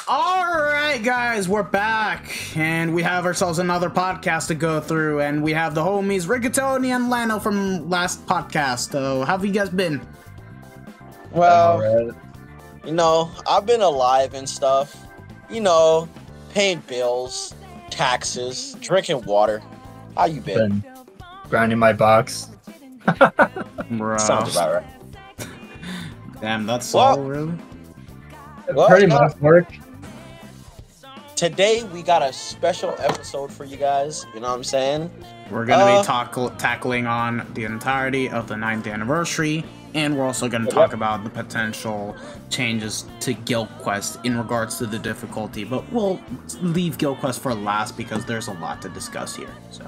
Alright guys, we're back, and we have ourselves another podcast to go through, and we have the homies Rigatoni and Lano from last podcast. So, how have you guys been? Well, you know, I've been alive and stuff. You know, paying bills, taxes, drinking water. How you been? Grinding my box. Sounds about right. Damn, that's all really? Well, pretty much work. Today we got a special episode for you guys. You know what I'm saying? We're gonna be tackling on the entirety of the 9th anniversary, and we're also gonna talk about the potential changes to Guild Quest in regards to the difficulty. But we'll leave Guild Quest for last because there's a lot to discuss here. So.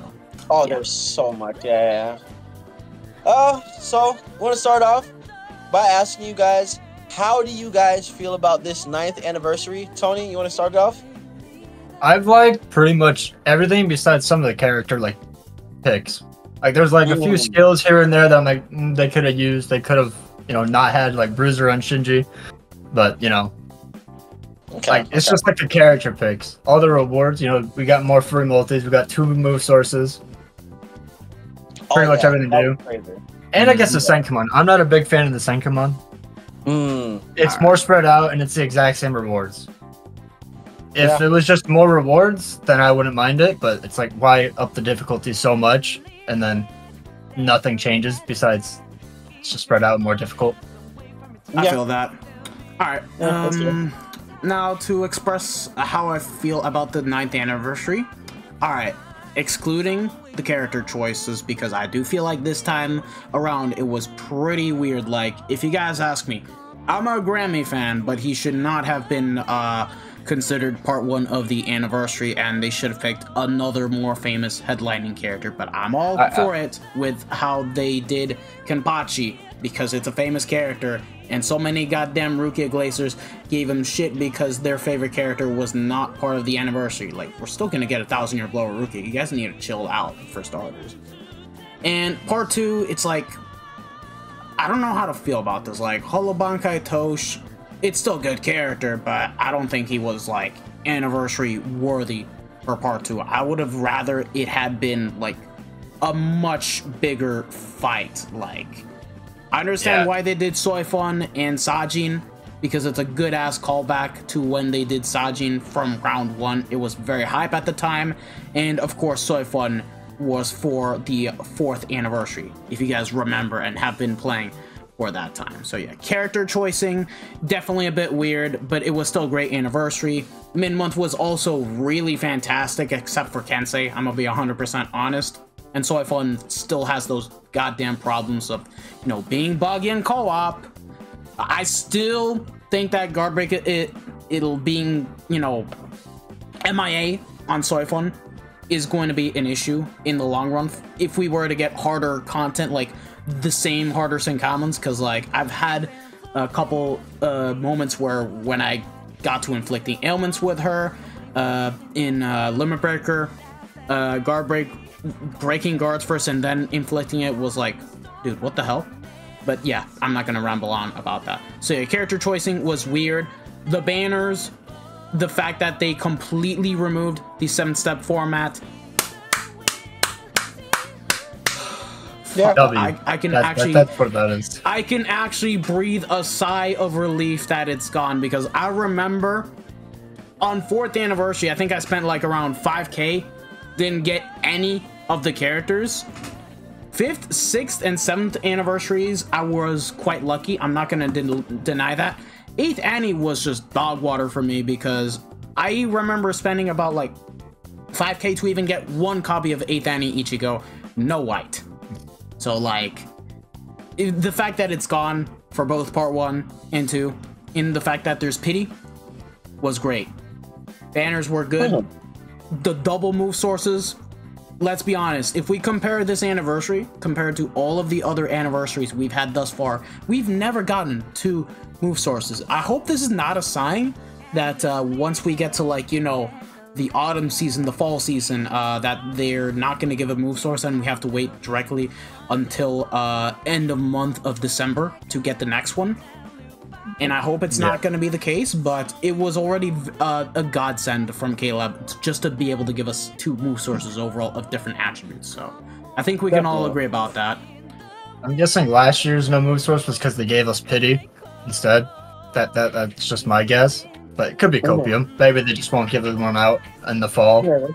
There's so much. Yeah. So I want to start off by asking you guys, how do you guys feel about this 9th anniversary? Tony, you want to start it off? I've liked pretty much everything besides some of the character like picks. Like there's like a few skills here and there that I'm like they could have used. They could have, you know, not had like Bruiser on Shinji, but you know, it's just like the character picks. All the rewards, you know, we got more free multis. We got 2 move sources. Pretty much everything to do. And I guess the Senkaman. I'm not a big fan of the Senkaman. It's more spread out and it's the exact same rewards. If it was just more rewards, then I wouldn't mind it, but it's like, why up the difficulty so much and then nothing changes besides it's just spread out and more difficult? I feel that. Alright, now to express how I feel about the 9th anniversary. Alright, excluding the character choices, because I do feel like this time around it was pretty weird. Like, if you guys ask me, I'm a Grammy fan, but he should not have been considered part 1 of the anniversary, and they should have picked another more famous headlining character. But I'm all for it with how they did Kenpachi, because it's a famous character, and so many goddamn Rukia Glacers gave him shit because their favorite character was not part of the anniversary. Like, we're still gonna get a 1000-year blower Rukia. You guys need to chill out, for starters. And part 2, it's like, I don't know how to feel about this. Like, Holobankai Tosh, it's still a good character, but I don't think he was, like, anniversary worthy for part 2. I would have rather it had been, like, a much bigger fight. Like, I understand why they did Soifun and Sajin, because it's a good-ass callback to when they did Sajin from round 1. It was very hype at the time, and of course Soifun was for the 4th anniversary, if you guys remember and have been playing for that time. So yeah, character choicing, definitely a bit weird, but it was still a great anniversary. Mid-month was also really fantastic, except for Kensei, I'm gonna be 100% honest. And Soifun still has those goddamn problems of, you know, being buggy in co-op. I still think that Guardbreak, it'll being, you know, MIA on Soifun is going to be an issue in the long run if we were to get harder content, like the same harder Senkamans, because like I've had a couple moments where when I got to inflicting ailments with her in Limit Breaker, Guardbreak, breaking guards first and then inflicting it was like, dude, what the hell? But yeah, I'm not gonna ramble on about that. So yeah, character choicing was weird. The banners, the fact that they completely removed the 7-step format. Yeah, I can that's what that is. I can actually breathe a sigh of relief that it's gone, because I remember on 4th anniversary, I think I spent like around 5K, didn't get any of the characters. 5th, 6th, and 7th anniversaries, I was quite lucky. I'm not gonna deny that. 8th Anni was just dog water for me, because I remember spending about like 5K to even get 1 copy of 8th Anni Ichigo, no white. So like, the fact that it's gone for both part 1 and 2, and the fact that there's pity, was great. Banners were good. The double move sources, let's be honest, if we compare this anniversary compared to all of the other anniversaries we've had thus far, we've never gotten 2 move sources. I hope this is not a sign that once we get to, like, you know, the autumn season, the fall season, that they're not going to give a move source and we have to wait directly until end of month of December to get the next one. and I hope it's not going to be the case, but it was already a godsend from KLab just to be able to give us 2 move sources overall of different attributes. So I think we can all agree about that. I'm guessing last year's no move source was because they gave us pity instead. That's just my guess, but it could be copium. Maybe they just won't give one out in the fall.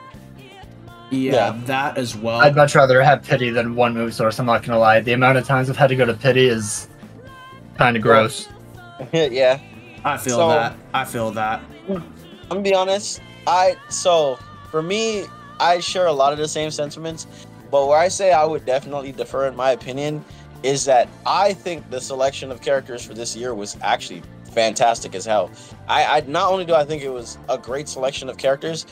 Yeah, that as well. I'd much rather have pity than 1 move source. I'm not gonna lie. The amount of times I've had to go to pity is kind of gross. Yeah, I feel that. I feel that. I'm gonna be honest. For me, I share a lot of the same sentiments, but where I say I would definitely defer in my opinion is that I think the selection of characters for this year was actually fantastic as hell. I not only do I think it was a great selection of characters,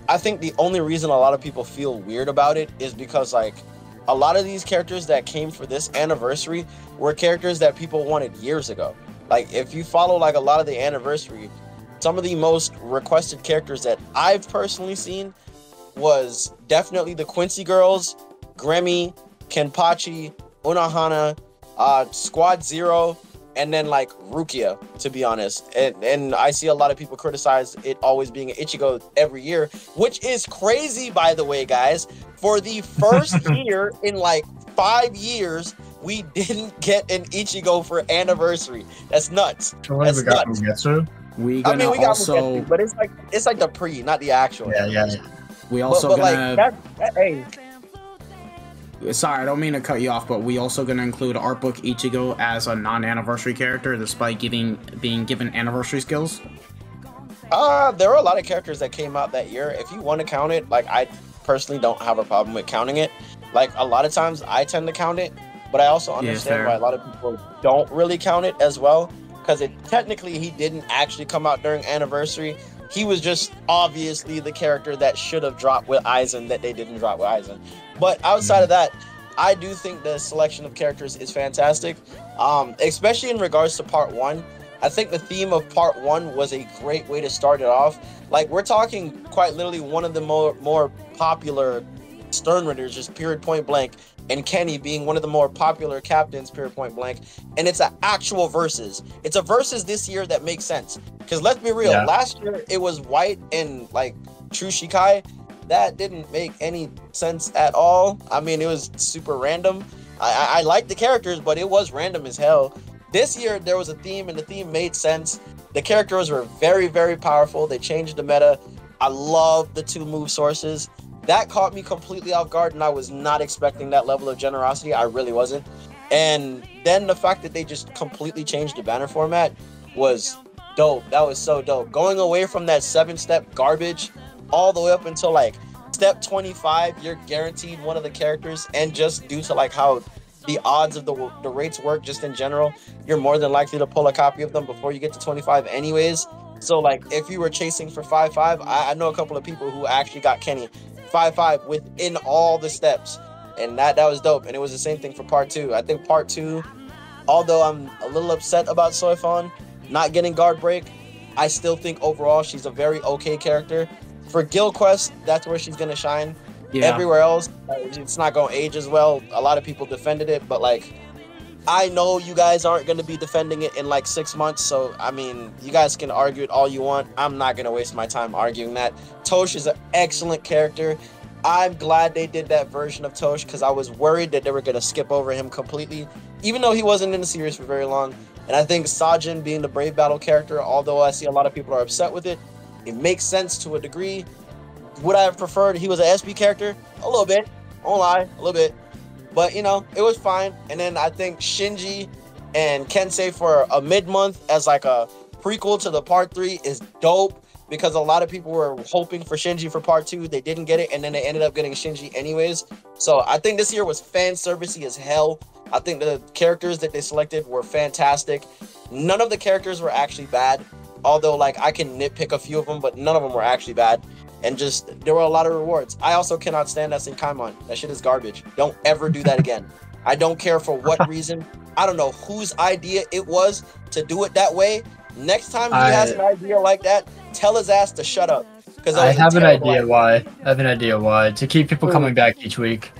I think the only reason a lot of people feel weird about it is because like a lot of these characters that came for this anniversary were characters that people wanted years ago. Like if you follow like a lot of the anniversary, some of the most requested characters that I've personally seen was definitely the Quincy Girls, Gremmy, Kenpachi, Unohana, Squad Zero, and then like Rukia, to be honest. And I see a lot of people criticize it always being an Ichigo every year, which is crazy, by the way, guys. For the first year in like 5 years, we didn't get an Ichigo for anniversary. That's nuts. That's nuts. We got Mugetsu, but it's like the pre, not the actual. Yeah. We also gonna. Like, hey. Sorry, I don't mean to cut you off, but we also gonna include Art Book Ichigo as a non-anniversary character, despite being given anniversary skills. There were a lot of characters that came out that year. If you want to count it, like I personally don't have a problem with counting it. Like a lot of times I tend to count it, but I also understand why a lot of people don't really count it as well, because technically he didn't actually come out during anniversary. He was just obviously the character that should have dropped with Aizen that they didn't drop with Aizen. But outside of that, I do think the selection of characters is fantastic, especially in regards to part 1. I think the theme of part 1 was a great way to start it off. Like we're talking quite literally one of the more popular Sternritters, just period point blank, and Kenny being one of the more popular captains, period point blank. And it's an actual versus. It's a versus this year that makes sense. Because let's be real, last year it was White and like True Shikai. That didn't make any sense at all. I mean, it was super random. I like the characters, but it was random as hell. This year there was a theme, and the theme made sense. The characters were very, very powerful. They changed the meta. I love the 2 move sources. That caught me completely off guard, and I was not expecting that level of generosity. I really wasn't. And then the fact that they just completely changed the banner format was dope. That was so dope. Going away from that 7-step garbage all the way up until like step 25, you're guaranteed one of the characters, and just due to like how the odds of the rates work just in general, you're more than likely to pull a copy of them before you get to 25 anyways. So like if you were chasing for 5-5, I know a couple of people who actually got Kenny 5-5 within all the steps, and that was dope. And it was the same thing for part 2. I think part 2, although I'm a little upset about Soifon not getting guard break, I still think overall she's a very okay character. For Guild Quest, that's where she's gonna shine. Everywhere else, it's not gonna age as well. A lot of people defended it, but like I know you guys aren't gonna be defending it in like 6 months, so I mean, you guys can argue it all you want. I'm not gonna waste my time arguing that. Tosh is an excellent character. I'm glad they did that version of Tosh, because I was worried that they were gonna skip over him completely, even though he wasn't in the series for very long. And I think Sajin being the Brave Battle character, although I see a lot of people are upset with it, it makes sense to a degree. Would I have preferred he was an SB character? A little bit. I won't lie, a little bit. But, you know, it was fine. And then I think Shinji and Kensei for a mid-month as like a prequel to the part 3 is dope, because a lot of people were hoping for Shinji for part 2. They didn't get it, and then they ended up getting Shinji anyways. So I think this year was fan servicey as hell. I think the characters that they selected were fantastic. None of the characters were actually bad, although like I can nitpick a few of them, but none of them were actually bad. And just, there were a lot of rewards. I also cannot stand that Senkaimon. That shit is garbage. Don't ever do that again. I don't care for what reason. I don't know whose idea it was to do it that way. Next time he has an idea like that, tell his ass to shut up. Because I have an idea why. I have an idea why. To keep people coming back each week.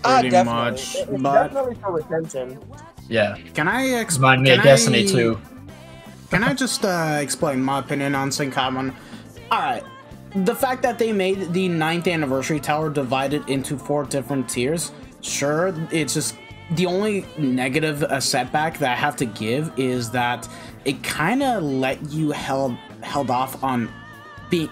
Pretty much. It's definitely for retention. Yeah. Can I Remind me of Destiny 2. can I just explain my opinion on Senkaimon? Alright, the fact that they made the 9th anniversary tower divided into 4 different tiers, sure, it's just the only negative setback that I have to give is that it kind of let you held off on being...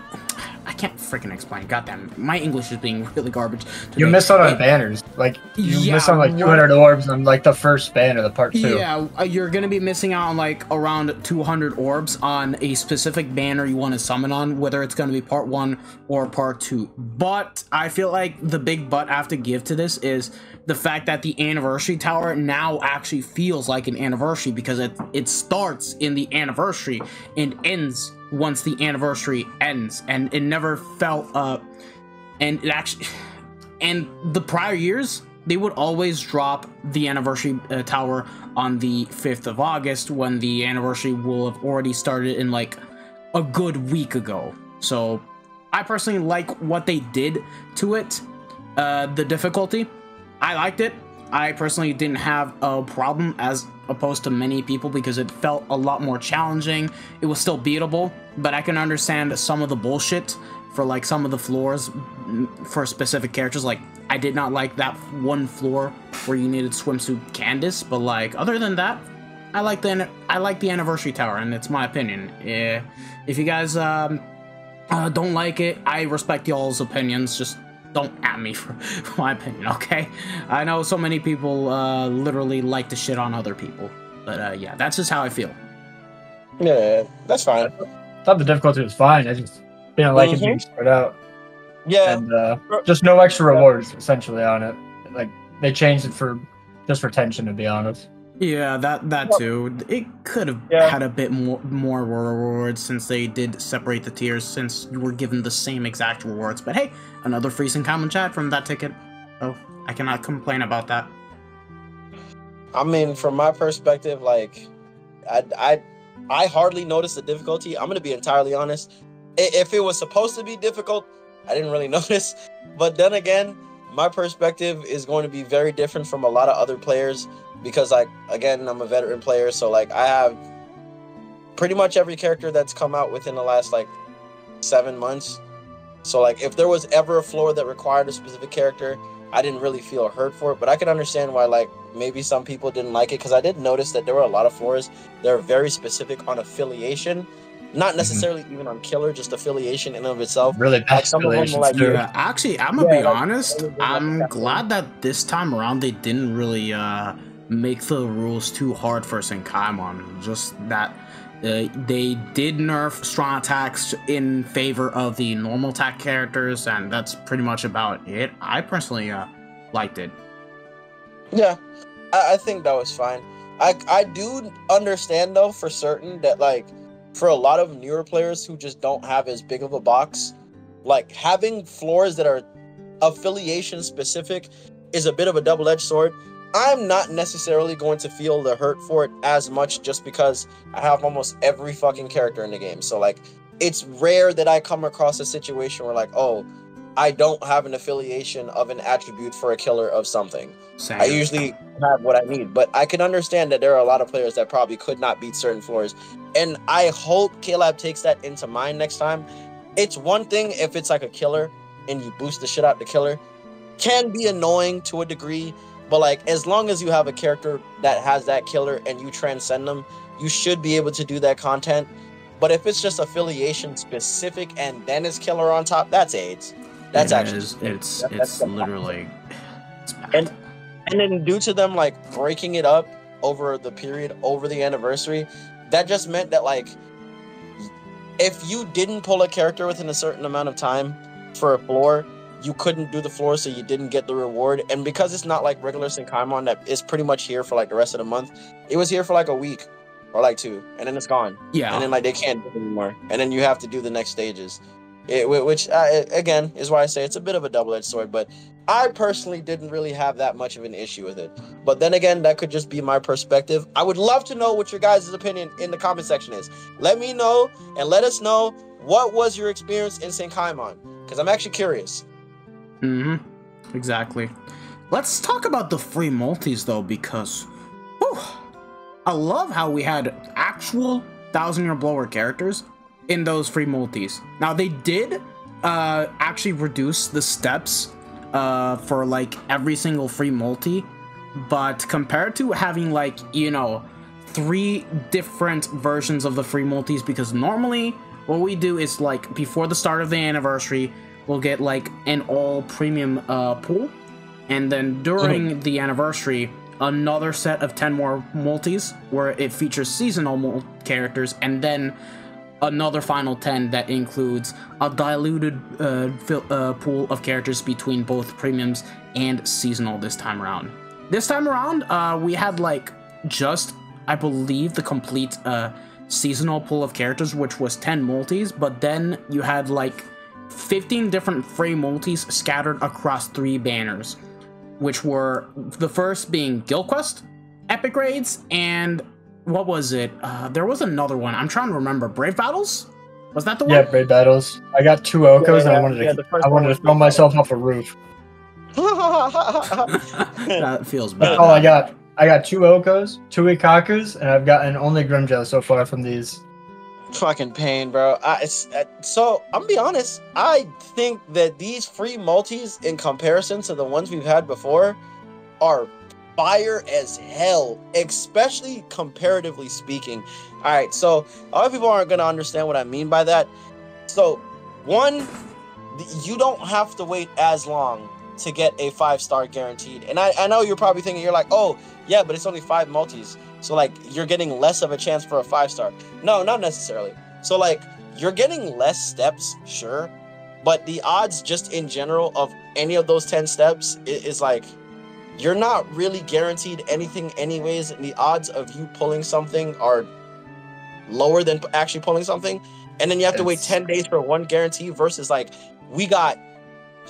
I can't freaking explain. Goddamn, my English is being really garbage today. You missed out on banners. Like you missed on like 200 orbs on like the first banner, the part 2. Yeah, you're gonna be missing out on like around 200 orbs on a specific banner you want to summon on, whether it's gonna be part 1 or part 2. But I feel like the big but I have to give to this is the fact that the anniversary tower now actually feels like an anniversary because it starts in the anniversary and ends once the anniversary ends, and it never felt and it actually, and the prior years they would always drop the anniversary tower on the 5th of August when the anniversary will have already started in like a good week ago. So I personally like what they did to it. The difficulty, I liked it. I personally didn't have a problem as opposed to many people because it felt a lot more challenging. It was still beatable, but I can understand some of the bullshit for like some of the floors for specific characters. Like I did not like that one floor where you needed swimsuit Candace, but like other than that, I like the anniversary tower, and it's my opinion. If you guys don't like it, I respect y'all's opinions. Just don't at me for my opinion, okay? I know so many people literally like to shit on other people, but yeah, that's just how I feel. Yeah, that's fine. I thought the difficulty was fine. I just didn't like it being spread out. Yeah. And just no extra rewards, essentially, on it. Like, they changed it for tension, to be honest. Yeah, that too. It could have had a bit more rewards since they did separate the tiers, since you were given the same exact rewards. But hey, another free Senkaimon chat from that ticket. Oh, I cannot complain about that. I mean, from my perspective, like, I hardly noticed the difficulty. I'm gonna be entirely honest. If it was supposed to be difficult, I didn't really notice. But then again, my perspective is going to be very different from a lot of other players. Because, like, again, I'm a veteran player, so, like, I have pretty much every character that's come out within the last, like, 7 months. So, like, if there was ever a floor that required a specific character, I didn't really feel hurt for it. But I can understand why, like, maybe some people didn't like it. Because I did notice that there were a lot of floors that are very specific on affiliation. Not necessarily even on killer, just affiliation in and of itself. Really bad like some of them were like, yeah, actually, I'm gonna be honest. I'm glad that this time around they didn't really make the rules too hard for Senkaimon. Just that they did nerf strong attacks in favor of the normal attack characters, and that's pretty much about it. I personally liked it. Yeah, I think that was fine. I do understand, though, for certain that, like, for a lot of newer players who just don't have as big of a box, like, having floors that are affiliation specific is a bit of a double-edged sword. I'm not necessarily going to feel the hurt for it as much just because I have almost every fucking character in the game. So, like, it's rare that I come across a situation where, like, oh, I don't have an affiliation of an attribute for a killer of something. Same. I usually have what I need, but I can understand that there are a lot of players that probably could not beat certain floors. And I hope KLab takes that into mind next time. It's one thing if it's like a killer and you boost the shit out the killer. Can be annoying to a degree, but like as long as you have a character that has that killer and you transcend them, you should be able to do that content. But if it's just affiliation specific and then it's killer on top, that's AIDS. That's actually it's literally it's bad. And then due to them like breaking it up over the period over the anniversary, that just meant that like if you didn't pull a character within a certain amount of time for a floor, you couldn't do the floor, so you didn't get the reward. And because it's not like regular Senkaimon that is pretty much here for like the rest of the month, it was here for like a week or like 2, and then it's gone. Yeah. And then like they can't do it anymore, and then you have to do the next stages. Which again is why I say it's a bit of a double-edged sword, but I personally didn't really have that much of an issue with it. But then again, that could just be my perspective. I would love to know what your guys' opinion in the comment section is. Let me know and let us know what was your experience in Senkaimon, because I'm actually curious. Exactly. Let's talk about the free multis though, because whew, I love how we had actual 1,000-year blower characters in those free multis. Now they did actually reduce the steps for like every single free multi, but compared to having like, you know, 3 different versions of the free multis, because normally what we do is like before the start of the anniversary we'll get like an all premium pool, and then during the anniversary another set of 10 more multis where it features seasonal characters, and then another final 10 that includes a diluted pool of characters between both premiums and seasonal this time around. This time around, we had like just, I believe, the complete seasonal pool of characters, which was 10 multis, but then you had like 15 different free multis scattered across 3 banners, which were the first being Guild Quest, Epic Raids, and what was it? There was another one. I'm trying to remember. Brave Battles? Was that the one? Yeah, Brave Battles. I got 2 Okos and I wanted to throw myself off a roof. That feels bad. That's all I got. I got 2 Okos, 2 Ikakus, and I've gotten only Grimjail so far from these. Fucking pain, bro. So I'm gonna be honest. I think that these free multis, in comparison to the ones we've had before, are fire as hell, especially comparatively speaking. All right, so a lot of people aren't gonna understand what I mean by that. So, one, you don't have to wait as long to get a 5-star guaranteed. And I know you're probably thinking, you're like, oh yeah, but it's only 5 multis, so like you're getting less of a chance for a 5-star. No, not necessarily. So like you're getting less steps, sure, but the odds just in general of any of those 10 steps is like, you're not really guaranteed anything anyways, and the odds of you pulling something are lower than actually pulling something. And then you have to wait 10 days for 1 guarantee versus like, we got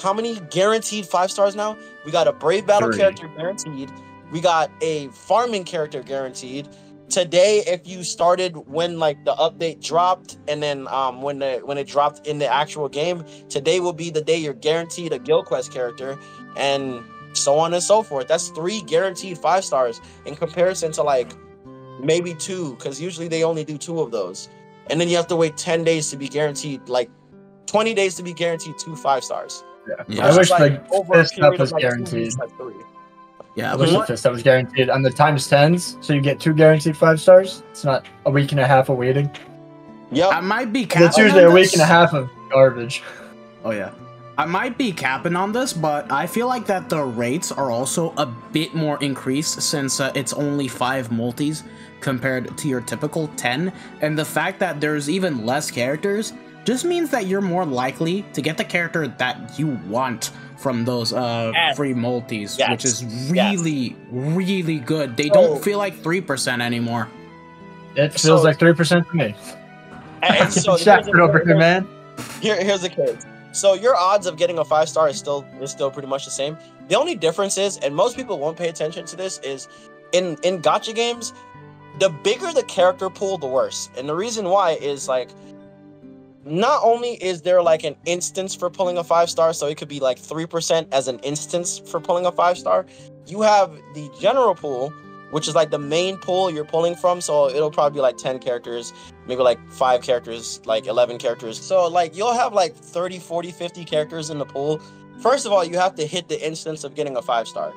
how many guaranteed 5-stars now? We got a Brave Battle 3 character guaranteed. We got a farming character guaranteed. Today, if you started when like the update dropped, and then when it dropped in the actual game, today will be the day you're guaranteed a Guild Quest character, and so on and so forth. That's 3 guaranteed 5-stars in comparison to like maybe 2, because usually they only do 2 of those. And then you have to wait 10 days to be guaranteed, like 20 days to be guaranteed 2 5-stars. Yeah. I wish like this stuff was guaranteed. Yeah, I wish this stuff was guaranteed on the times 10s, so you get 2 guaranteed 5-stars. It's not a week and a half of waiting. Yep. I might be capping It's usually on a week this. and a half of garbage. Oh yeah. I might be capping on this, but I feel like that the rates are also a bit more increased since it's only 5 multis compared to your typical 10, and the fact that there's even less characters just means that you're more likely to get the character that you want from those free multis, which is really, really good. They don't feel like 3% anymore. It feels like 3% to me. And so Shackled over here, man. Here's the case. So your odds of getting a 5-star is still pretty much the same. The only difference is, and most people won't pay attention to this, is in gacha games, the bigger the character pool, the worse. And the reason why is like, not only is there like an instance for pulling a 5-star, so it could be like 3% as an instance for pulling a 5-star. You have the general pool, which is like the main pool you're pulling from, so it'll probably be like 10 characters, maybe like 5 characters, like 11 characters. So like you'll have like 30, 40, 50 characters in the pool. First of all, you have to hit the instance of getting a 5-star.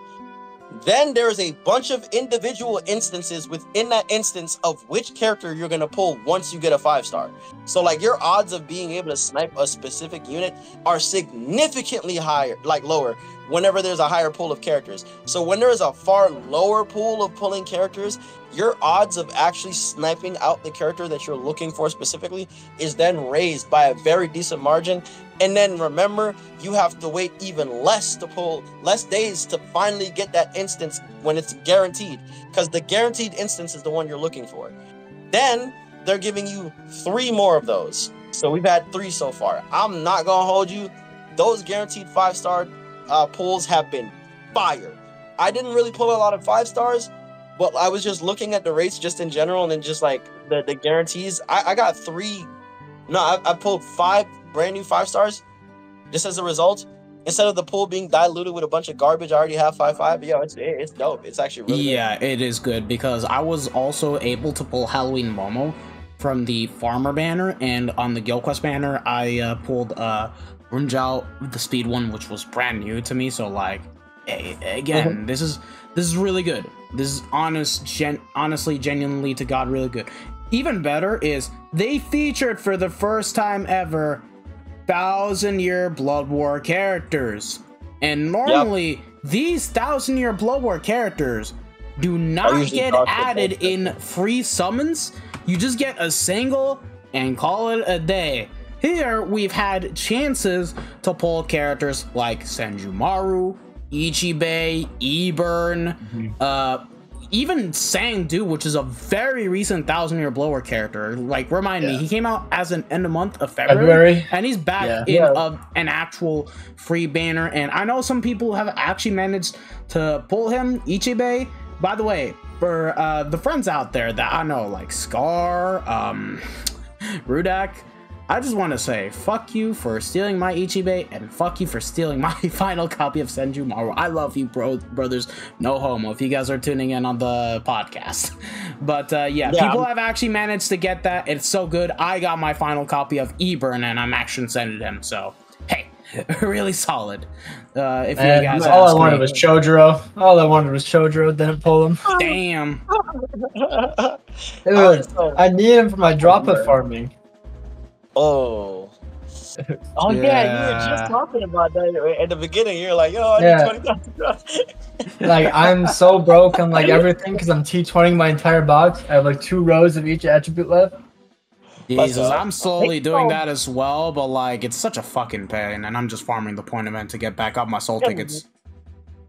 Then there's a bunch of individual instances within that instance of which character you're going to pull once you get a 5-star. So like your odds of being able to snipe a specific unit are significantly higher, like lower, whenever there's a higher pool of characters. So when there is a far lower pool of pulling characters, your odds of actually sniping out the character that you're looking for specifically is then raised by a very decent margin. And then remember, you have to wait even less days to finally get that instance when it's guaranteed, because the guaranteed instance is the one you're looking for. Then they're giving you 3 more of those. So we've had 3 so far. I'm not gonna hold you. Those guaranteed 5-star pulls have been fire. I didn't really pull a lot of 5-stars, but I was just looking at the rates just in general, and then just like the guarantees. I got 3. No, I pulled 5 brand new 5-stars just as a result. Instead of the pool being diluted with a bunch of garbage, I already have 5/5. Yo, it's dope. It's actually really good. It is good, because I was also able to pull Halloween Momo from the Farmer banner, and on the Guild Quest banner, I pulled Runjao, the speed one, which was brand new to me. So like, again, this is really good. This is honestly, genuinely to God, really good. Even better is they featured for the first time ever 1000-year Blood War characters, and normally these 1000-year Blood War characters do not get added in free summons. You just get a single and call it a day. Here we've had chances to pull characters like Senjumaru, Ichibei, Eburn, even Sangdu, which is a very recent 1000-year blower character. Like, remind me, he came out as an end of month of February. And he's back in an actual free banner. And I know some people have actually managed to pull him, Ichibei. By the way, for the friends out there that I know, like Scar, Rudak, I just want to say, fuck you for stealing my Ichibei, and fuck you for stealing my final copy of Senjumaru. I love you, brothers. No homo, if you guys are tuning in on the podcast. But yeah, people have actually managed to get that. It's so good. I got my final copy of Eburn, and I'm actually sending him. So, hey, really solid. If you guys all I wanted was Chodoro. All I wanted was Chodoro. Didn't pull him. Damn. Dude, I need him for my dropper farming. Oh yeah, you were just talking about that at the beginning. You're like, yo, I need 20,000. Like, I'm so broke on like everything because I'm T20ing my entire box. I have like 2 rows of each attribute left. Jesus, I'm slowly doing that as well, but like, it's such a fucking pain, and I'm just farming the point event to get back up my soul tickets.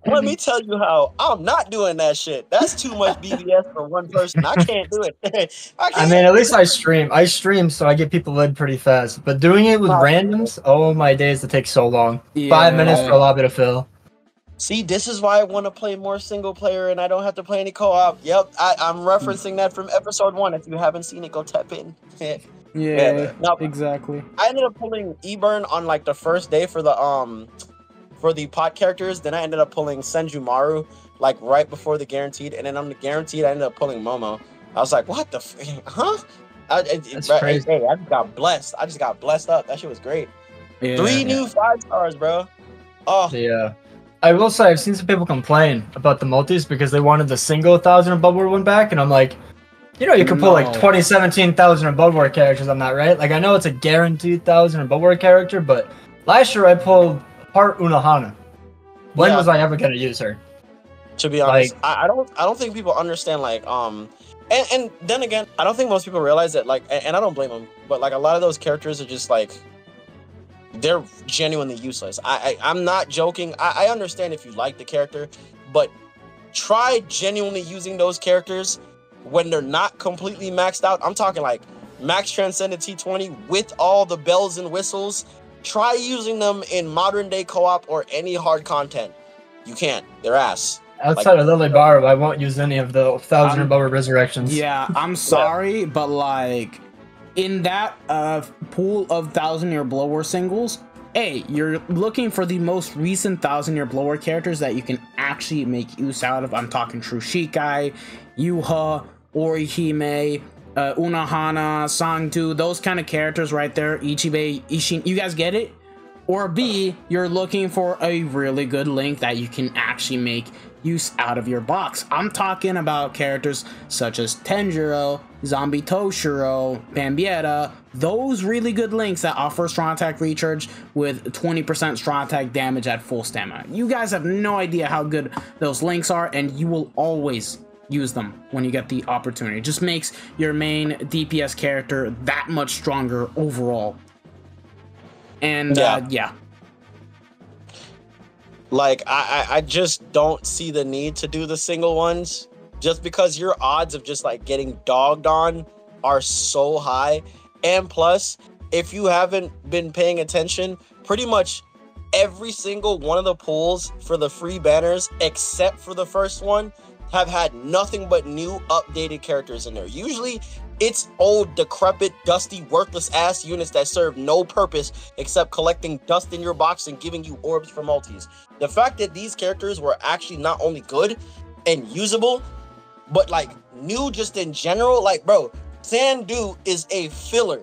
Let me tell you how I'm not doing that shit. That's too much BBS for one person. I can't do it. I mean, at least I stream. I stream, so I get people in pretty fast. But doing it with randoms, oh my days, it takes so long. 5 minutes for a lobby to fill. See, this is why I want to play more single player, and I don't have to play any co-op. Yep, I'm referencing that from episode 1. If you haven't seen it, go tap in. No, exactly. I ended up pulling Eburn on like the first day for the pot characters. Then I ended up pulling Senjumaru like right before the guaranteed, and then on the guaranteed I ended up pulling Momo. I was like, what the That's crazy. Hey, I just got blessed up. That shit was great. 3 new 5 stars, bro. Oh yeah. I will say I've seen some people complain about the multis because they wanted the single 1000 Blood War one back, and I'm like, you know, you can pull like 17,000 Blood War characters on that, right? Like, I know it's a guaranteed 1000 Blood War character, but last year I pulled Part Unohana. When was I ever gonna use her? To be honest, like, I don't think people understand, like, and then again, I don't think most people realize that, like, and I don't blame them, but like a lot of those characters are just like, they're genuinely useless. I'm not joking. I understand if you like the character, but try genuinely using those characters when they're not completely maxed out. I'm talking like max transcended T20 with all the bells and whistles. Try using them in modern day co-op or any hard content. You can't. They're ass. Outside of Lily Barb, I won't use any of the 1000 Blood War resurrections. Yeah, I'm sorry, but like, in that pool of 1000-year Blood War singles, hey, you're looking for the most recent 1000-year Blood War characters that you can actually make use out of. I'm talking True Shikai, Yuha, Orihime, Unohana, Sangdu, those kind of characters right there, Ichibei, Ishin, you guys get it? Or B, you're looking for a really good link that you can actually make use out of your box. I'm talking about characters such as Tenjiro, Zombie Toshiro, Bambietta, those really good links that offer strong attack recharge with 20% strong attack damage at full stamina. You guys have no idea how good those links are, and you will always use them when you get the opportunity. It just makes your main DPS character that much stronger overall. And yeah. Like, I just don't see the need to do the single ones, just because your odds of just like getting dogged on are so high. And plus, if you haven't been paying attention, pretty much every single one of the pulls for the free banners, except for the first one, have had nothing but new updated characters in there. Usually it's old, decrepit, dusty, worthless ass units that serve no purpose except collecting dust in your box and giving you orbs for multis. The fact that these characters were actually not only good and usable, but like new just in general, like, bro, Sandu is a filler.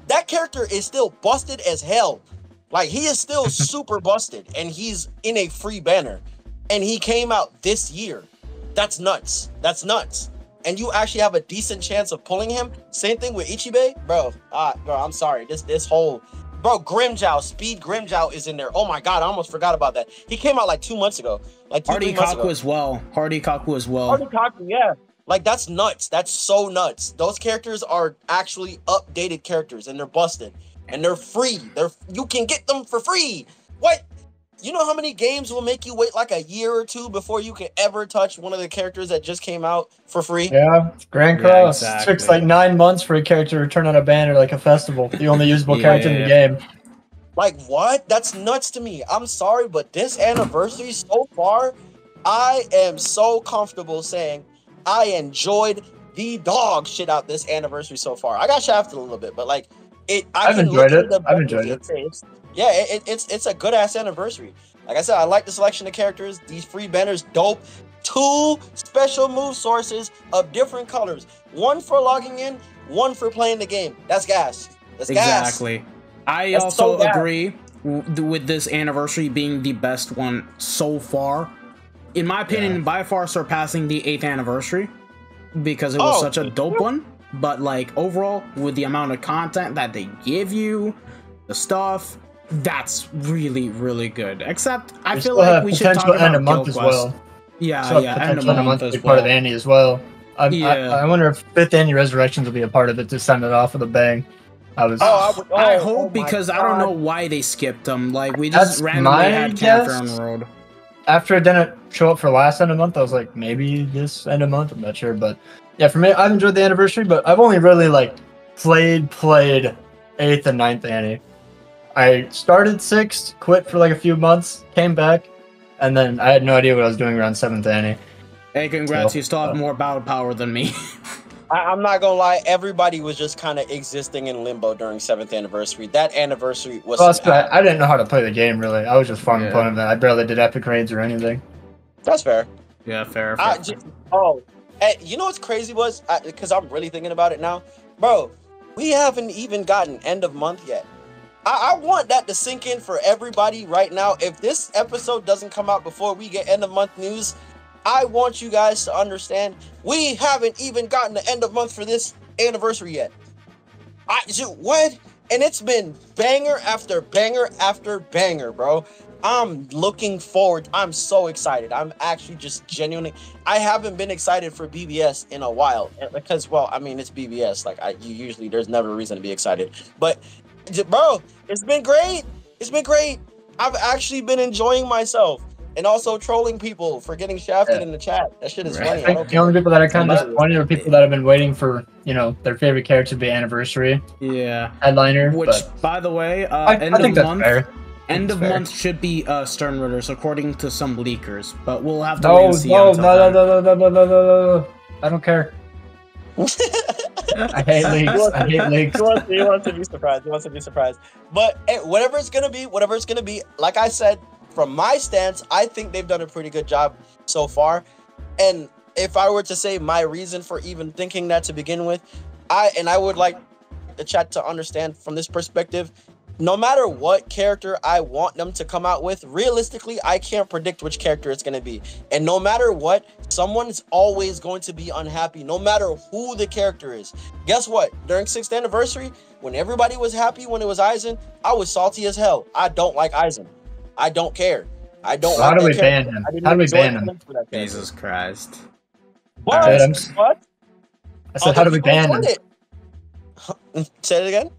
That character is still busted as hell. Like, he is still super busted, and he's in a free banner, and he came out this year. That's nuts. That's nuts. And you actually have a decent chance of pulling him. Same thing with Ichibe, bro. Bro, I'm sorry. This whole, bro, Grimjow, Speed Grimjow is in there. Oh my god, I almost forgot about that. He came out like 2 months ago, like 2-3 months ago. As well. Hardy Kaku as well. Hardy Kaku, yeah. Like, that's nuts. That's so nuts. Those characters are actually updated characters, and they're busted, and they're free. You can get them for free. What? You know how many games will make you wait like a year or two before you can ever touch one of the characters that just came out for free? Yeah, Grand Cross. Yeah, It took like 9 months for a character to return on a banner like a festival. The only usable character in the game. Like, what? That's nuts to me. I'm sorry, but this anniversary so far, I am so comfortable saying I enjoyed the dog shit out this anniversary so far. I got shafted a little bit, but like, I've enjoyed it. Yeah, it's a good ass anniversary. Like I said, I like the selection of characters. These free banners, dope. 2 special move sources of different colors. 1 for logging in, 1 for playing the game. That's gas. That's gas. Exactly. I also agree with this anniversary being the best one so far. In my opinion, by far surpassing the 8th anniversary because it was such a dope one. But like overall, with the amount of content that they give you, the stuff, that's really, really good. Except I feel like we should talk about end of month as well. Yeah, end of month as well. Part of Annie as well. I wonder if 5th Annie Resurrections will be a part of it to send it off with a bang. I hope because I don't know why they skipped them. Like we just randomly had Campfire World. After it didn't show up for last end of month, I was like, maybe this end of month. I'm not sure, but yeah, for me, I've enjoyed the anniversary, but I've only really like played 8th and 9th Annie. I started 6th, quit for like a few months, came back, and then I had no idea what I was doing around 7th Annie. Hey, congrats! You still have more battle power than me. I'm not gonna lie, everybody was just kind of existing in limbo during 7th anniversary. That anniversary was. Well, I didn't know how to play the game really. I was just farming opponent. I barely did epic raids or anything. That's fair. Yeah, fair. You know what's crazy was because I'm really thinking about it now, bro. We haven't even gotten end of month yet. I want that to sink in for everybody right now. If this episode doesn't come out before we get end of month news, I want you guys to understand we haven't even gotten the end of month for this anniversary yet. What? And it's been banger after banger after banger, bro. I'm looking forward. I'm so excited. I'm actually just genuinely. I haven't been excited for BBS in a while because, well, I mean, it's BBS. Like, there's never a reason to be excited. But, bro, it's been great. It's been great. I've actually been enjoying myself and also trolling people for getting shafted in the chat. That shit is funny. I think the only people that are kind of disappointed are people that have been waiting for, their favorite character to be anniversary. Yeah. Headliner. Which, by the way, I think that's fair. End of month should be Stern Ridders, according to some leakers, but we'll have to wait and see. No. I don't care. I hate leaks. I hate leaks. He wants to be surprised. He wants to be surprised. But whatever it's gonna be, like I said, from my stance, I think they've done a pretty good job so far. And if I were to say my reason for even thinking that to begin with, I would like the chat to understand from this perspective. No matter what character I want them to come out with, realistically, I can't predict which character it's going to be. And no matter what, someone's always going to be unhappy, no matter who the character is. Guess what? During 6th anniversary, when everybody was happy when it was Aizen, I was salty as hell. I don't like Aizen. I don't care. I don't. How do we ban him? How do we ban him? Jesus Christ. What? What? I said, how do we ban him? Say it again.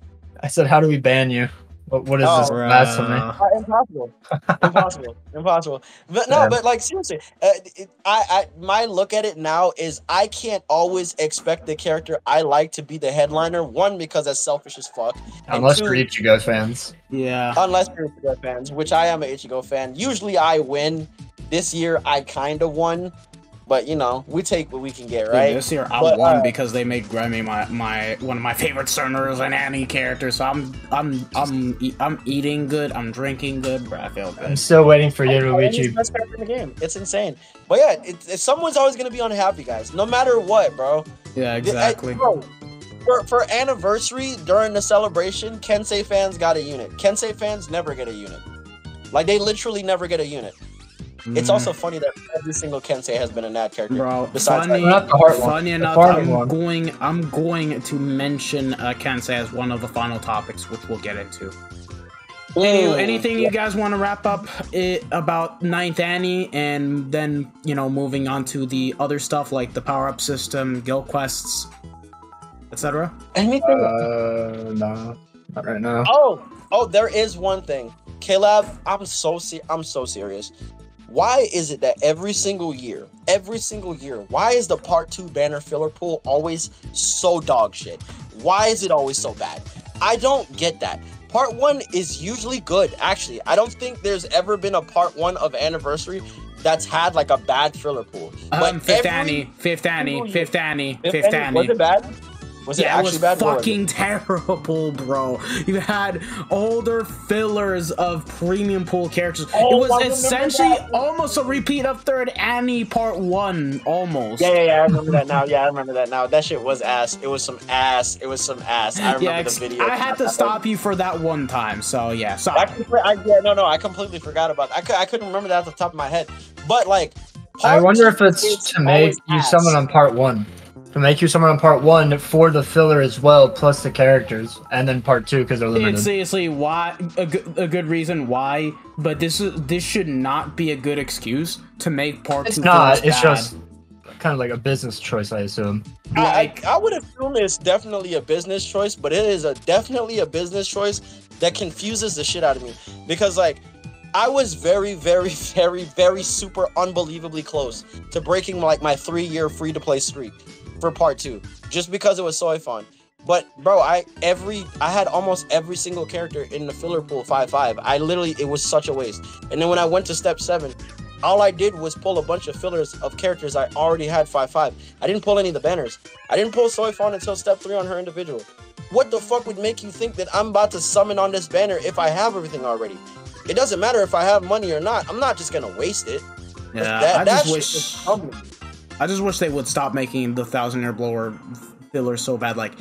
I said, how do we ban you? What is this blasphemy? Impossible. But no, but like seriously, my look at it now is I can't always expect the character I like to be the headliner. One, because that's selfish as fuck. Unless you're Ichigo fans. Yeah. Unless you're Ichigo fans, which I am an Ichigo fan. Usually I win. This year I kind of won. but you know, we take what we can get, Dude, right? this year I won because they made Grammy one of my favorite Cerners and Annie characters. So I'm eating good. I'm drinking good. Bro, I feel good. I'm still waiting for you to reach He's you. the best character in the game. It's insane. But yeah, someone's always gonna be unhappy, guys. No matter what, bro. Yeah, exactly. Bro, for anniversary during the celebration, Kensei fans got a unit. Kensei fans never get a unit. Like they literally never get a unit. It's also funny that every single Kensei has been a NAD character. Bro, besides funny enough, I'm going to mention Kensei as one of the final topics, which we'll get into. Anything you guys want to wrap up about 9th Anni, and then, you know, moving on to the other stuff like the power-up system, guild quests, etc.? Anything? No, not right now. Oh, there is one thing. KLab, I'm so serious. Why is it that every single year, why is the part 2 banner filler pool always so dog shit? Why is it always so bad? I don't get that. Part 1 is usually good, actually. I don't think there's ever been a part 1 of Anniversary that's had like a bad filler pool. But 5th Anni. Was it bad? Was it actually bad? It was fucking terrible, bro. You had older fillers of premium pool characters. It was essentially almost a repeat of 3rd Anni Part 1, almost. Yeah, I remember that now. That shit was ass. It was some ass. I remember the video. I had to stop you for that one time, so yeah, sorry. I completely forgot about that. I couldn't remember that off the top of my head. But like, I wonder if it's to make you summon on Part 1. To make you summon on Part 1 for the filler as well, plus the characters, and then Part 2 because they're limited. It's seriously why a good reason why, but this should not be a good excuse to make Part 2. It's not. It's just kind of like a business choice, I assume. I would assume it's definitely a business choice, but it is definitely a business choice that confuses the shit out of me, because like, I was very, very, very, very super unbelievably close to breaking like my 3-year free-to-play streak for Part 2, just because it was so fun. But bro, I had almost every single character in the filler pool 5-5. It was such a waste. And then when I went to step 7, all I did was pull a bunch of fillers of characters I already had 5-5. I didn't pull any of the banners. I didn't pull Soifon until step 3 on her individual. What the fuck would make you think that I'm about to summon on this banner if I have everything already? It doesn't matter if I have money or not. I'm not just gonna waste it. Yeah, I just wish they would stop making the 1000-year blower filler so bad. Like,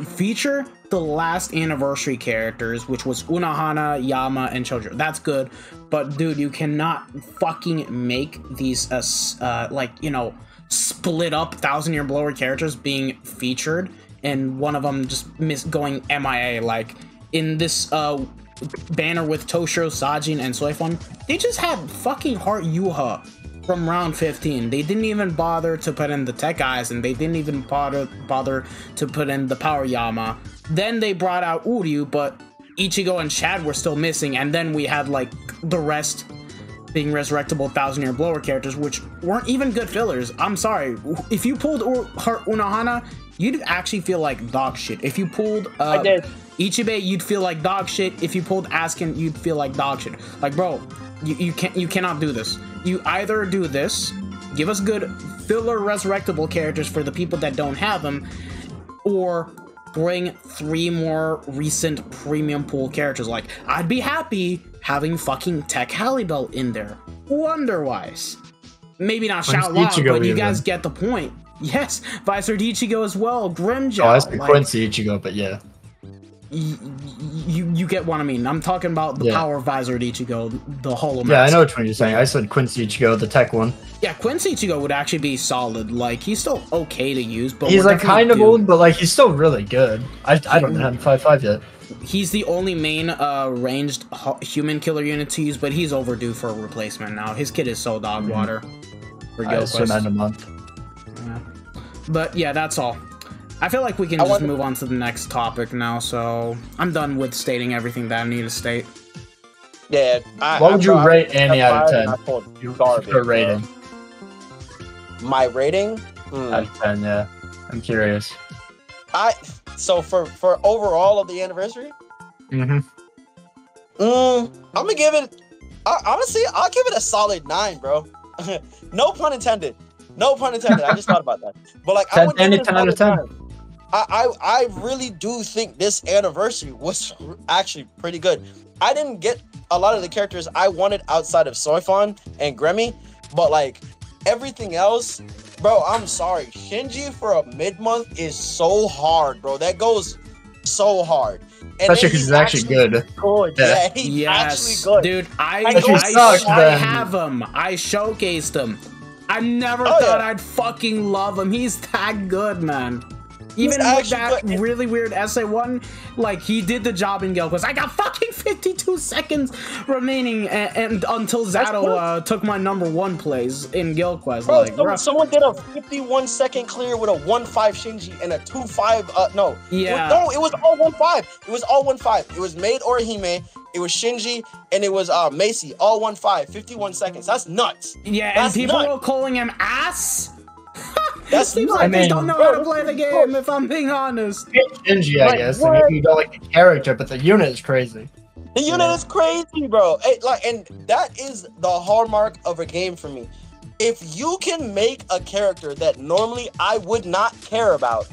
feature the last anniversary characters, which was Unohana, Yama, and Chojo. That's good, but dude, you cannot fucking make these like, you know, split up 1000-year blower characters being featured and one of them just going MIA. Like in this banner with Toshiro, Sajin, and Soifon, they just had fucking Heart Yuha from round 15. They didn't even bother to put in the Tech Eyes, and they didn't even bother to put in the Power Yama. Then they brought out Uryu, but Ichigo and Chad were still missing, and then we had like the rest being resurrectable 1000-year blower characters, which weren't even good fillers. I'm sorry. If you pulled Unohana, you'd actually feel like dog shit. If you pulled Ichibe, you'd feel like dog shit. If you pulled Askin, you'd feel like dog shit. Like, bro, you cannot do this. You either do this, give us good filler resurrectable characters for the people that don't have them, or bring 3 more recent premium pool characters. Like, I'd be happy having fucking Tech Hallibell in there. Wonderwise. Maybe not Xiaolong, but you guys get the point. Yes, Visor Ichigo as well. Grimjaw. Oh, that's the Quincy Ichigo, but yeah. You get what I mean. I'm talking about the power Visor Ichigo, the Hollow Mask. Yeah, I know which one you're saying. I said Quincy Ichigo, the tech one. Yeah, Quincy Ichigo would actually be solid. Like, he's still okay to use, but he's like kind of old, but like he's still really good. I don't have him 5-5 yet. He's the only main ranged human killer unit to use, but he's overdue for a replacement now. His kit is so dog water. I assume in a month. Yeah. But yeah, that's all. I feel like we can just move on to the next topic now, so I'm done with stating everything that I need to state. Yeah. What would you rate Annie out of 10? Your rating. My rating? Out of 10, yeah. I'm curious. So for overall of the anniversary? Mm-hmm. I'm gonna give it, honestly, I'll give it a solid 9, bro. No pun intended. No pun intended. I just thought about that. But like, 10 I would give it 10 out of 10. I really do think this anniversary was actually pretty good. I didn't get a lot of the characters I wanted outside of Soifon and Gremmy, but like everything else, bro, I'm sorry. Shinji for a mid-month is so hard, bro. That goes so hard. And Especially because he's actually good. Yeah, he's actually good. Dude, I have him. I showcased him. I never thought I'd fucking love him. He's that good, man. Even with that really weird SA1, like, he did the job in Guild Quest. I got fucking 52 seconds remaining and until Zato took my #1 place in Guild Quest. Bro, like, someone did a 51-second clear with a 1-5 Shinji and a 2-5, no. Yeah. No, it was all 1-5. It was all 1-5. It was Maid Orihime, it was Shinji, and it was Macy, all 1-5, 51 seconds. That's nuts. Yeah, and people were calling him ass. That's seems like they don't know how to play the game, if I'm being honest. Shinji, I guess. And you don't like the character, but the unit is crazy. The unit is crazy, bro. And that is the hallmark of a game for me. If you can make a character that normally I would not care about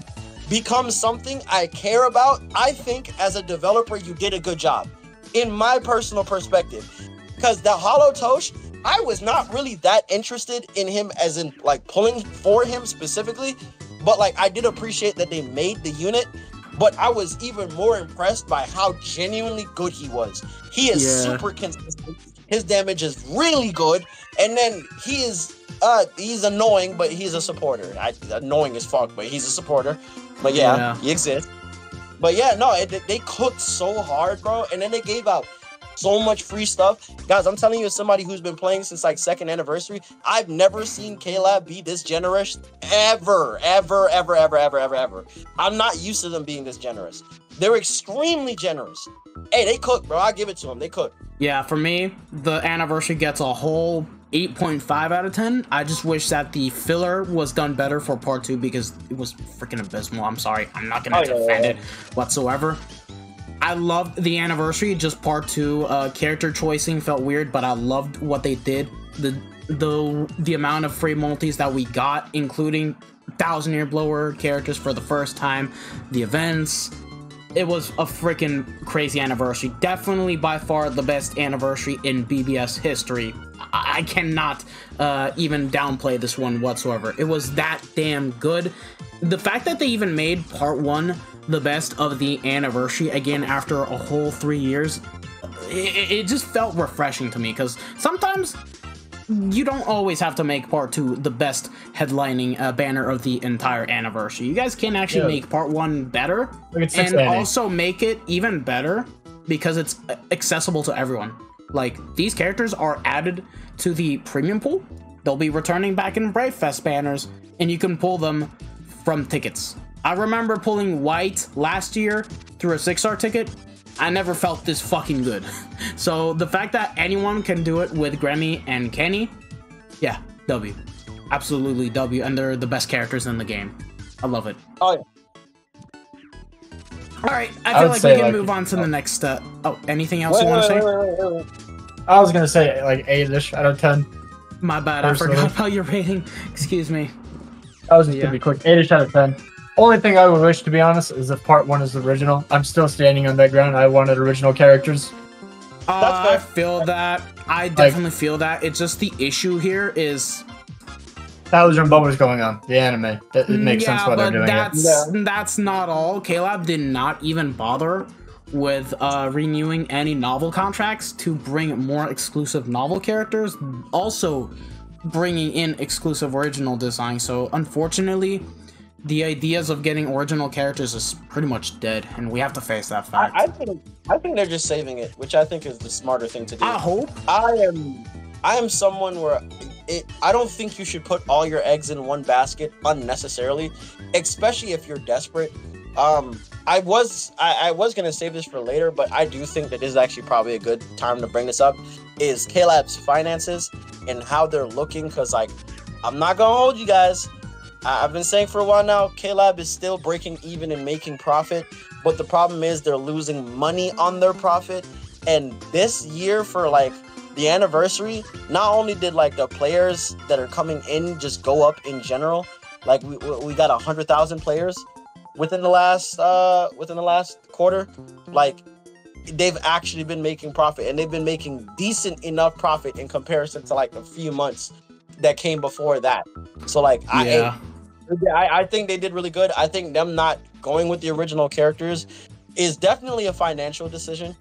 become something I care about, I think as a developer you did a good job. In my personal perspective. Because the Hollow Tosh, I was not really that interested in him as in like pulling for him specifically, but like I did appreciate that they made the unit, but I was even more impressed by how genuinely good he was. He is super consistent. His damage is really good, and then he's annoying, but he's a supporter. Annoying as fuck, but he's a supporter. But yeah. He exists. But yeah, no, they cooked so hard, bro, and then they gave out so much free stuff. Guys, I'm telling you, as somebody who's been playing since like 2nd anniversary, I've never seen KLab be this generous ever. I'm not used to them being this generous. They're extremely generous. Hey, they cook, bro. I give it to them. They cook. Yeah, for me, the anniversary gets a whole 8.5 out of 10. I just wish that the filler was done better for part 2 because it was freaking abysmal. I'm sorry. I'm not going to defend it whatsoever. I loved the anniversary, just part 2. Character choicing felt weird, but I loved what they did. The amount of free multis that we got, including 1000-year blower characters for the first time, the events. It was a freaking crazy anniversary. Definitely by far the best anniversary in BBS history. I cannot even downplay this one whatsoever. It was that damn good. The fact that they even made part 1 the best of the anniversary again after a whole 3 years, it just felt refreshing to me, because sometimes you don't always have to make part 2 the best headlining banner of the entire anniversary. You guys can actually make part 1 better and also make it even better because it's accessible to everyone. Like, these characters are added to the premium pool. They'll be returning back in Brave Fest banners, and you can pull them from tickets. I remember pulling White last year through a 6-star ticket. I never felt this fucking good. So the fact that anyone can do it with Gremmy and Kenny, yeah, W. Absolutely W, and they're the best characters in the game. I love it. Oh, yeah. Alright, I feel like we can move on to the next, oh, anything else you want to say? Wait. I was going to say, like, 8-ish out of 10. My bad, personally. I forgot about your rating. Excuse me. I was just going to be quick. 8-ish out of 10. Only thing I would wish, to be honest, is if part 1 is the original. I'm still standing on that ground. I wanted original characters. I feel that. I definitely feel that. It's just the issue here is... That was when what was going on. The anime. It makes sense why they're doing it. That's not all. KLab did not even bother with renewing any novel contracts to bring more exclusive novel characters. Also bringing in exclusive original design. So, unfortunately... the ideas of getting original characters is pretty much dead, and we have to face that fact. I think they're just saving it, which I think is the smarter thing to do. I hope. I am someone where I don't think you should put all your eggs in one basket unnecessarily, especially if you're desperate. I was gonna save this for later, but I do think that this is actually probably a good time to bring this up. Is KLab's finances and how they're looking? Because like, I'm not gonna hold you guys. I've been saying for a while now, KLab is still breaking even and making profit, but the problem is they're losing money on their profit. And this year, for like the anniversary, not only did like the players that are coming in just go up in general, like we got 100,000 players within the last quarter, like they've actually been making profit, and they've been making decent enough profit in comparison to like a few months that came before that. So like I think they did really good. I think them not going with the original characters is definitely a financial decision.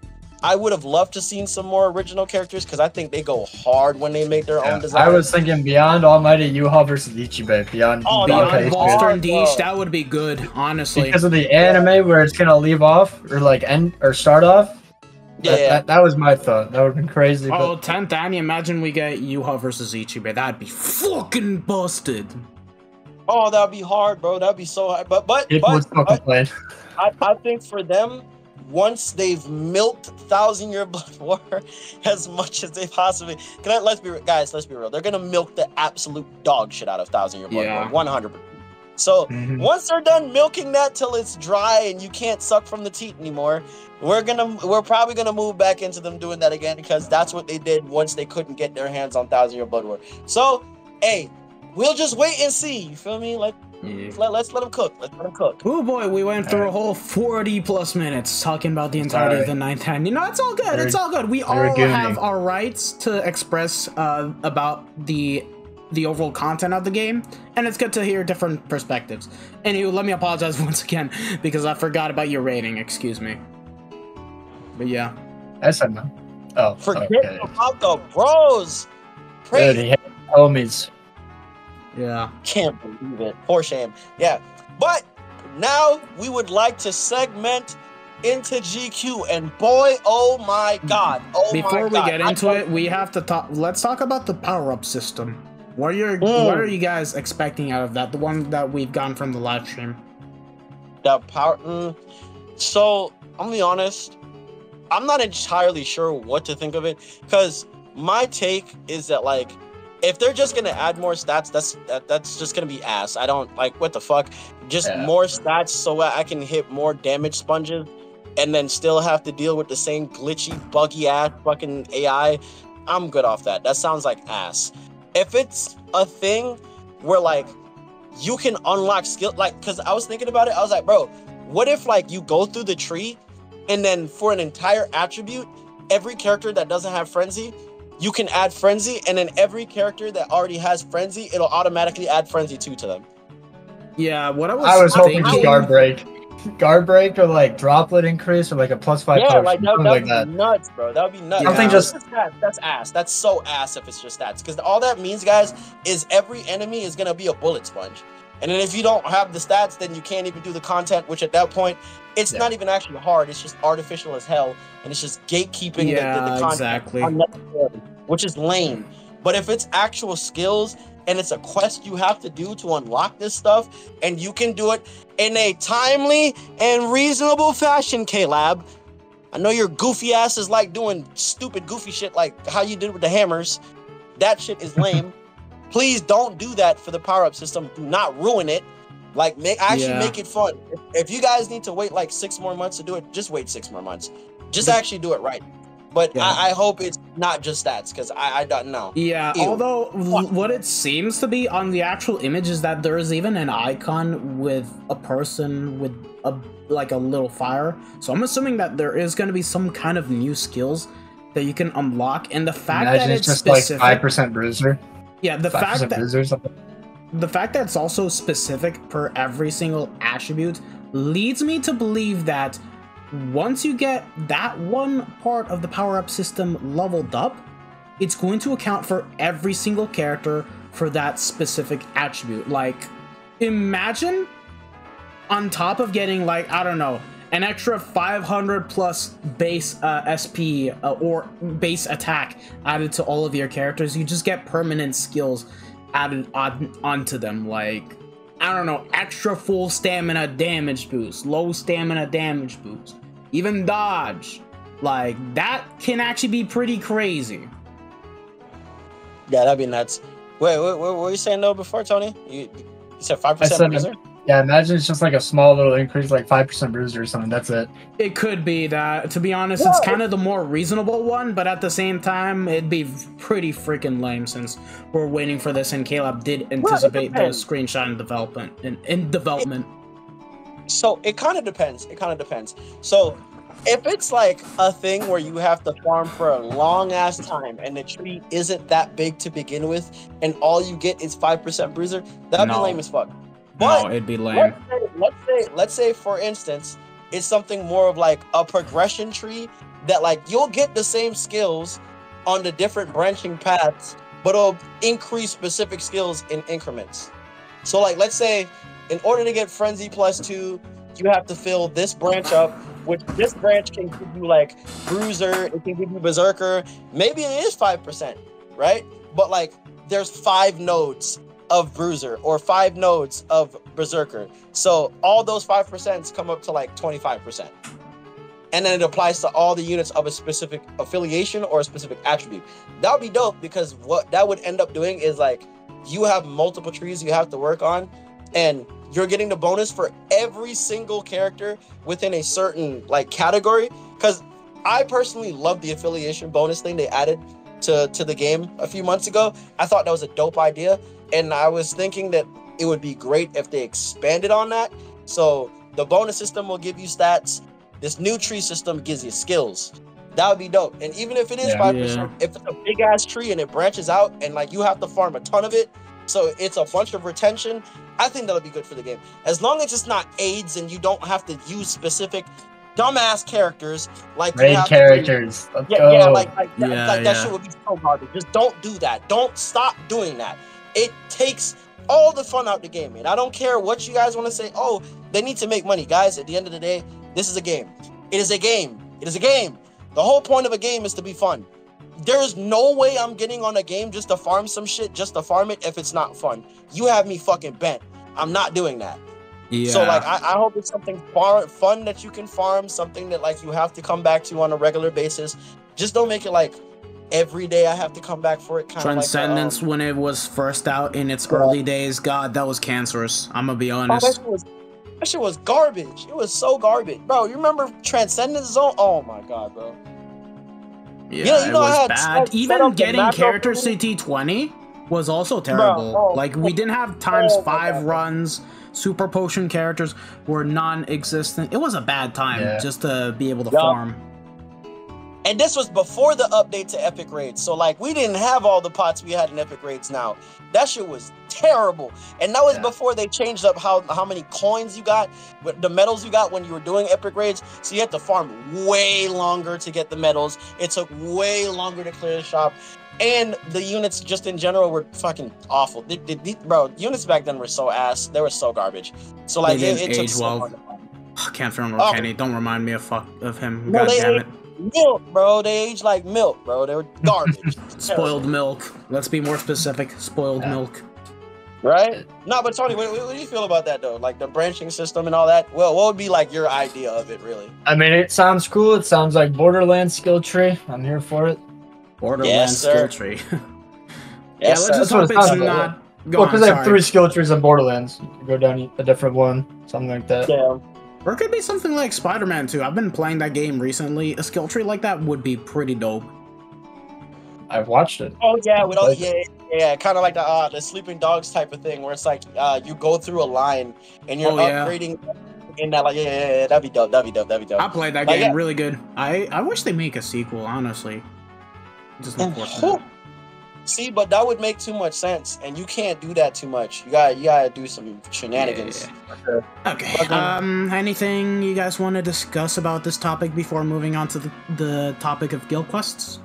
I would have loved to seen some more original characters because I think they go hard when they make their own design. I was thinking beyond Almighty Yuha versus Ichibei, beyond Monster and Deesh, that would be good, honestly. Because of the anime where it's gonna leave off or like end or start off. That was my thought. That would have been crazy. Oh, 10th Anni, imagine we get Yuha versus Ichibei. That'd be fucking busted. Oh, that'd be hard, bro. That'd be so hard. But I think for them, once they've milked 1,000-Year Blood War as much as they possibly can, let's be real. They're gonna milk the absolute dog shit out of 1,000-Year Blood War, 100%. So once they're done milking that till it's dry and you can't suck from the teat anymore, we're probably gonna move back into them doing that again, because that's what they did once they couldn't get their hands on 1,000-Year Blood War. So, hey, we'll just wait and see. You feel me? Let's let them cook. Let's let them cook. Oh boy, we went through a whole 40+ minutes talking about the entirety of the 9th Anni. You know, it's all good. It's all good. We all have our rights to express about the overall content of the game, and it's good to hear different perspectives. Anywho, let me apologize once again because I forgot about your rating. Excuse me. But yeah, that's enough. Oh, forget about the bros. Pretty homies. Yeah. Can't believe it. Poor shame. Yeah. But now we would like to segment into GQ, and boy, oh my god. Before we get into it, we have to talk. Let's talk about the power-up system. What are you guys expecting out of that? The one that we've gotten from the live stream. The power. So I'm gonna be honest. I'm not entirely sure what to think of it, because my take is that like, if they're just gonna add more stats, that's just gonna be ass. I don't like, what the fuck, just more stats so I can hit more damage sponges and then still have to deal with the same glitchy, buggy ass fucking AI. I'm good off that. That sounds like ass. If it's a thing where like you can unlock skill, like, because I was thinking about it, I was like, bro, what if like you go through the tree and then for an entire attribute, every character that doesn't have frenzy, you can add frenzy, and then every character that already has frenzy, it'll automatically add frenzy 2 to them. Yeah, what I was hoping just guard break or like droplet increase or like a +5 potion, like that would be nuts, bro. That would be nuts. I think that's ass. That's so ass if it's just stats, because all that means, guys, is every enemy is gonna be a bullet sponge, and then if you don't have the stats, then you can't even do the content, which at that point it's not even actually hard. It's just artificial as hell, and it's just gatekeeping the content, which is lame. But if it's actual skills and it's a quest you have to do to unlock this stuff, and you can do it in a timely and reasonable fashion, KLab. I know your goofy ass is like doing stupid goofy shit like how you did with the hammers. That shit is lame. Please don't do that for the power-up system. Do not ruin it. Like, make it fun. If you guys need to wait like 6 more months to do it, just wait 6 more months. Just actually do it right. But I hope it's not just stats, because I don't know. Yeah, although what it seems to be on the actual image is that there is even an icon with a person with a little fire. So I'm assuming that there is going to be some kind of new skills that you can unlock, and the fact that it's just specific, like 5% bruiser. Yeah, the fact that bruiser or something. The fact that it's also specific per every single attribute leads me to believe that once you get that one part of the power-up system leveled up, it's going to account for every single character for that specific attribute. Like, imagine on top of getting, like, I don't know, an extra 500 plus base SP or base attack added to all of your characters, you just get permanent skills added onto them, like, I don't know, extra full stamina damage boost, low stamina damage boost, even dodge. Like, that can actually be pretty crazy. Yeah, that'd be nuts. Wait, what were you saying though before, Tony? You said 5% bruiser? Yeah, imagine it's just like a small little increase, like 5% bruiser or something. That's it. It could be that. To be honest, it's kind of the more reasonable one, but at the same time, it'd be pretty freaking lame since we're waiting for this, and KLab did anticipate the screenshot in development. So it kind of depends. It kind of depends. So if it's like a thing where you have to farm for a long ass time and the tree isn't that big to begin with, and all you get is 5% bruiser, that'd be lame as fuck. But no, it'd be lame. Let's say, for instance, it's something more of like a progression tree that like you'll get the same skills on the different branching paths, but it'll increase specific skills in increments. So like, let's say in order to get Frenzy +2, you have to fill this branch up, which this branch can give you like Bruiser, it can give you Berserker. Maybe it is 5%, right? But like there's 5 nodes of Bruiser or 5 nodes of Berserker. So all those 5% come up to like 25%. And then it applies to all the units of a specific affiliation or a specific attribute. That would be dope, because what that would end up doing is like you have multiple trees you have to work on, and you're getting the bonus for every single character within a certain like category. Because I personally love the affiliation bonus thing they added to the game a few months ago. I thought that was a dope idea, and I was thinking that it would be great if they expanded on that. So the bonus system will give you stats. This new tree system gives you skills. That would be dope. And even if it is 5%, if it's a big ass tree and it branches out and like you have to farm a ton of it, so it's a bunch of retention, I think that'll be good for the game. As long as it's not AIDS and you don't have to use specific dumbass characters like raid characters. That shit would be so garbage. Just don't do that. Don't stop doing that. It takes all the fun out the game, man. I don't care what you guys want to say. Oh, they need to make money, guys. At the end of the day, this is a game. It is a game. It is a game. The whole point of a game is to be fun. There's no way I'm getting on a game just to farm some shit, just to farm it if it's not fun. You have me fucking bent. I'm not doing that. Yeah. So like, I hope it's something fun that you can farm, something that like you have to come back to on a regular basis. Just don't make it like every day I have to come back for it. Transcendence, like, when it was first out in its early days, God, that was cancerous. I'm gonna be honest. That shit was garbage. It was so garbage, bro. You remember Transcendence Zone? Oh my God, bro. Yeah, it was bad. Even getting character CT20 was also terrible. Bro, like, we didn't have ×5 runs. Super potion characters were non-existent. It was a bad time just to be able to farm. And this was before the update to Epic Raids. So, like, we didn't have all the pots we had in Epic Raids now. That shit was terrible. And that was before they changed up how many coins you got, the medals you got when you were doing Epic Raids. So you had to farm way longer to get the medals. It took way longer to clear the shop. And the units just in general were fucking awful. Bro, units back then were so ass. They were so garbage. So, like, it took so long. I can't remember Kenny. Don't remind me of him. God damn it. Milk, bro. They aged like milk, bro. They were garbage. Spoiled milk. Let's be more specific. Spoiled milk. Right? No, but Tony, what do you feel about that, though? Like the branching system and all that? Well, what would be like your idea of it, really? I mean, it sounds cool. It sounds like Borderlands skill tree. I'm here for it. Borderlands skill tree. Let's just hope it's not. Well, because I have 3 skill trees in Borderlands. You can go down a different one, something like that. Yeah. Or it could be something like Spider-Man 2. I've been playing that game recently. A skill tree like that would be pretty dope. I've watched it. Oh yeah, kind of like the Sleeping Dogs type of thing, where it's like you go through a line and you're upgrading. In that, like, that'd be dope. That'd be dope. I played that game, really good. I wish they make a sequel, honestly. Just unfortunate. See, but that would make too much sense, and you can't do that too much. You gotta do some shenanigans. Okay. Anything you guys want to discuss about this topic before moving on to the topic of guild quests?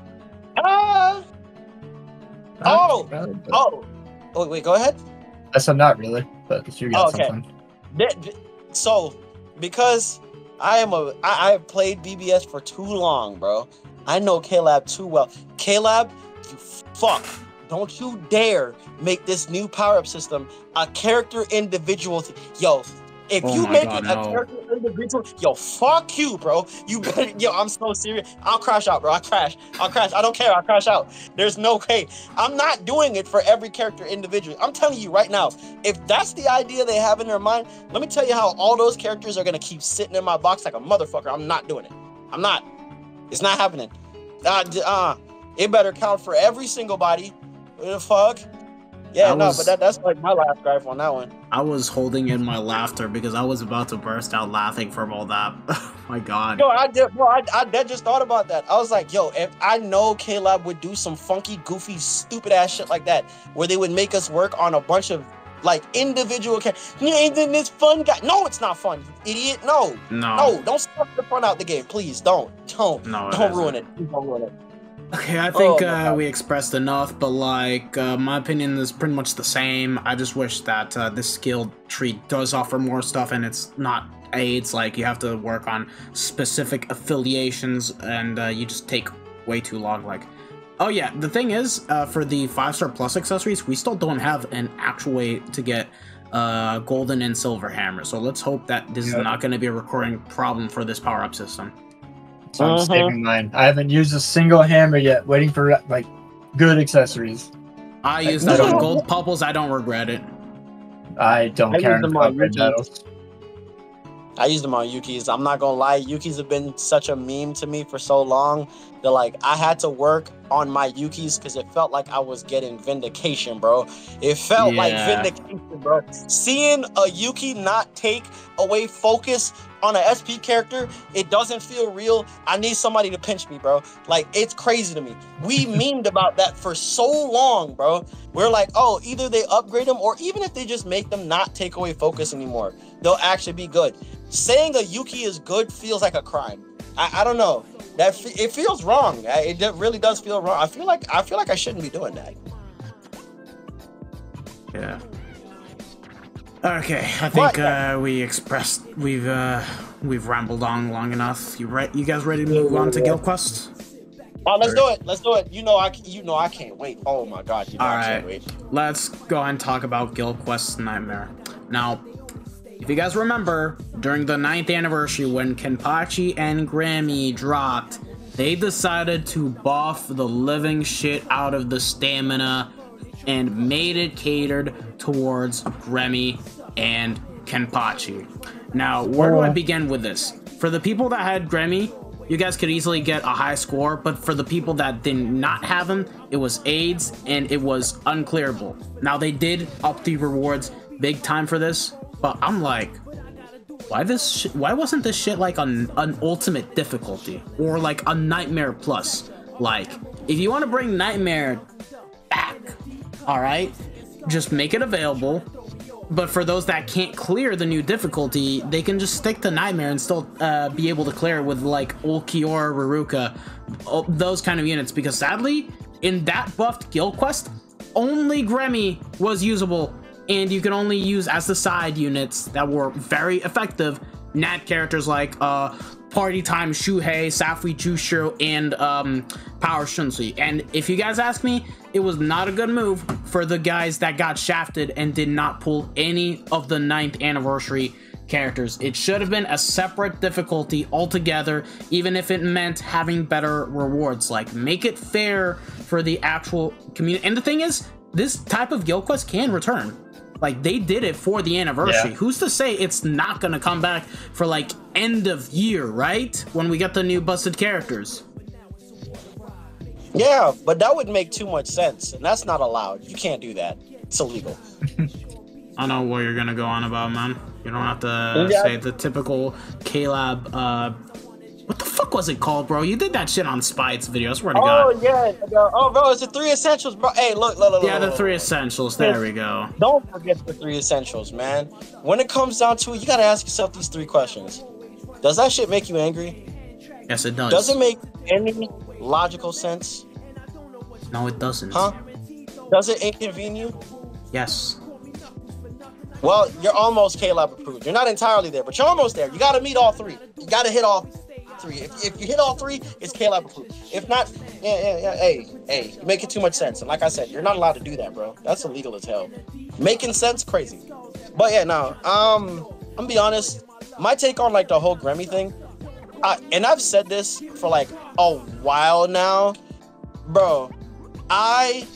Wait, go ahead. I said not really, but if you got something. So, because I have played BBS for too long, bro. I know KLab too well. KLab, you fuck. Don't you dare make this new power-up system a character individual. Yo, If Oh you my make God, it a no. character individual, yo, fuck you, bro. You better, yo, I'm so serious. I'll crash out, bro. I'll crash. I don't care. I'll crash out. There's no way. I'm not doing it for every character individually. I'm telling you right now, if that's the idea they have in their mind, let me tell you how all those characters are gonna keep sitting in my box like a motherfucker. I'm not doing it. I'm not. It's not happening. It better count for every single body. What the fuck? Yeah, but that's like my last gripe on that one. I was holding in my laughter because I was about to burst out laughing from all that. Oh my God. Yo, I just thought about that. I was like, yo, if I know KLab would do some funky, goofy, stupid ass shit like that, where they would make us work on a bunch of like individual characters. Ain't this fun guy? No, it's not fun, you idiot. No, don't suck the fun out the game, please. Don't ruin it. Please don't ruin it. Okay, I think we expressed enough, but like, my opinion is pretty much the same. I just wish that this skill tree does offer more stuff, and it's not aids. Like, you have to work on specific affiliations, and you just take way too long. Like, oh yeah, the thing is, for the 5-star plus accessories, we still don't have an actual way to get golden and silver hammer. So let's hope that this is not going to be a recurring problem for this power-up system. So I'm saving mine. I haven't used a single hammer yet, waiting for like good accessories. I used that on gold pupils. I don't regret it. I don't care about red medals. I used them on Yukis. I'm not gonna lie, Yukis have been such a meme to me for so long that like I had to work on my Yukis because it felt like I was getting vindication, bro. It felt like vindication, bro. Seeing a Yuki not take away focus on an SP character, it doesn't feel real. I need somebody to pinch me, bro. Like, it's crazy to me. We memed about that for so long, bro. We're like, oh, either they upgrade them, or even if they just make them not take away focus anymore, they'll actually be good. Saying a Yuki is good feels like a crime. I don't know. It feels wrong. It really does feel wrong. I feel like I shouldn't be doing that. Yeah. Okay, I think we've rambled on long enough. You guys ready to move on to guild quests? Oh, let's do it. Let's do it. You know I can't wait. Oh my God, I can't wait. Let's go and talk about guild quests nightmare. Now, if you guys remember, during the 9th anniversary when Kenpachi and Grammy dropped, they decided to buff the living shit out of the stamina and made it catered towards Grammy and Kenpachi. Now, where do I begin with this? For the people that had Grammy, you guys could easily get a high score, but for the people that did not have him, it was AIDS and it was unclearable. Now, they did up the rewards big time for this, but I'm like, why wasn't this shit like an ultimate difficulty or like a nightmare plus? Like, if you want to bring nightmare back, all right, just make it available. But for those that can't clear the new difficulty, they can just stick to nightmare and still be able to clear with like Ulquiorra, Ruruka, those kind of units. Because sadly, in that buffed guild quest, only Grammy was usable, and you can only use as the side units that were very effective Nat characters like Party Time Shuhei, Safui Jusho, and Power Shunsui. And if you guys ask me, it was not a good move for the guys that got shafted and did not pull any of the 9th anniversary characters. It should have been a separate difficulty altogether, even if it meant having better rewards. Like, make it fair for the actual community. And the thing is, this type of guild quest can return. Like, they did it for the anniversary. Yeah. Who's to say it's not gonna come back for like end of year, right? When we get the new busted characters. Yeah, but that would make too much sense, and that's not allowed. You can't do that. It's illegal. I know what you're gonna go on about, man. You don't have to say the typical KLab, what the fuck was it called, bro? You did that shit on Spite's video, I swear to God. Oh, yeah. Oh, bro, it's the 3 essentials, bro. Hey, look. Yeah, the 3 essentials. There we go. Don't forget the 3 essentials, man. When it comes down to it, you gotta ask yourself these 3 questions. Does that shit make you angry? Yes, it does. Does it make any logical sense? No, it doesn't. Huh? Does it inconvene you? Yes. Well, you're almost KLab approved. You're not entirely there, but you're almost there. You gotta meet all 3. You gotta hit all 3. If you hit all 3, it's KLab approved. If not, hey, you make it too much sense. And like I said, you're not allowed to do that, bro. That's illegal as hell. Making sense, crazy. But yeah, no. gonna be honest. My take on like the whole Grammy thing, and I've said this for like a while now, bro. I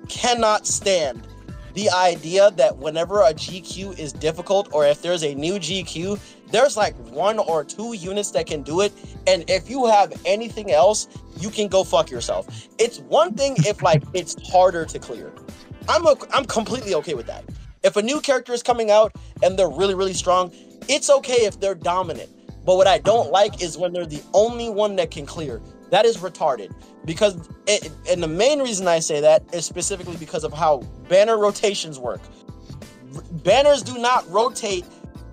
cannot stand the idea that whenever a GQ is difficult, or if there's a new GQ, there's like 1 or 2 units that can do it, and if you have anything else, you can go fuck yourself. It's one thing if like it's harder to clear. I'm completely okay with that. If a new character is coming out and they're really, really strong, it's okay if they're dominant. But what I don't like is when they're the only one that can clear. That is retarded. Because, and the main reason I say that is specifically because of how banner rotations work. Banners do not rotate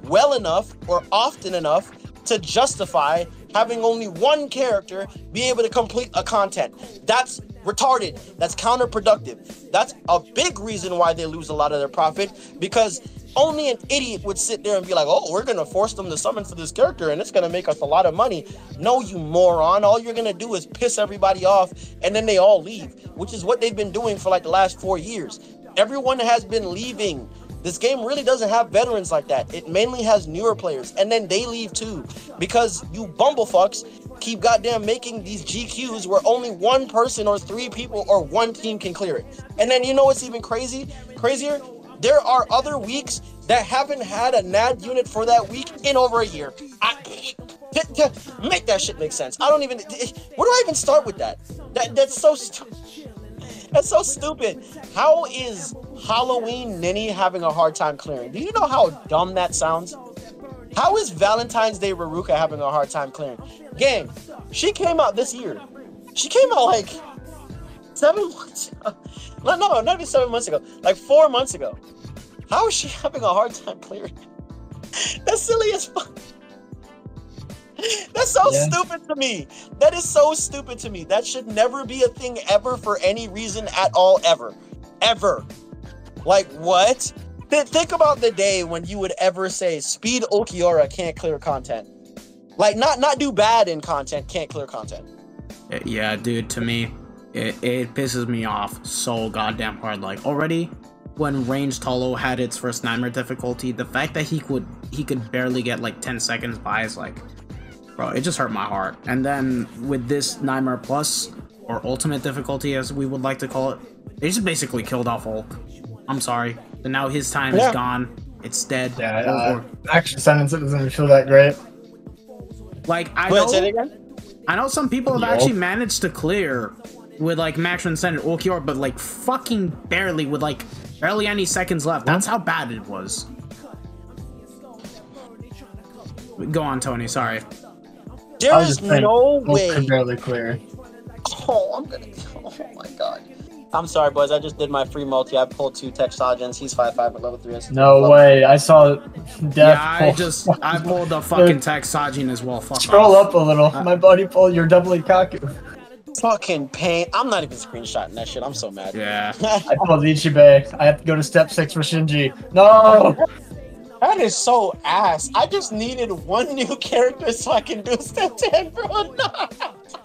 well enough or often enough to justify having only one character be able to complete a content. That's retarded. That's counterproductive. That's a big reason why they lose a lot of their profit, because only an idiot would sit there and be like, oh, we're going to force them to summon for this character and it's going to make us a lot of money. No, you moron. All you're going to do is piss everybody off and then they all leave, which is what they've been doing for like the last 4 years. Everyone has been leaving. This game really doesn't have veterans like that. It mainly has newer players, and then they leave too, because you bumblefucks keep goddamn making these GQs where only one person or 3 people or 1 team can clear it. And then you know what's even crazier? There are other weeks that haven't had a NAD unit for that week in over a year. Make that shit make sense. I don't even, where do I even start with that? That's so stupid. That's so stupid. How is Halloween Ninny having a hard time clearing? Do you know how dumb that sounds? How is Valentine's Day Ruruka having a hard time clearing? Gang, she came out this year. She came out like 7 months ago. No, not even 7 months ago. Like 4 months ago. How is she having a hard time clearing? That's silly as fuck. That's so stupid to me. That is so stupid to me. That should never be a thing ever for any reason at all, ever. Ever. Like, what? Think about the day when you would ever say Speed Ulquiorra can't clear content. Like, not do bad in content, can't clear content. Yeah, dude, to me, it pisses me off so goddamn hard. Like, already, when Ranged Hollow had its first Nightmare difficulty, the fact that he could barely get like 10 seconds by is like, bro, it just hurt my heart. And then with this Nightmare Plus, or Ultimate difficulty as we would like to call it, they just basically killed off Hulk. I'm sorry. But now his time is gone. It's dead. Yeah, action sentence doesn't feel that great. Like, I know some people have actually managed to clear with like Max Transcendent Ulquiorra, but like fucking barely, with like barely any seconds left. That's how bad it was. Go on, Tony. Sorry. There is no way. Could barely clear. Oh my god. I'm sorry, boys. I just did my free multi. I pulled 2 Tech Sergeants. He's 5'5" at level 3. No way. I saw Death. Yeah, I pulled the fucking Tech Sergeant as well. Fuck Scroll up a little. My buddy pulled your double Ikaku. Fucking pain. I'm not even screenshotting that shit. I'm so mad. Yeah. I pulled Ichibe. I have to go to step 6 for Shinji. No! That is so ass. I just needed 1 new character so I can do step 10, bro. No.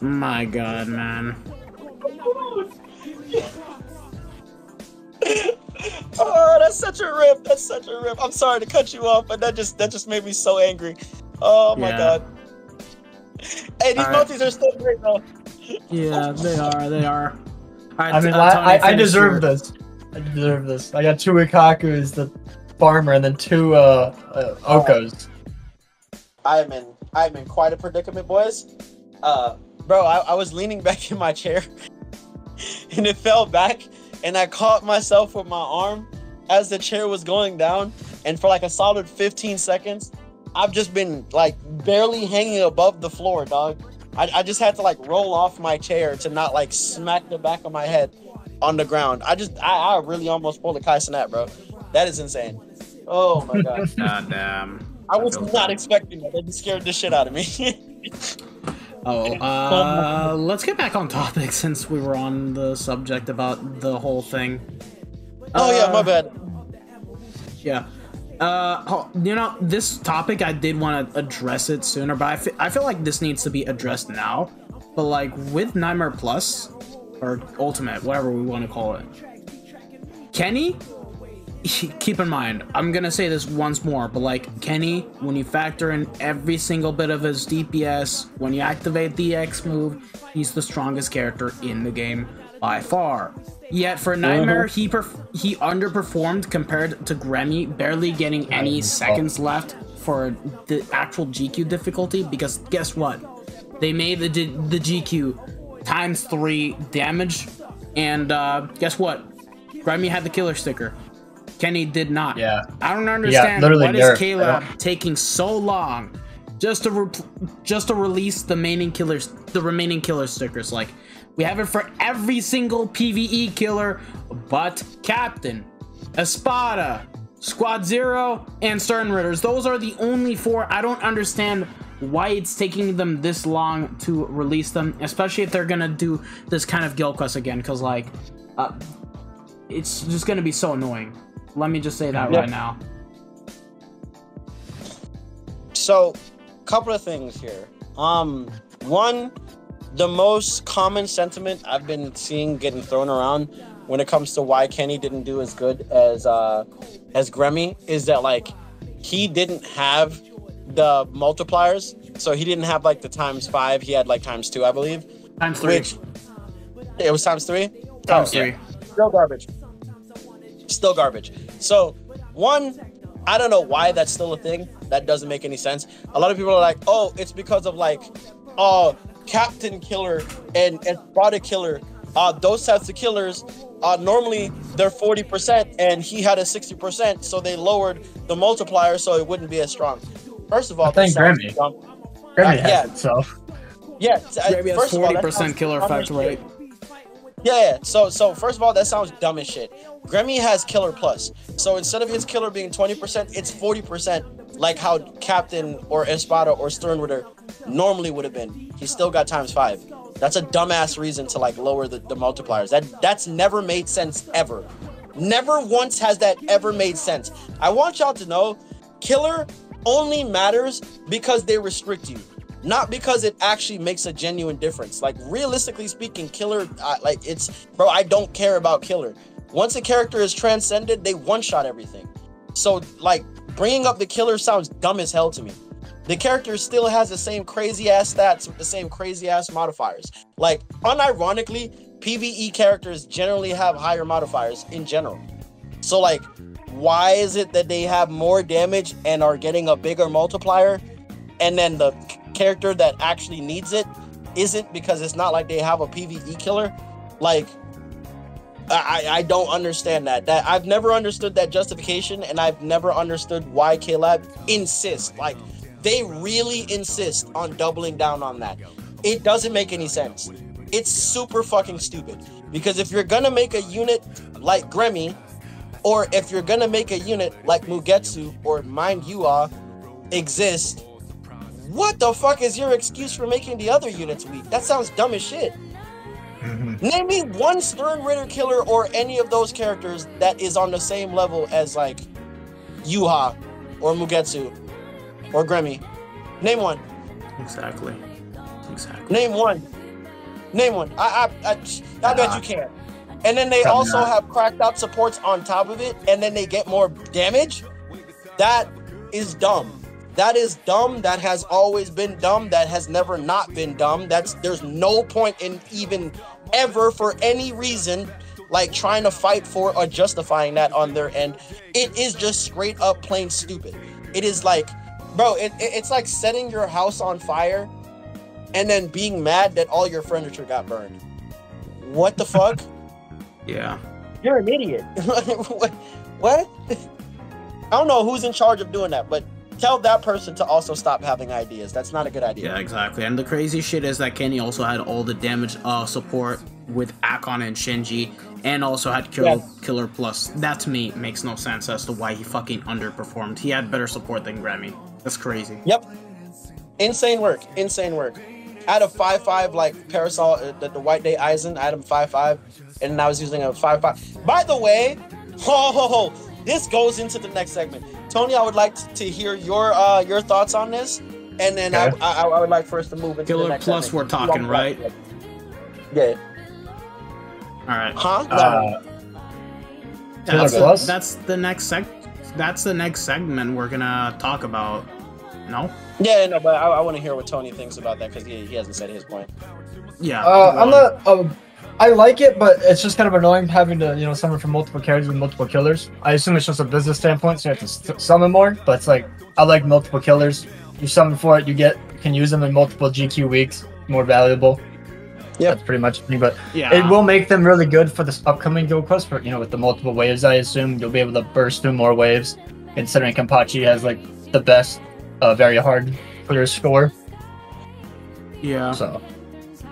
My god, man. Oh, that's such a rip. That's such a rip. I'm sorry to cut you off, but that just made me so angry. Oh my god. Hey, these multis are still great though. Yeah, they are. Right, I mean, I deserve this. I deserve this. I got 2 Ikakus, the farmer, and then 2 Okos. I'm in quite a predicament, boys. Bro, I was leaning back in my chair and it fell back, and I caught myself with my arm as the chair was going down, and for like a solid 15 seconds, I've just been like barely hanging above the floor, dog. I just had to like roll off my chair to not like smack the back of my head on the ground. I really almost pulled a Kai Cenat, bro. That is insane. Oh my god. God damn. I was not expecting that. It scared the shit out of me. Let's get back on topic since we were on the subject about the whole thing. Oh yeah, my bad. Yeah. You know, this topic, I did want to address it sooner, but I feel like this needs to be addressed now. But like with Nightmare Plus, or Ultimate, whatever we want to call it, Kenny, keep in mind, I'm gonna say this once more, but like Kenny, when you factor in every single bit of his DPS, when you activate the X move, he's the strongest character in the game by far. Yet for Nightmare, he underperformed compared to Grammy, barely getting any seconds left for the actual GQ difficulty, because guess what? They made the GQ ×3 damage, and guess what? Grammy had the killer sticker. Kenny did not. Yeah. I don't understand what is KLab taking so long just to release the remaining killer stickers. Like, we have it for every single PvE killer but Captain, Espada, Squad Zero, and Stern Ritters. Those are the only 4. I don't understand why it's taking them this long to release them, especially if they're gonna do this kind of guild quest again, because like it's just gonna be so annoying. Let me just say that right now. So, couple of things here. One, the most common sentiment I've been seeing getting thrown around when it comes to why Kenny didn't do as good as Grammy is that like he didn't have the multipliers, so he didn't have like the ×5. He had like ×2, I believe. ×3. Which it was ×3. ×3. Yeah. Still garbage. Still garbage. So, one, I don't know why that's still a thing. That doesn't make any sense. A lot of people are like, oh, it's because of like, Captain Killer and Body Killer. Those types of killers, normally they're 40%, and he had a 60%, so they lowered the multiplier so it wouldn't be as strong. First of all, I think Grammy has it, so. Yeah, Grammy has 40% killer effect rate. Yeah, so first of all, that sounds dumb as shit. Grammy has killer plus. So instead of his killer being 20%, it's 40%, like how Captain or Espada or Sternritter normally would have been. He still got ×5. That's a dumbass reason to like lower the multipliers. That's never made sense ever. Never once has that ever made sense. I want y'all to know, killer only matters because they restrict you. Not because it actually makes a genuine difference. Like, realistically speaking, killer, bro, I don't care about killer. Once a character is transcended, they one-shot everything. So, like, bringing up the killer sounds dumb as hell to me. The character still has the same crazy-ass stats with the same crazy-ass modifiers. Like, unironically, PvE characters generally have higher modifiers in general. So, like, why is it that they have more damage and are getting a bigger multiplier, and then the character that actually needs it isn't, because it's not like they have a PvE killer? Like, I don't understand that. I've never understood that justification, and I've never understood why KLab insists. Like, they really insist on doubling down on that. It doesn't make any sense. It's super fucking stupid. Because if you're gonna make a unit like Grammy, or if you're gonna make a unit like Mugetsu or Mind Yua exist, what the fuck is your excuse for making the other units weak? That sounds dumb as shit. Name me one Stern Ritter killer or any of those characters that is on the same level as like Yuha or Mugetsu or Grammy. Name one. Exactly. Name one. I bet you can. And then they also have cracked out supports on top of it, and then they get more damage. That is dumb. That is dumb. That has always been dumb. That has never not been dumb. There's no point in even ever for any reason like trying to fight for or justifying that on their end. It is just straight up plain stupid. It is like, bro, it's like setting your house on fire and then being mad that all your furniture got burned. What the fuck? Yeah. You're an idiot. What? I don't know who's in charge of doing that, but tell that person to also stop having ideas. That's not a good idea. Yeah, exactly. And the crazy shit is that Kenny also had all the damage support with Akon and Shinji, and also had Killer Plus. That to me makes no sense as to why he fucking underperformed. He had better support than Grammy. That's crazy. Yep. Insane work. Insane work. I had a 5-5 like Parasol, the White Day Aizen. I had him 5-5, and I was using a 5-5. By the way, this goes into the next segment. Tony, I would like to hear your thoughts on this, and then okay. I would like for us to move into Killer the next Plus. segment. We're talking, right? Yeah. All right. Huh? That's the next segment we're gonna talk about. No? Yeah, no, but I want to hear what Tony thinks about that because he hasn't said his point. Yeah. I'm not. I like it, but it's just kind of annoying having to, summon from multiple characters with multiple killers. I assume it's just a business standpoint, so you have to summon more. But it's like I like multiple killers. You summon for it, you can use them in multiple GQ weeks, more valuable. Yeah, that's pretty much me. But yeah, it will make them really good for this upcoming guild quest. For with the multiple waves, I assume you'll be able to burst through more waves. Considering Kenpachi has like the best, very hard clear score. Yeah. So.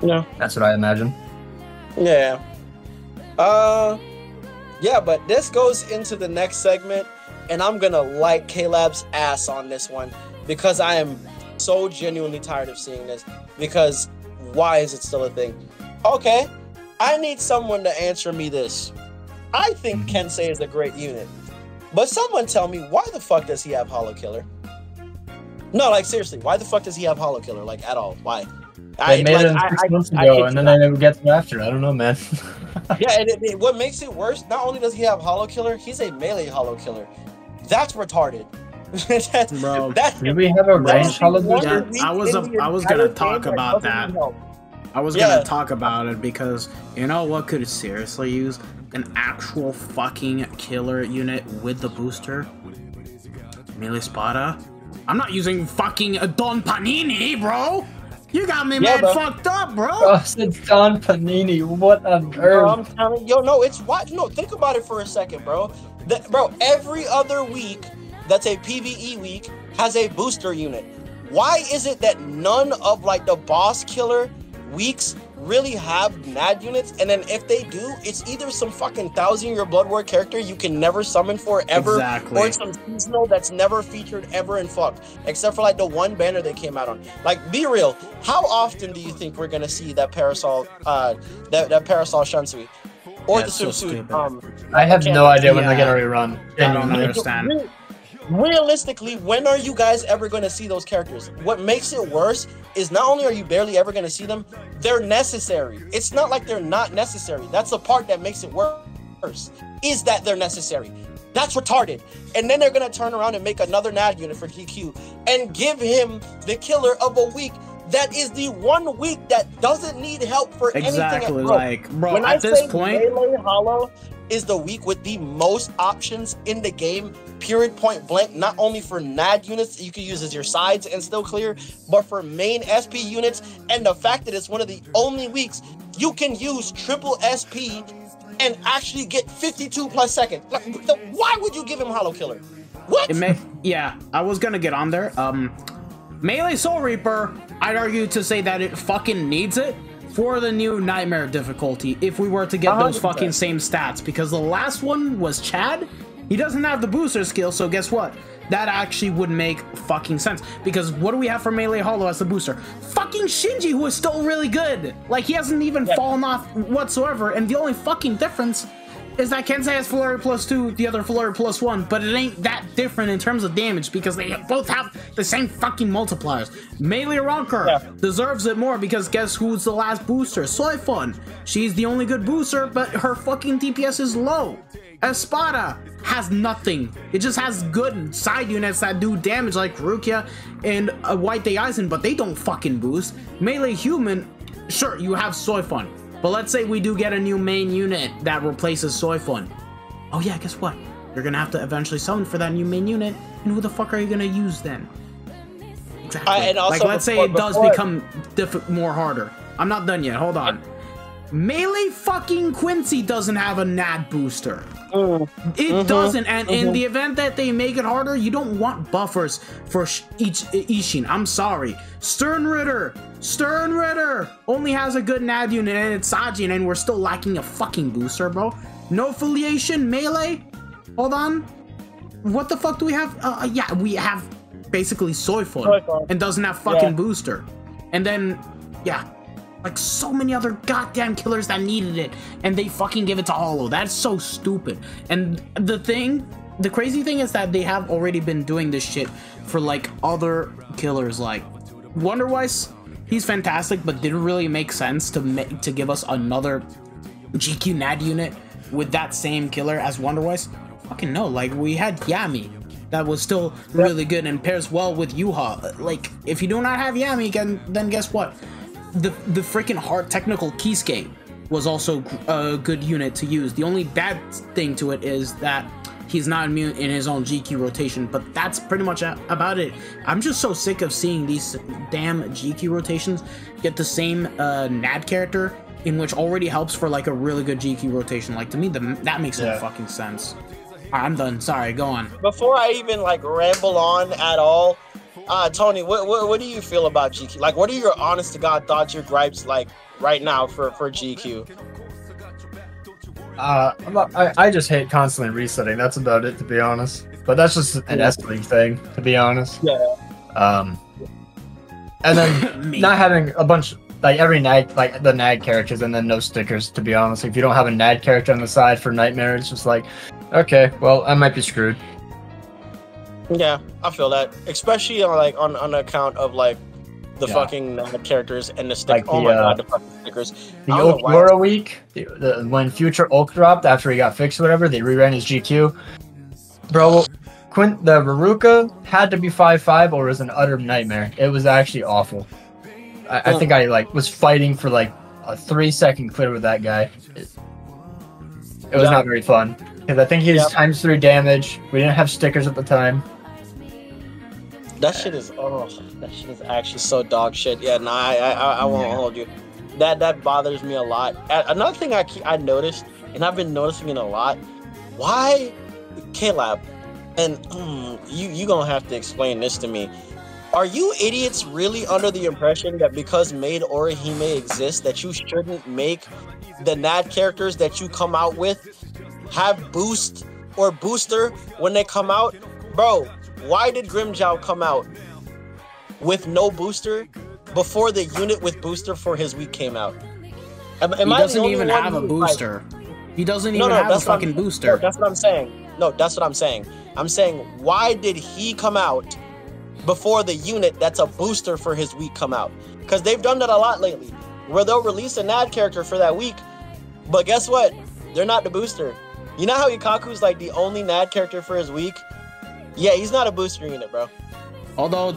Yeah. That's what I imagine. Yeah. Yeah, but this goes into the next segment, and I'm gonna light KLab's ass on this one because I am so genuinely tired of seeing this. Because why is it still a thing? Okay, I need someone to answer me this. I think Kensei is a great unit, but someone tell me, why the fuck does he have Hollow Killer? No, like seriously, why the fuck does he have Hollow Killer? Like at all? Why? They made it 6 months ago, and then they never get to after. I don't know, man. Yeah, and what makes it worse, not only does he have Hollow Killer, he's a melee Hollow Killer. That's retarded. Bro, do we have a range Hollow Killer? Yeah, I was gonna talk about that. I was gonna talk about it because you know what could seriously use an actual fucking killer unit with the booster? Melee Spada. I'm not using fucking Don Panini, bro. You got me mad fucked up, bro. Oh, it's Don Panini. What on earth? I'm telling you, no, it's what? No, think about it for a second, bro. Bro, every other week that's a PvE week has a booster unit. Why is it that none of like the boss killer weeks really have NAD units? And then if they do, it's either some fucking 1,000-year Blood War character you can never summon for ever, or it's some seasonal that's never featured ever in fuck, except for like the one banner they came out on. Like, be real, how often do you think we're gonna see that Parasol, that Parasol Shunsui? Or the Susu? I have no idea when they're gonna rerun. I don't understand. Realistically, when are you guys ever going to see those characters? What makes it worse is not only are you barely ever going to see them, they're necessary. It's not like they're not necessary. That's the part that makes it worse, is that they're necessary. That's retarded. And then they're going to turn around and make another NAD unit for GQ and give him the killer of a week that is the 1 week that doesn't need help for anything. Like, bro, when at this point, Melee Hollow is the week with the most options in the game, period, point blank, not only for NAD units that you can use as your sides and still clear, but for main SP units, and the fact that it's one of the only weeks you can use triple SP and actually get 52 plus seconds. Like, why would you give him Hollow Killer? What? Yeah, I was gonna get on there. Melee Soul Reaper, I'd argue to say that it fucking needs it for the new Nightmare difficulty if we were to get those fucking same stats, because the last one was Chad. He doesn't have the booster skill, so guess what? That actually would make fucking sense, because what do we have for Melee Hollow as the booster? Fucking Shinji, who is still really good. Like, he hasn't even fallen off whatsoever, and the only fucking difference is that Kensei has Flurry +2, the other Flurry +1, but it ain't that different in terms of damage because they both have the same fucking multipliers. Melee Ronker deserves it more because guess who's the last booster? Soifun. She's the only good booster, but her fucking DPS is low. Espada has nothing. It just has good side units that do damage like Rukia and White Day Eisen, but they don't fucking boost. Melee Human, sure, you have Soifun. But let's say we do get a new main unit that replaces Soifun. Oh yeah, guess what? You're gonna have to eventually summon for that new main unit, and who the fuck are you gonna use then? Exactly. And also like, let's say it does become more harder. I'm not done yet, hold on. Melee fucking Quincy doesn't have a NAD booster. It doesn't, and in the event that they make it harder, you don't want buffers for each Ishin. I'm sorry. Stern Ritter only has a good NAD unit, and it's Sajin, and we're still lacking a fucking booster, bro. No affiliation, Melee? Hold on. What the fuck do we have? Yeah, we have basically Soifun, and doesn't have fucking booster. And then, yeah. Like so many other goddamn killers that needed it, and they fucking give it to Hollow. That's so stupid. And the crazy thing is that they have already been doing this shit for like other killers. Like Wonderwise, he's fantastic, but didn't really make sense to give us another GQ NAD unit with that same killer as Wonderwise? Fucking no. Like, we had Yami that was still really good and pairs well with Yuha. Like, if you do not have Yami, then guess what? The freaking hard technical Keyscape was also a good unit to use. The only bad thing to it is that he's not immune in his own GQ rotation, but that's pretty much about it. I'm just so sick of seeing these damn GQ rotations get the same NAD character, in which already helps for like a really good GQ rotation. Like, to me, that makes no fucking sense. All right, I'm done. Sorry, go on. Before I even like ramble on at all, Tony, what do you feel about GQ? Like, what are your honest to God thoughts, your gripes, like right now for GQ? I just hate constantly resetting. That's about it, to be honest. But that's just an S-League thing, to be honest. Yeah. And then not having a bunch, like every NAD, like the NAD characters, and then no stickers, to be honest. If you don't have a NAD character on the side for Nightmare, it's just like, okay, well, I might be screwed. Yeah, I feel that, especially on account of like the fucking characters and the stick. Like oh my god, the fucking stickers. The Ultra week, when Future Ulk dropped after he got fixed or whatever, they reran his GQ. Bro, the Ruruka had to be 5/5 or was an utter nightmare. It was actually awful. I think I like was fighting for like a 3-second clear with that guy. It was not very fun because I think he has ×3 damage. We didn't have stickers at the time. That shit is actually so dog shit. Yeah, nah, I won't hold you. That bothers me a lot. Another thing I noticed, and I've been noticing it a lot. Why KLab? And you gonna have to explain this to me. Are you idiots really under the impression that because Maid Orihime exists, that you shouldn't make the NAD characters that you come out with have boost or booster when they come out? Bro, why did Grimjow come out with no booster before the unit with booster for his week came out? He doesn't even have a booster. He doesn't even have a fucking booster. No, that's what I'm saying. No, that's what I'm saying. I'm saying, why did he come out before the unit that's a booster for his week come out? Because they've done that a lot lately, where they'll release a NAD character for that week, but guess what? They're not the booster. You know how Ikaku's like the only NAD character for his week? Yeah, he's not a booster unit, bro. Although,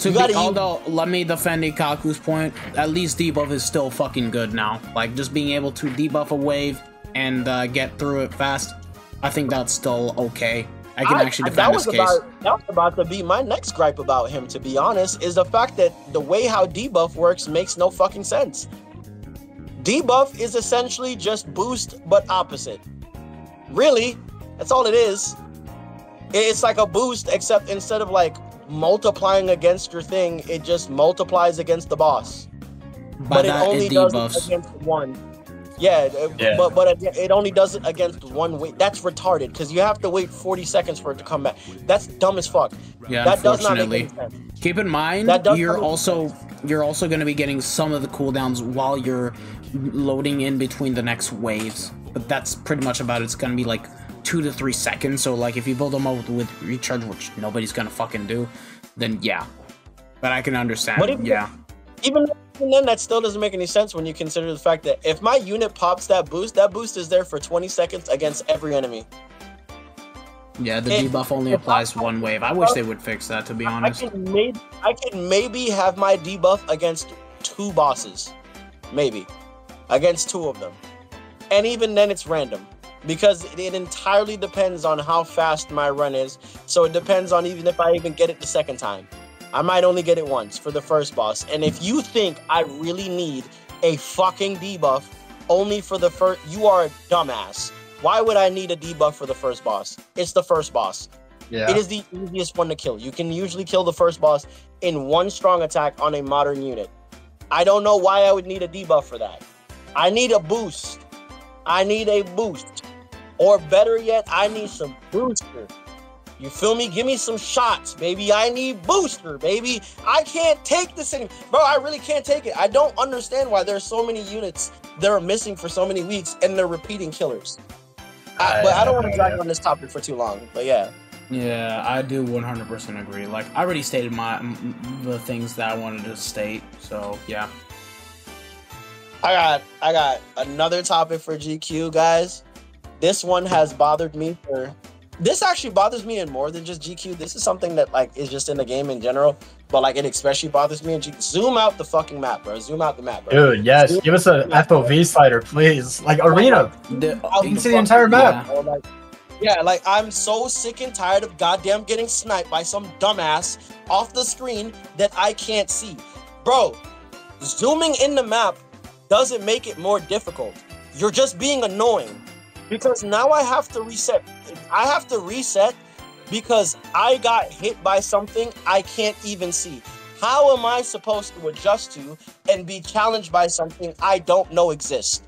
let me defend Ikaku's point, at least debuff is still fucking good now. Like, just being able to debuff a wave and get through it fast, I think that's still okay. I can actually defend this case. That was about to be my next gripe about him, to be honest, is the fact that the way how debuff works makes no fucking sense. Debuff is essentially just boost, but opposite. Really, that's all it is. It's like a boost, except instead of like multiplying against your thing, it just multiplies against the boss. But it only does it against one. Yeah. But it only does it against one wave. That's retarded because you have to wait 40 seconds for it to come back. That's dumb as fuck. Yeah, that does not make any sense. Keep in mind, you're also going to be getting some of the cooldowns while you're loading in between the next waves. But that's pretty much about it. It's going to be like 2 to 3 seconds. So like if you build them up with recharge, which nobody's going to fucking do, then yeah. But I can understand. But even then, that still doesn't make any sense when you consider the fact that if my unit pops that boost is there for 20 seconds against every enemy. Yeah, the debuff only applies one wave. I wish they would fix that, to be honest. I can maybe have my debuff against 2 bosses. Maybe. Against 2 of them. And even then it's random. Because it entirely depends on how fast my run is. So it depends on even if I even get it the second time. I might only get it once for the first boss. And if you think I really need a fucking debuff only for the first, you are a dumbass. Why would I need a debuff for the first boss? It's the first boss. Yeah. It is the easiest one to kill. You can usually kill the first boss in 1 strong attack on a modern unit. I don't know why I would need a debuff for that. I need a boost. I need a boost. Or better yet, I need some booster. You feel me? Give me some shots, baby. I need booster, baby. I can't take this anymore. Bro, I really can't take it. I don't understand why there's so many units that are missing for so many weeks and they're repeating killers. But I don't want to drag on this topic for too long, but yeah. Yeah, I do 100% agree. Like, I already stated the things that I wanted to state, so yeah. I got another topic for GQ, guys. this one has bothered me for. This actually bothers me in more than just GQ. This is something that like is just in the game in general, but like it especially bothers me in GQ. Zoom out the fucking map, bro. Zoom out the map, bro. Dude, yes. Give us a FOV slider, please. Like Arena. You can see the entire map. Yeah, like I'm so sick and tired of goddamn getting sniped by some dumbass off the screen that I can't see. Bro, zooming in the map doesn't make it more difficult. You're just being annoying. Because now I have to reset. I have to reset because I got hit by something I can't even see. How am I supposed to adjust to and be challenged by something I don't know exists?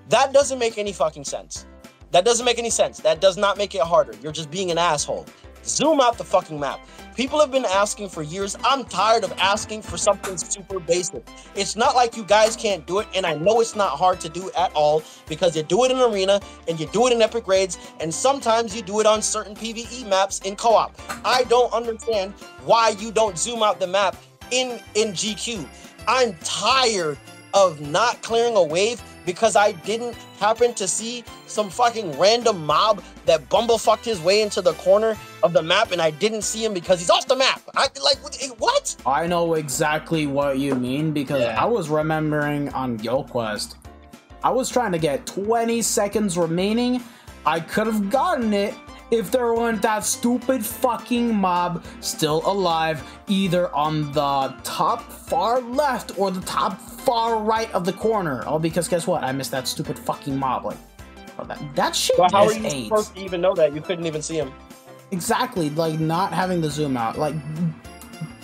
That doesn't make any fucking sense. That doesn't make any sense. That does not make it harder. You're just being an asshole. Zoom out the fucking map. People have been asking for years. I'm tired of asking for something super basic. It's not like you guys can't do it, and I know it's not hard to do at all because you do it in Arena and you do it in Epic Raids, and sometimes you do it on certain PvE maps in co-op. I don't understand why you don't zoom out the map in GQ. I'm tired of not clearing a wave because I didn't happen to see some fucking random mob that bumblefucked his way into the corner of the map and I didn't see him because he's off the map. What? I know exactly what you mean because I was remembering on YoQuest, I was trying to get 20 seconds remaining. I could have gotten it if there weren't that stupid fucking mob still alive, either on the top far left or the top far right of the corner. All because guess what? I missed that stupid fucking mob. Like, that shit Well, how is are you AIDS. supposed to even know that? You couldn't even see him. Exactly, like not having the zoom out. Like,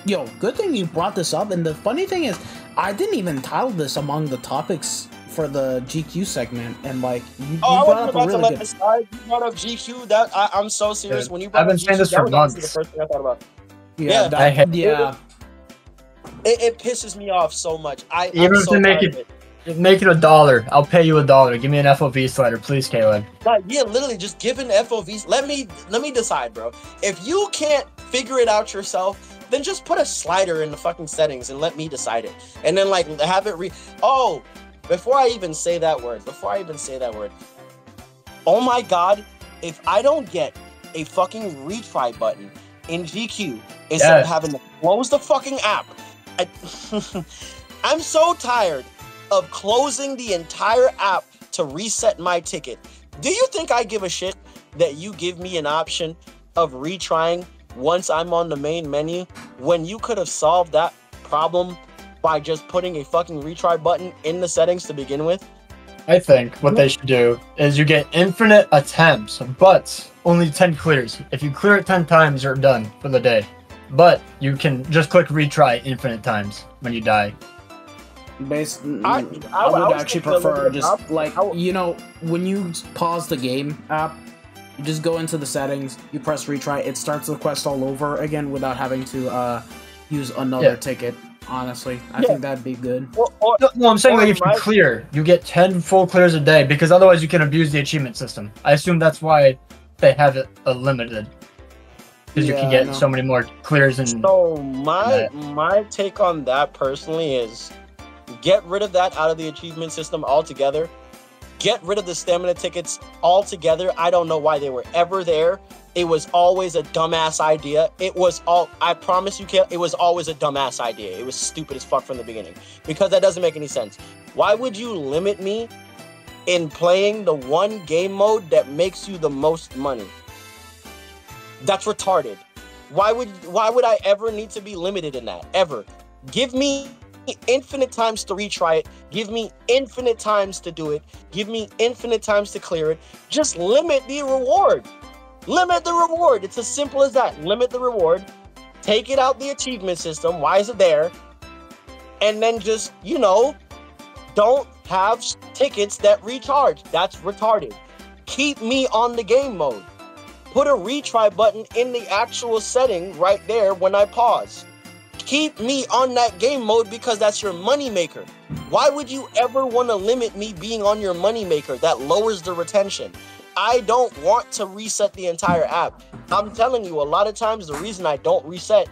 yo, good thing you brought this up. And the funny thing is, I didn't even title this among the topics for the GQ segment, and like you brought up a really good. You brought up GQ. That I'm so serious. When you brought I've been up saying GQ, this for months. the first thing I thought about. Yeah, It pisses me off so much. Even if they make it $1, I'll pay you $1. Give me an FOV slider, please, KLab. Yeah, literally, just give an FOV. Let me decide, bro. If you can't figure it out yourself, then just put a slider in the fucking settings and let me decide it. And then like have it before I even say that word, oh my god, if I don't get a fucking retry button in GQ instead of having to close the fucking app, I'm so tired of closing the entire app to reset my ticket. Do you think I give a shit that you give me an option of retrying once I'm on the main menu when you could have solved that problem by just putting a fucking retry button in the settings to begin with? I think what they should do is you get infinite attempts, but only 10 clears. If you clear it 10 times, you're done for the day. But you can just click retry infinite times when you die. I would actually prefer just like, you know, when you pause the game app, you just go into the settings, you press retry, it starts the quest all over again without having to use another ticket. Honestly, I think that'd be good. No, I'm saying like if you clear, you get 10 full clears a day because otherwise you can abuse the achievement system. I assume that's why they have it limited. Because you can get so many more clears and. So my take on that personally is get rid of that out of the achievement system altogether. Get rid of the stamina tickets altogether. I don't know why they were ever there. It was always a dumbass idea. I promise you, it was always a dumbass idea. It was stupid as fuck from the beginning. Because that doesn't make any sense. Why would you limit me in playing the one game mode that makes you the most money? That's retarded. Why would I ever need to be limited in that? Ever. Give me infinite times to retry it. Give me infinite times to do it. Give me infinite times to clear it. Just limit the reward. Limit the reward. It's as simple as that. Limit the reward. Take it out the achievement system. Why is it there? And then just, you know, don't have tickets that recharge. That's retarded. Keep me on the game mode. Put a retry button in the actual setting right there when I pause. Keep me on that game mode because that's your moneymaker. Why would you ever want to limit me being on your moneymaker? That lowers the retention. I don't want to reset the entire app. I'm telling you, a lot of times the reason I don't reset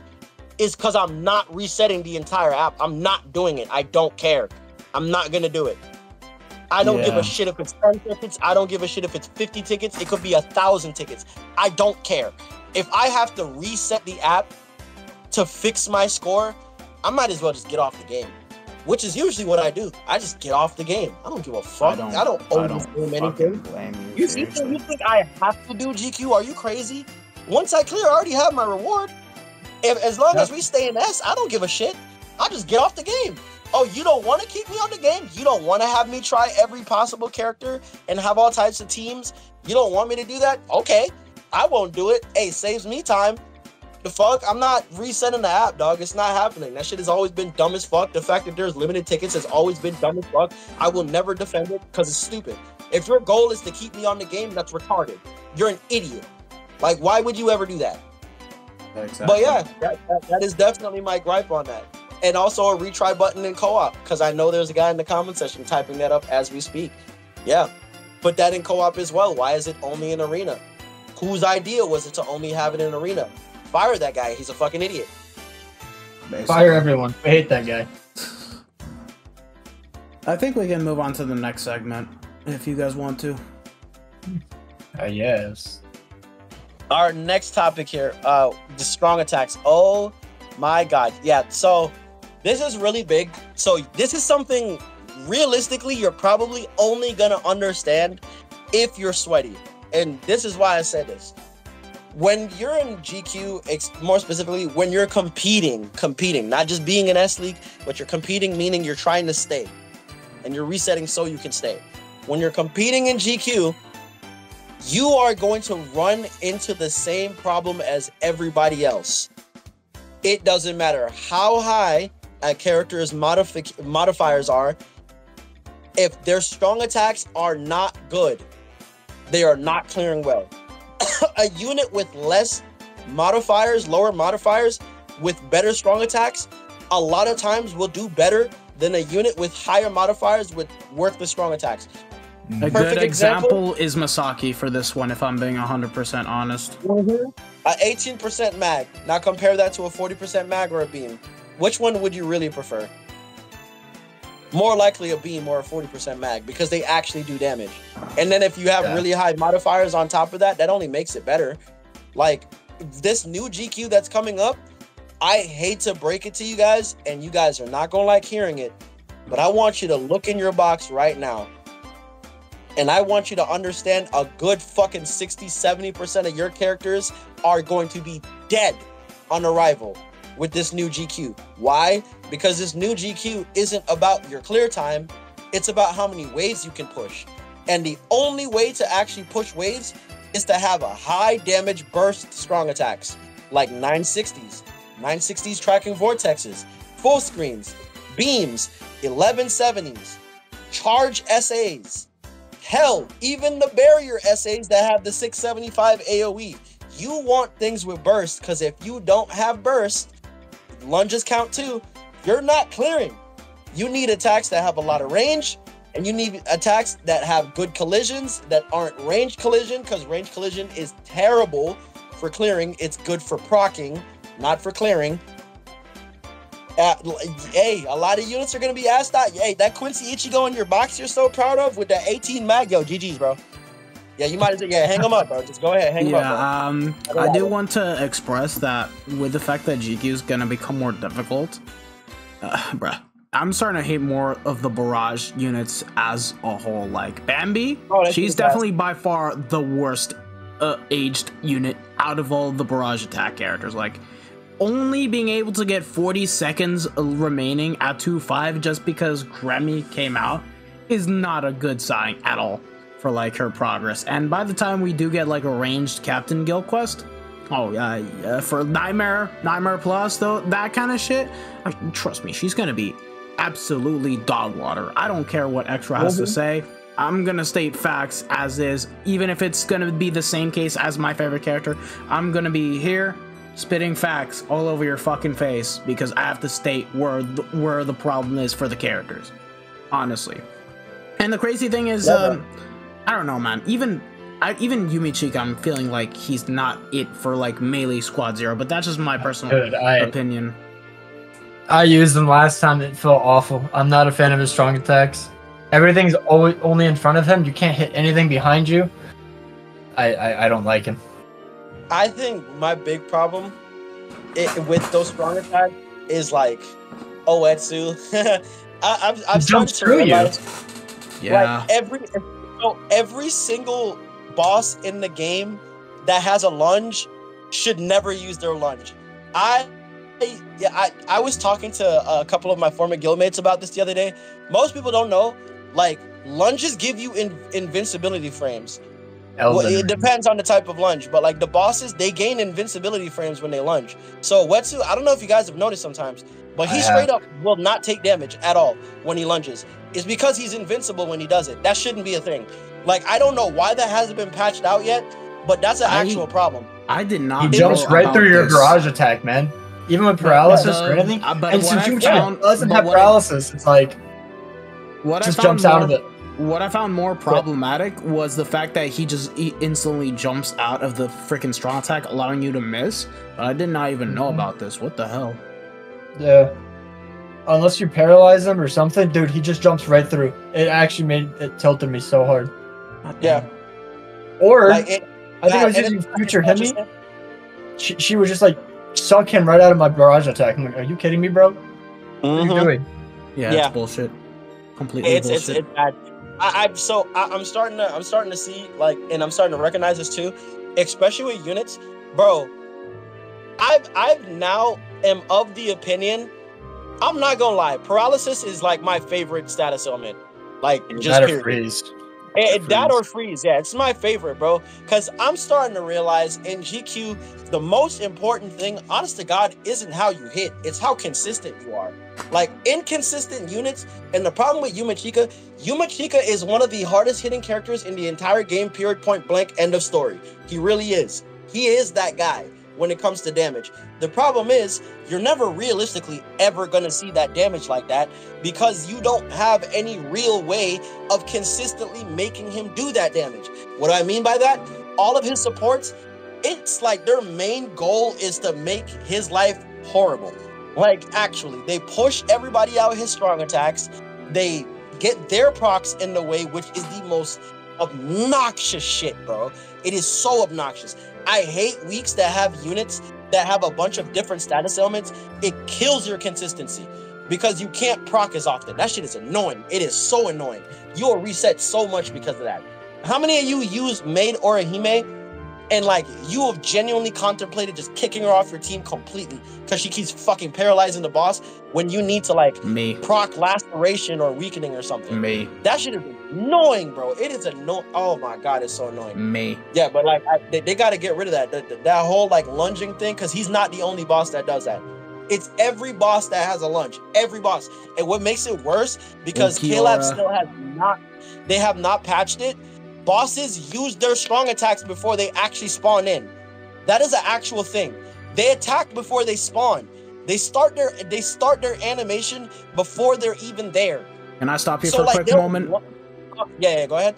is because I'm not resetting the entire app. I'm not doing it. I don't care. I'm not going to do it. I don't give a shit if it's 10 tickets. I don't give a shit if it's 50 tickets. It could be 1,000 tickets. I don't care. If I have to reset the app to fix my score, I might as well just get off the game, which is usually what I do. I just get off the game. I don't give a fuck. I don't owe this game anything. You think I have to do GQ? Are you crazy? Once I clear, I already have my reward. As long as we stay in S, I don't give a shit. I just get off the game. Oh, you don't want to keep me on the game? You don't want to have me try every possible character and have all types of teams? You don't want me to do that? Okay, I won't do it. Hey, saves me time. The fuck? I'm not resetting the app, dog. It's not happening. That shit has always been dumb as fuck. The fact that there's limited tickets has always been dumb as fuck. I will never defend it because it's stupid. If your goal is to keep me on the game, that's retarded. You're an idiot. Like, why would you ever do that? Exactly. But yeah, that is definitely my gripe on that. And also a retry button in co-op, because I know there's a guy in the comment section typing that up as we speak. Yeah, put that in co-op as well. Why is it only in arena? Whose idea was it to only have it in arena? Fire that guy. He's a fucking idiot. Basically. Fire everyone. I hate that guy. I think we can move on to the next segment if you guys want to. Yes. Our next topic here, the strong attacks. Oh my god. Yeah, so this is really big. So this is something realistically you're probably only gonna understand if you're sweaty. And this is why I said this. When you're in GQ, more specifically, when you're competing, not just being in S League, but you're competing, meaning you're trying to stay. And you're resetting so you can stay. When you're competing in GQ, you are going to run into the same problem as everybody else. It doesn't matter how high a character's modifiers are. If their strong attacks are not good, they are not clearing well. A unit with less modifiers, lower modifiers, with better strong attacks, a lot of times will do better than a unit with higher modifiers with worthless strong attacks. A good example is Masaki for this one, if I'm being 100% honest. A 18% mag. Now compare that to a 40% mag or a beam. Which one would you really prefer? More likely a beam or a 40% mag, because they actually do damage. And then if you have really high modifiers on top of that, that only makes it better. Like, this new GQ that's coming up, I hate to break it to you guys, and you guys are not gonna like hearing it, but I want you to look in your box right now. And I want you to understand a good fucking 60-70% of your characters are going to be dead on arrival with this new GQ. Why? Because this new GQ isn't about your clear time. It's about how many waves you can push. And the only way to actually push waves is to have a high damage burst strong attacks, like 960s tracking vortexes, full screens, beams, 1170s, charge SAs. Hell, even the barrier SAs that have the 675 AoE. You want things with burst, because if you don't have burst, lunges count too, you're not clearing. You need attacks that have a lot of range, and you need attacks that have good collisions that aren't ranged collision, because ranged collision is terrible for clearing. It's good for proccing, not for clearing. Hey, a lot of units are going to be asked out. Hey, that Quincy Ichigo in your box you're so proud of with that 18 mag, yo, GG's, bro. Yeah, you might as well, hang them up, bro. Just go ahead, hang them up, bro. I do want to express that with the fact that GQ is going to become more difficult, bruh, I'm starting to hate more of the barrage units as a whole. Like, Bambi, she's definitely by far the worst aged unit out of all the barrage attack characters. Like, only being able to get 40 seconds remaining at 2.5 just because Grammy came out is not a good sign at all for like her progress. And by the time we do get like a ranged Captain Guild quest, oh yeah, for Nightmare Plus though, that kind of shit, trust me, she's gonna be absolutely dog water. I don't care what Extra has to say. I'm gonna state facts as is, even if it's gonna be the same case as my favorite character. I'm gonna be here spitting facts all over your fucking face because I have to state where the problem is for the characters, honestly. And the crazy thing is, I don't know, man. Even Yumi Chika, I'm feeling like he's not it for like melee squad 0, but that's just my personal opinion. I used him last time. It felt awful. I'm not a fan of his strong attacks. everything's always only in front of him. You can't hit anything behind you. I don't like him. I think my big problem with those strong attacks is like Oetsu. I've started to realize, yeah, like every single boss in the game that has a lunge should never use their lunge. I was talking to a couple of my former guildmates about this the other day. Most people don't know, like, lunges give you invincibility frames. Well, it depends on the type of lunge, but like the bosses, they gain invincibility frames when they lunge. So Wetsu, I don't know if you guys have noticed sometimes, but he straight up will not take damage at all when he lunges. It's because he's invincible when he does it. That shouldn't be a thing. Like, I don't know why that hasn't been patched out yet, but that's an actual problem. I did not. He jumps right through your barrage attack, man. Even with paralysis or anything. But and since you doesn't have paralysis, it's like just jumps out of it. What I found more problematic was the fact that he instantly jumps out of the freaking strong attack, allowing you to miss. I did not even know about this. What the hell? Yeah. Unless you paralyze him or something, dude, he just jumps right through. It actually tilted me so hard. Yeah. Or I think I was using Future Hemi. She would just like suck him right out of my barrage attack. I'm like, are you kidding me, bro? What are you doing? Yeah, it's bullshit. Completely bullshit. It's bad. I'm starting to see, like, and I'm starting to recognize this too, especially with units, bro. I've now am of the opinion, I'm not gonna lie, paralysis is like my favorite status element. Like, just that or freeze. That or freeze, yeah, it's my favorite, bro. Because I'm starting to realize in GQ, the most important thing, honest to God, isn't how you hit, it's how consistent you are. Like, inconsistent units, and the problem with Yumachika is one of the hardest hitting characters in the entire game, period, point blank, end of story. He really is. He is that guy when it comes to damage. The problem is, you're never realistically ever gonna see that damage like that because you don't have any real way of consistently making him do that damage. What do I mean by that? All of his supports, it's like their main goal is to make his life horrible. Like, actually, they push everybody out his strong attacks. They get their procs in the way, which is the most obnoxious shit, bro. It is so obnoxious. I hate weeks that have units that have a bunch of different status elements. It kills your consistency because you can't proc as often. That shit is annoying. It is so annoying. You'll reset so much because of that. How many of you use Maid Orihime and like you have genuinely contemplated just kicking her off your team completely because she keeps fucking paralyzing the boss when you need to like proc laceration or weakening or something? That shit is annoying, bro. It is annoying. Oh my god, it's so annoying. Yeah, but like they got to get rid of that whole like lunging thing, because he's not the only boss that does that. It's every boss that has a lunge, every boss. And what makes it worse, because KLab still has not patched it. Bosses use their strong attacks before they actually spawn in. That is an actual thing. They attack before they spawn. They start their animation before they're even there. Can I stop you for a quick moment? Yeah, go ahead.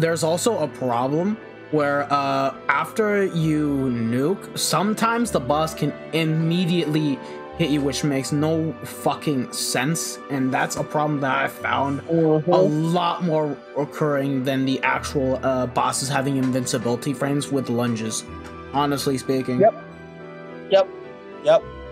There's also a problem where after you nuke, sometimes the boss can immediately hit you, which makes no fucking sense, and that's a problem that I found a lot more occurring than the actual bosses having invincibility frames with lunges, honestly speaking. Yep.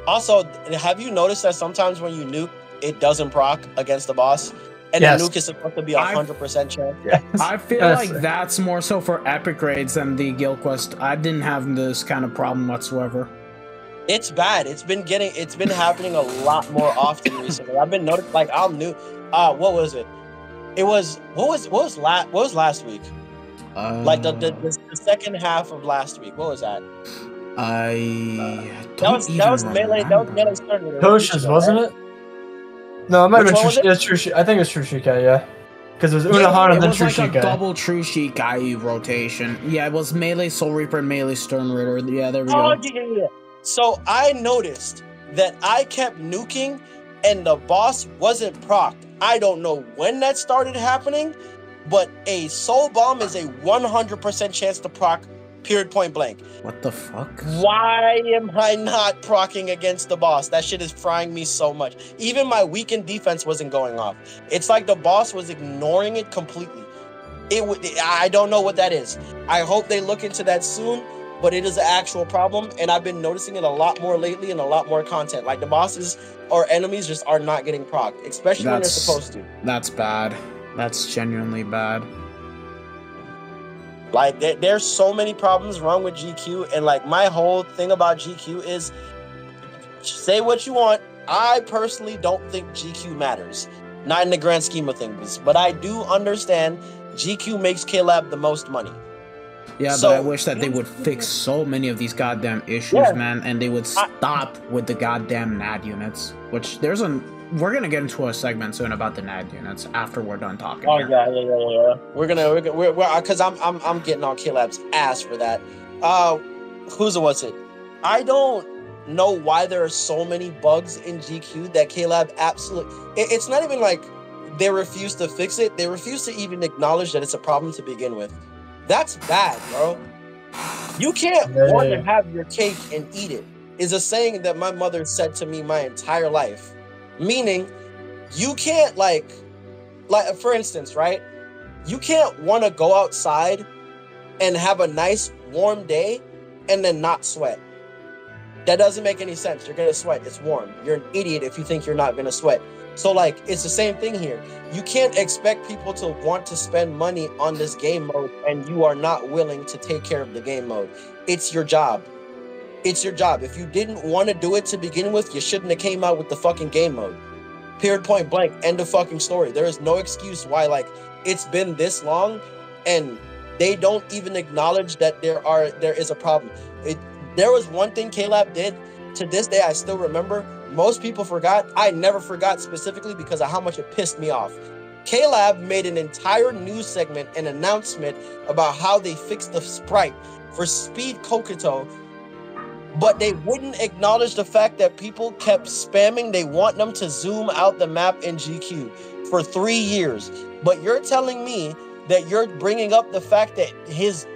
Also, have you noticed that sometimes when you nuke, it doesn't proc against the boss? And the nuke is supposed to be 100% chance. Yes. I feel like that's more so for epic raids than the guild quest. I didn't have this kind of problem whatsoever. It's bad. It's been happening a lot more often recently. I've been noticing, like, I'll nuke. What was it? It was what was last week? Like the second half of last week. What was that? That was melee. That was melee starter. Toshi's, wasn't it? No, it might have been Trushika. I think it was Trushika, yeah. Because it was Unohana and then Trushika. It was like a double Trushika rotation. Yeah, it was melee Soul Reaper and melee Stern Ritter. Yeah, there we go. Yeah. So I noticed that I kept nuking and the boss wasn't procced. I don't know when that started happening, but a soul bomb is a 100% chance to proc Period, point blank. What the fuck? Why am I not proccing against the boss? That shit is frying me so much. Even my weakened defense wasn't going off. It's like the boss was ignoring it completely. I don't know what that is. I hope they look into that soon, but it is an actual problem, and I've been noticing it a lot more lately in a lot more content. Like the bosses or enemies just are not getting procced, especially when they're supposed to. That's bad. That's genuinely bad. Like there's so many problems wrong with GQ, and like my whole thing about GQ is say what you want. I personally don't think GQ matters, not in the grand scheme of things, but I do understand GQ makes KLab the most money. Yeah, so, but I wish that they would fix so many of these goddamn issues, man, and they would stop with the goddamn NAD units. Which we're gonna get into a segment soon about the NAD units after we're done talking. Oh yeah. We're because I'm getting on KLab's ass for that. What's it? I don't know why there are so many bugs in GQ that KLab absolutely. It's not even like they refuse to fix it. They refuse to even acknowledge that it's a problem to begin with. That's bad, bro. You can't want to have your cake and eat it, is a saying that my mother said to me my entire life. Meaning, you can't like for instance, right? You can't want to go outside and have a nice warm day and then not sweat. That doesn't make any sense. You're gonna sweat. It's warm. You're an idiot if you think you're not gonna sweat. So like, it's the same thing here. You can't expect people to want to spend money on this game mode and you are not willing to take care of the game mode. It's your job. It's your job. If you didn't want to do it to begin with, you shouldn't have came out with the fucking game mode. Period, point blank, end of fucking story. There is no excuse why like it's been this long and they don't even acknowledge that there is a problem. There was one thing KLab did, to this day I still remember. Most people forgot. I never forgot, specifically because of how much it pissed me off. KLab made an entire news segment and announcement about how they fixed the sprite for Speed Kokuto, but they wouldn't acknowledge the fact that people kept spamming. They want them to zoom out the map in GQ for 3 years. But you're telling me that you're bringing up the fact that his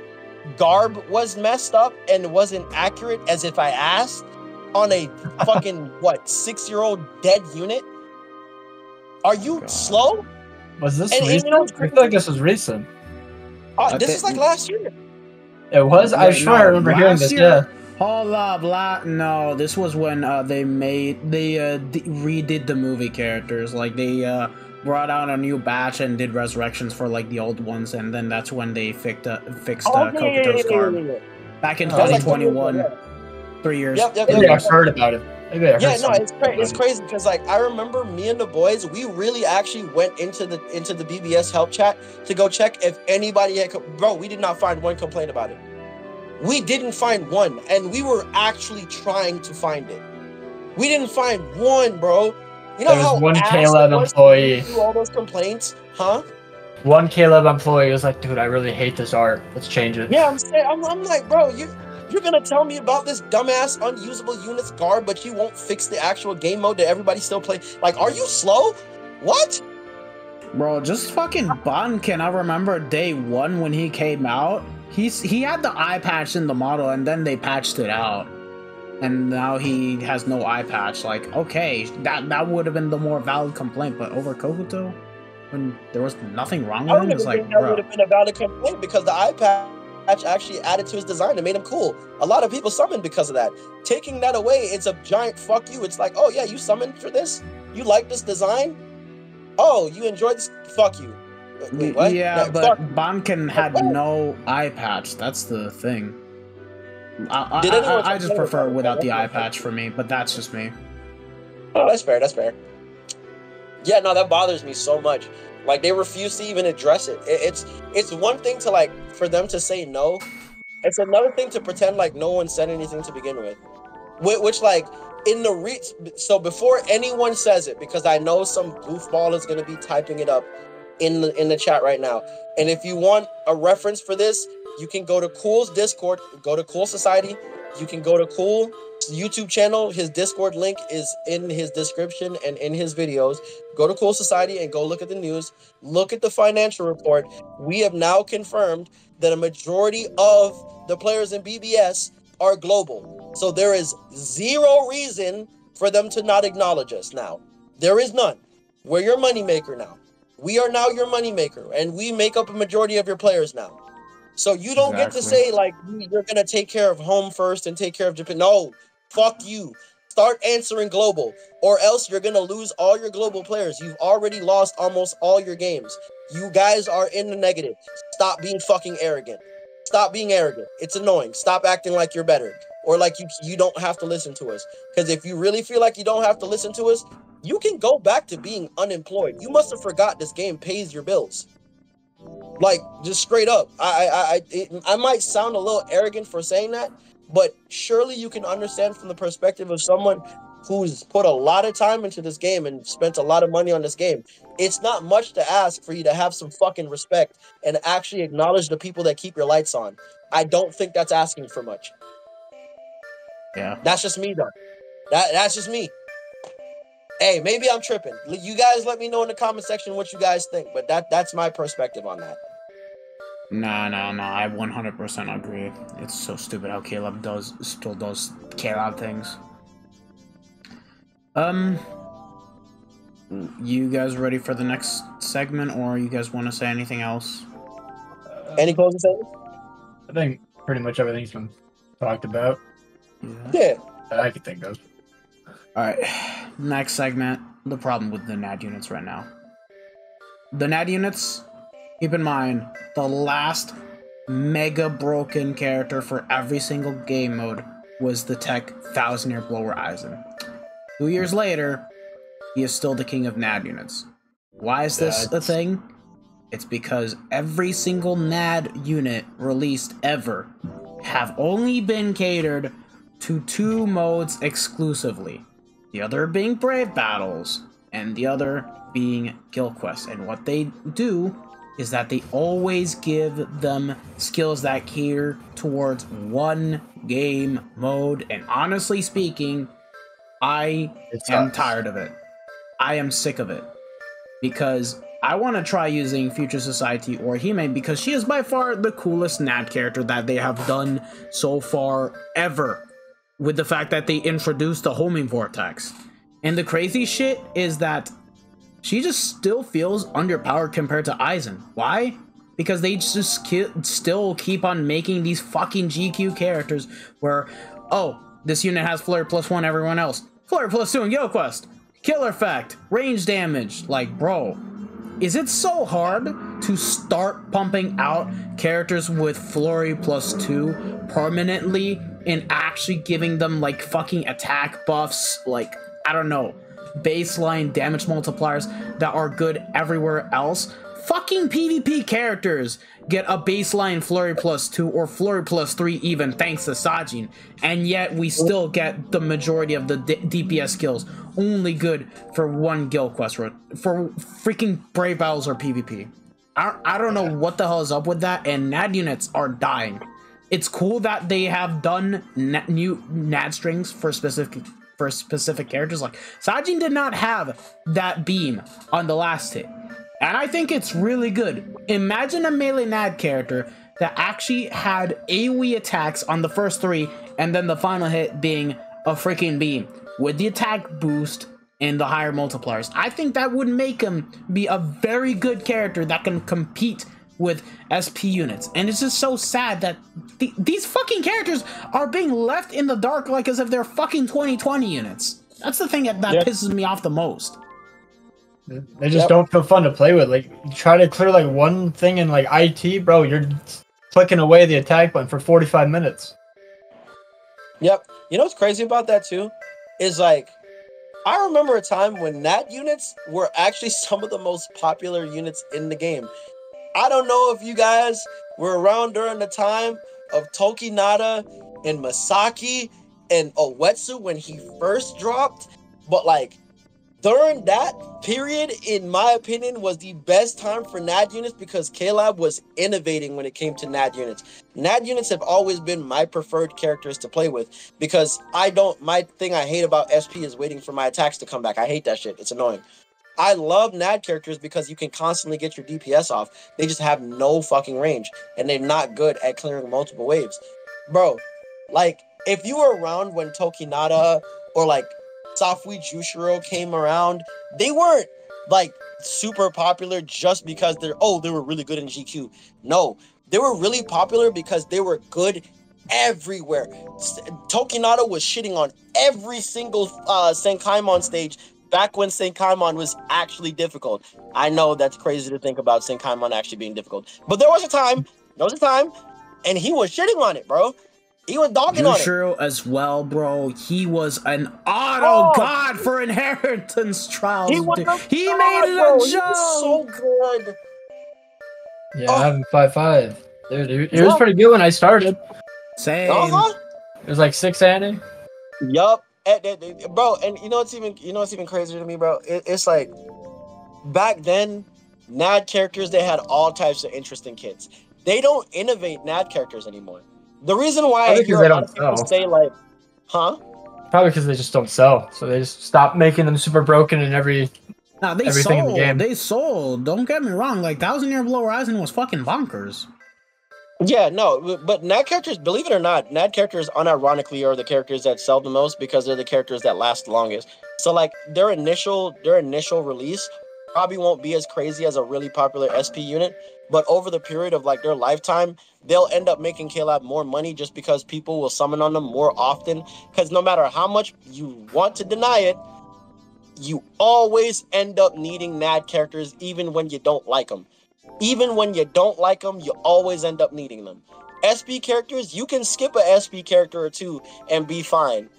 garb was messed up and wasn't accurate as if I asked on a fucking, 6-year-old dead unit? Are you slow? Was this recent? I feel like this was recent. This is like last year. It was? I sure I remember hearing this, yeah. Hold up, no, this was when they redid the movie characters. Like, they brought out a new batch and did resurrections for, like, the old ones, and then that's when they fixed Kokuto's garb. Back in 2021. 3 years. Yep. I've heard about it. It's crazy because like I remember me and the boys, we really actually went into the BBS help chat to go check if anybody had. Bro, we did not find one complaint about it. We didn't find one, and we were actually trying to find it. We didn't find one, bro. You know how one KLab employee do all those complaints, huh? One KLab employee was like, "Dude, I really hate this art. Let's change it." Yeah, I'm like, bro, You're gonna tell me about this dumbass unusable units garb, but you won't fix the actual game mode that everybody still play? Like, are you slow? What? Bro, just fucking Banken. I remember day one when he came out. He had the eye patch in the model, and then they patched it out, and now he has no eye patch. Like, okay, that would have been the more valid complaint, but over Kokuto, when there was nothing wrong with him, it's like, bro. That would have been a valid complaint because the eye patch actually added to his design and made him cool. A lot of people summoned because of that. Taking that away, it's a giant fuck you. It's like, oh yeah, you summoned for this? You like this design? Oh, you enjoyed this? Fuck you. Wait, what? Yeah, but Banken had no eye patch. That's the thing. I just prefer without the eye patch for me, but that's just me. Oh, that's fair. Yeah, no, that bothers me so much. Like, they refuse to even address it. It's one thing to, like, for them to say no. It's another thing to pretend like no one said anything to begin with. Which, like, so before anyone says it, because I know some goofball is going to be typing it up in the chat right now. And if you want a reference for this, you can go to Cool's Discord, go to Cool Society, you can go to Cool YouTube channel. His Discord link is in his description and in his videos. Go to Cool Society and go look at the news. Look at the financial report. We have now confirmed that a majority of the players in BBS are global. So there is zero reason for them to not acknowledge us now. There is none. We're your moneymaker now. We are now your moneymaker, and we make up a majority of your players now. So you don't get to say, like, you're going to take care of home first and take care of Japan. No, fuck you. Start answering global, or else you're going to lose all your global players. You've already lost almost all your games. You guys are in the negative. Stop being fucking arrogant. Stop being arrogant. It's annoying. Stop acting like you're better, or like you don't have to listen to us. Because if you really feel like you don't have to listen to us, you can go back to being unemployed. You must have forgot this game pays your bills. Like, just straight up. I might sound a little arrogant for saying that, but surely you can understand from the perspective of someone who's put a lot of time into this game and spent a lot of money on this game. It's not much to ask for you to have some fucking respect and actually acknowledge the people that keep your lights on. I don't think that's asking for much. Yeah. That's just me, though. That's just me. Hey, maybe I'm tripping. You guys let me know in the comment section what you guys think, but that's my perspective on that. Nah, I 100% agree. It's so stupid how KLab still does KLab things. You guys ready for the next segment, or you guys want to say anything else? Any closing statements? I think pretty much everything's been talked about. Yeah. That I could think of. Alright, next segment, the problem with the NAD units right now. The NAD units, keep in mind, the last mega broken character for every single game mode was the tech 1000-year blower Aizen. 2 years later, he is still the king of NAD units. Why is this a thing? It's because every single NAD unit released ever have only been catered to 2 modes exclusively. The other being Brave Battles, and the other being Guild Quests. And what they do is that they always give them skills that cater towards one game mode. And honestly speaking, I am tired of it. I am sick of it. Because I want to try using Future Society or Hime, because she is by far the coolest NAD character that they have done so far ever. With the fact that they introduced the homing vortex. And the crazy shit is that she just still feels underpowered compared to Aizen. Why? Because they just still keep on making these fucking GQ characters where, oh, this unit has Flurry +1, everyone else. Flurry +2 in Guild Quest. Killer effect. Range damage. Like, bro. Is it so hard to start pumping out characters with Flurry +2 permanently and actually giving them like fucking attack buffs, like, I don't know, baseline damage multipliers that are good everywhere else? Fucking PvP characters get a baseline Flurry +2 or Flurry +3 even thanks to Sajin, and yet we still get the majority of the DPS skills only good for one guild quest for freaking Brave Battles or PvP. I don't know what the hell is up with that, and NAD units are dying. It's cool that they have done new NAD strings for specific characters. Like Sajin did not have that beam on the last hit, and I think it's really good. Imagine a melee NAD character that actually had AoE attacks on the first 3, and then the final hit being a freaking beam with the attack boost and the higher multipliers. I think that would make him be a very good character that can compete with SP units. And it's just so sad that these fucking characters are being left in the dark like as if they're fucking 2020 units. That's the thing that pisses me off the most. They just don't feel fun to play with. Like, you try to clear like one thing in like IT, bro, you're clicking away the attack button for 45 minutes. Yep. You know what's crazy about that too? Is like, I remember a time when NAD units were actually some of the most popular units in the game. I don't know if you guys were around during the time of Tokinata and Masaki and Owetsu when he first dropped, but like, during that period, in my opinion, was the best time for NAD units because KLab was innovating when it came to NAD units. NAD units have always been my preferred characters to play with because my thing I hate about SP is waiting for my attacks to come back. I hate that shit. It's annoying. I love NAD characters because you can constantly get your DPS off. They just have no fucking range and they're not good at clearing multiple waves. Bro, like, if you were around when Tokinata or like Safui Jushiro came around, they weren't like super popular just because they were really good in GQ. No, they were really popular because they were good everywhere. Tokinata was shitting on every single Senkaimon stage back when Senkaimon was actually difficult. I know that's crazy to think about Senkaimon actually being difficult, but there was a time, and he was shitting on it, bro. He was dogging on it. Jushiro as well, bro. He was an auto god for inheritance trials. He made it a joke. So good. Yeah, I have him 5-5. Dude, he was pretty good when I started. Same. It was like 6th Anni. Yup. Bro, and you know what's even crazier to me, bro? It's like back then, NAD characters, they had all types of interesting kits. They don't innovate NAD characters anymore. The reason why I hear a lot of people say like, Probably because they just don't sell. So they just stop making them super broken in everything in the game. They sold. Don't get me wrong. Like 1000 Year Below Horizon was fucking bonkers. Yeah, no, but NAD characters, believe it or not, NAD characters unironically are the characters that sell the most because they're the characters that last the longest. So like their initial release probably won't be as crazy as a really popular SP unit, but over the period of like their lifetime, they'll end up making KLab more money just because people will summon on them more often. Because no matter how much you want to deny it, you always end up needing NAD characters even when you don't like them. Even when you don't like them, you always end up needing them. SP characters, you can skip a SP character or two and be fine.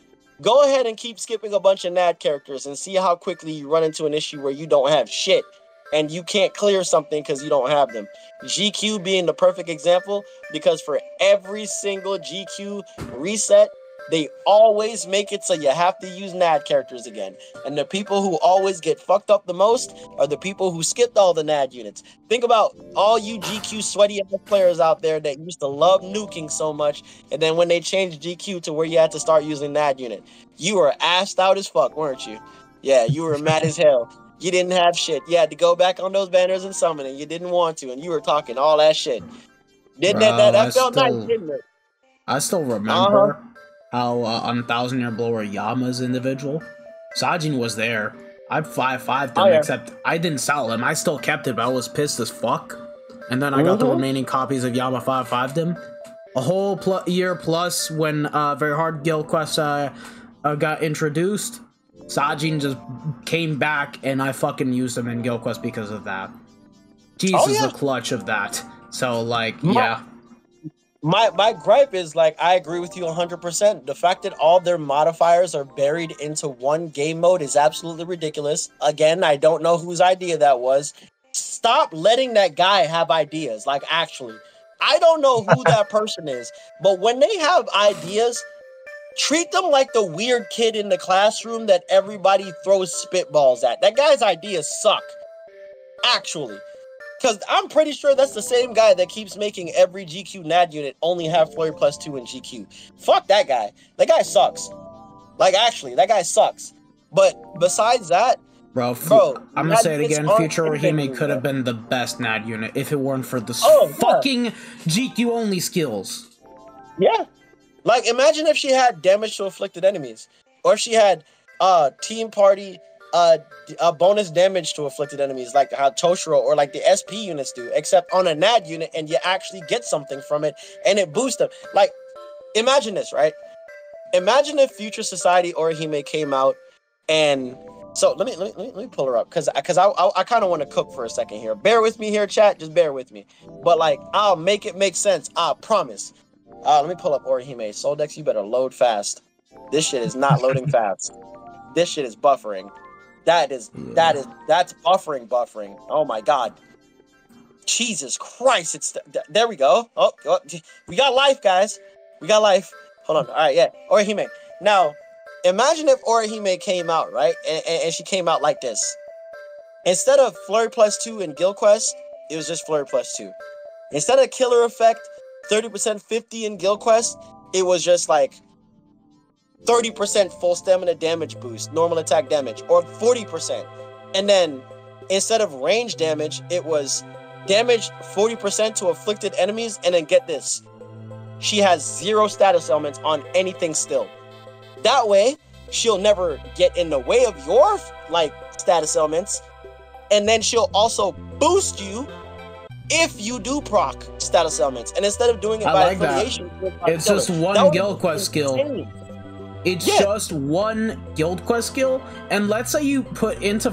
Go ahead and keep skipping a bunch of NAD characters and see how quickly you run into an issue where you don't have shit and you can't clear something because you don't have them. GQ being the perfect example, because for every single GQ reset, they always make it so you have to use NAD characters again. And the people who always get fucked up the most are the people who skipped all the NAD units. Think about all you GQ sweaty ass players out there that used to love nuking so much, and then when they changed GQ to where you had to start using NAD unit, you were assed out as fuck, weren't you? Yeah, you were mad as hell. You didn't have shit. You had to go back on those banners and summon it. You didn't want to, and you were talking all that shit. That felt nice, didn't it? I still remember how on 1000 Year Blower Yama's individual, Sajin was there. I 5-5'd him, except I didn't sell him. I still kept it, but I was pissed as fuck. And then I got the remaining copies of Yama 5-5'd him. A whole year plus when Very Hard Guild Quest got introduced, Sajin just came back and I fucking used him in Guild Quest because of that. Jesus, the clutch of that. So, like, yeah. My gripe is, like, I agree with you 100%. The fact that all their modifiers are buried into one game mode is absolutely ridiculous. Again, I don't know whose idea that was. Stop letting that guy have ideas. Like, actually, I don't know who that person is, but when they have ideas, treat them like the weird kid in the classroom that everybody throws spitballs at. That guy's ideas suck. Actually. Because I'm pretty sure that's the same guy that keeps making every GQ NAD unit only have Flurry plus 2 in GQ. Fuck that guy. That guy sucks. Like, actually, that guy sucks. But besides that, Bro, I'm gonna say it again. Future Orihime could have been the best NAD unit if it weren't for the fucking GQ only skills. Yeah. Like, imagine if she had damage to afflicted enemies. Or if she had team party a bonus damage to afflicted enemies, like how Toshiro or like the SP units do, except on a NAD unit, and you actually get something from it, and it boosts them. Like, imagine this, right? Imagine if Future Society Orihime came out, and so let me pull her up, because I kind of want to cook for a second here. Bear with me here, chat. Just bear with me. But like, I'll make it make sense. I promise. Let me pull up Orihime. Soldex, you better load fast. This shit is not loading fast. This shit is buffering. That's buffering. Oh my god. Jesus Christ. There we go. Oh, we got life, guys. We got life. Hold on. All right, yeah. Orihime. Now, Imagine if Orihime came out, right? And she came out like this. Instead of Flurry +2 in Guild Quest, it was just Flurry +2. Instead of Killer Effect, 30% 50 in Guild Quest, it was just like 30% full stamina damage boost, normal attack damage, or 40%. And then instead of range damage, it was damage 40% to afflicted enemies. And then get this, she has 0 status elements on anything still. That way, she'll never get in the way of your like status elements. And then she'll also boost you if you do proc status elements. And instead of doing it by affiliation, it's just one Guild Quest skill. It's just one Guild Quest skill, and let's say you put into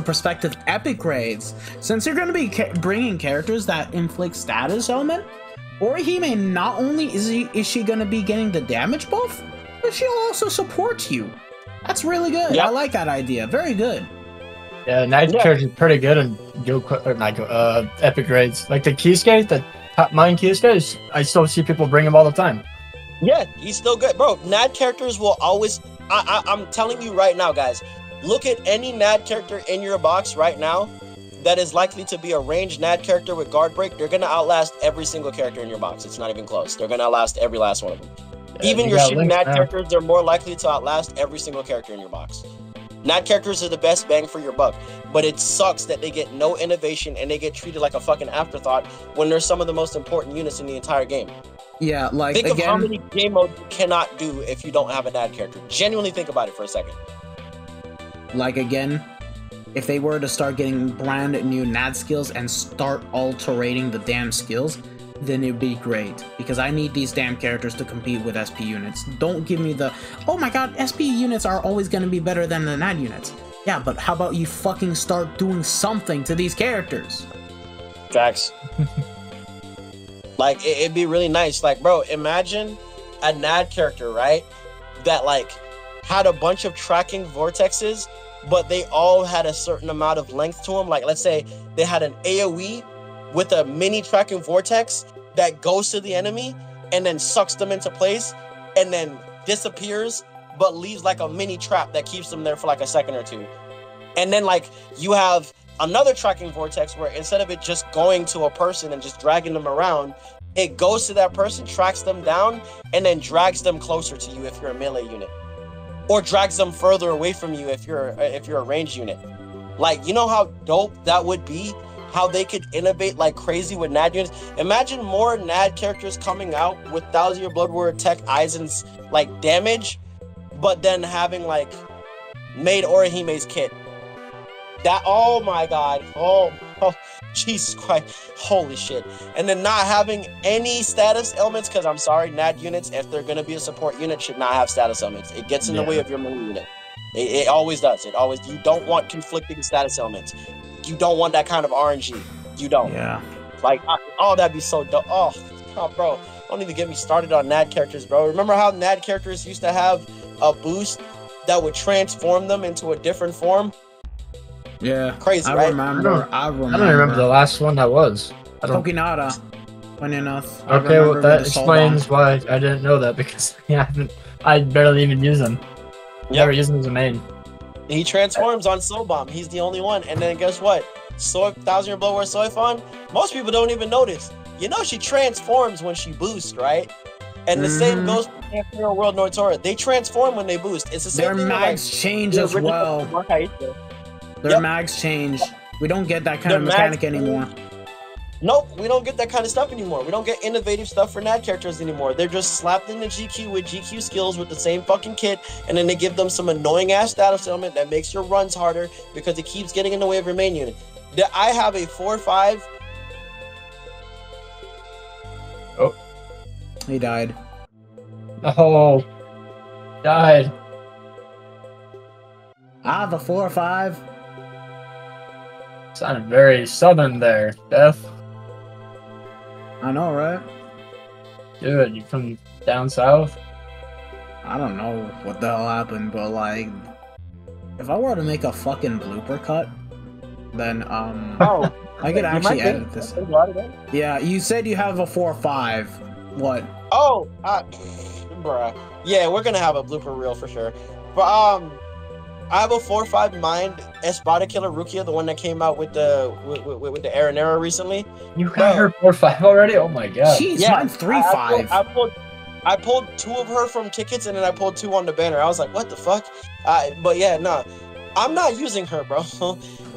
perspective epic raids. Since you're going to be bringing characters that inflict status element, Orihime, not only is she going to be getting the damage buff, but she'll also support you. That's really good. Yep. I like that idea. Very good. Yeah, Night character is pretty good in epic raids. Like the Kisuke, the top mine Kisuke, I still see people bring him all the time. Yeah, he's still good, bro. NAD characters will always. I'm telling you right now, guys. Look at any NAD character in your box right now that is likely to be a ranged NAD character with guard break. They're gonna outlast every single character in your box. It's not even close. They're gonna outlast every last one of them. Yeah, even your shitty NAD characters, they're more likely to outlast every single character in your box. NAD characters are the best bang for your buck, but it sucks that they get no innovation and they get treated like a fucking afterthought when they're some of the most important units in the entire game. Yeah, like, think of how many game modes you cannot do if you don't have a NAD character. Genuinely think about it for a second. Like, again, if they were to start getting brand new NAD skills and start altering the damn skills, then it'd be great. Because I need these damn characters to compete with SP units. Don't give me the, oh my god, SP units are always going to be better than the NAD units. Yeah, but how about you fucking start doing something to these characters? Facts. Like, it'd be really nice. Like, bro, imagine a NAD character, right? That, like, had a bunch of tracking vortexes, but they all had a certain amount of length to them. Like, let's say they had an AoE with a mini tracking vortex that goes to the enemy and then sucks them into place and then disappears, but leaves, like, a mini trap that keeps them there for, like, a second or two. And then, like, you have another tracking vortex where instead of it just going to a person and just dragging them around, it goes to that person, tracks them down, and then drags them closer to you if you're a melee unit, or drags them further away from you if you're a ranged unit. Like, you know how dope that would be? How they could innovate like crazy with NAD units. Imagine more NAD characters coming out with 1000-year Blood Warrior Tech Aizen's like damage, but then having like made Orihime's kit. That, oh my god, oh Jesus Christ, holy shit. And then not having any status elements, because I'm sorry, NAD units, if they're going to be a support unit, should not have status elements. It gets in the way of your main unit. It always does. It always, you don't want conflicting status elements. You don't want that kind of RNG. You don't. Yeah. Like, oh, that'd be so dope. Oh, bro, don't even get me started on NAD characters, bro. Remember how NAD characters used to have a boost that would transform them into a different form? Yeah, crazy, I right? remember. I don't remember the last one that was. Tokinata. Funny enough. Okay, well that explains why I didn't know that, because I barely even use them. Never use them as a main. He transforms on Soul Bomb. He's the only one. And then guess what? 1000-year Blood Warrior Soifon. Most people don't even notice. You know she transforms when she boosts, right? And the same goes for Imperial World Notora. They transform when they boost. It's the same thing. Their mags change as well. Their mags change. We don't get that kind of mechanic anymore. Nope, we don't get that kind of stuff anymore. We don't get innovative stuff for NAD characters anymore. They're just slapped into GQ with GQ skills with the same fucking kit, and then they give them some annoying ass status element that makes your runs harder because it keeps getting in the way of your main unit. I have a 4-5. Oh. He died. Oh. Died. I have a 4-5. Sounded very southern there, Beth. I know, right? Dude, you from down south? I don't know what the hell happened, but like, if I were to make a fucking blooper cut, then I could actually edit this. Yeah, you said you have a 4-5. What? Oh, bruh. Yeah, we're gonna have a blooper reel for sure. But I have a 4-5 in mind. Espada Killer Rukia, the one that came out with the Air and Arrow recently. You got her 4-5 already? Oh my god. Jeez, Yeah, mine's 3-5. I pulled 2 of her from tickets, and then I pulled 2 on the banner. I was like, what the fuck? But yeah, no. I'm not using her, bro.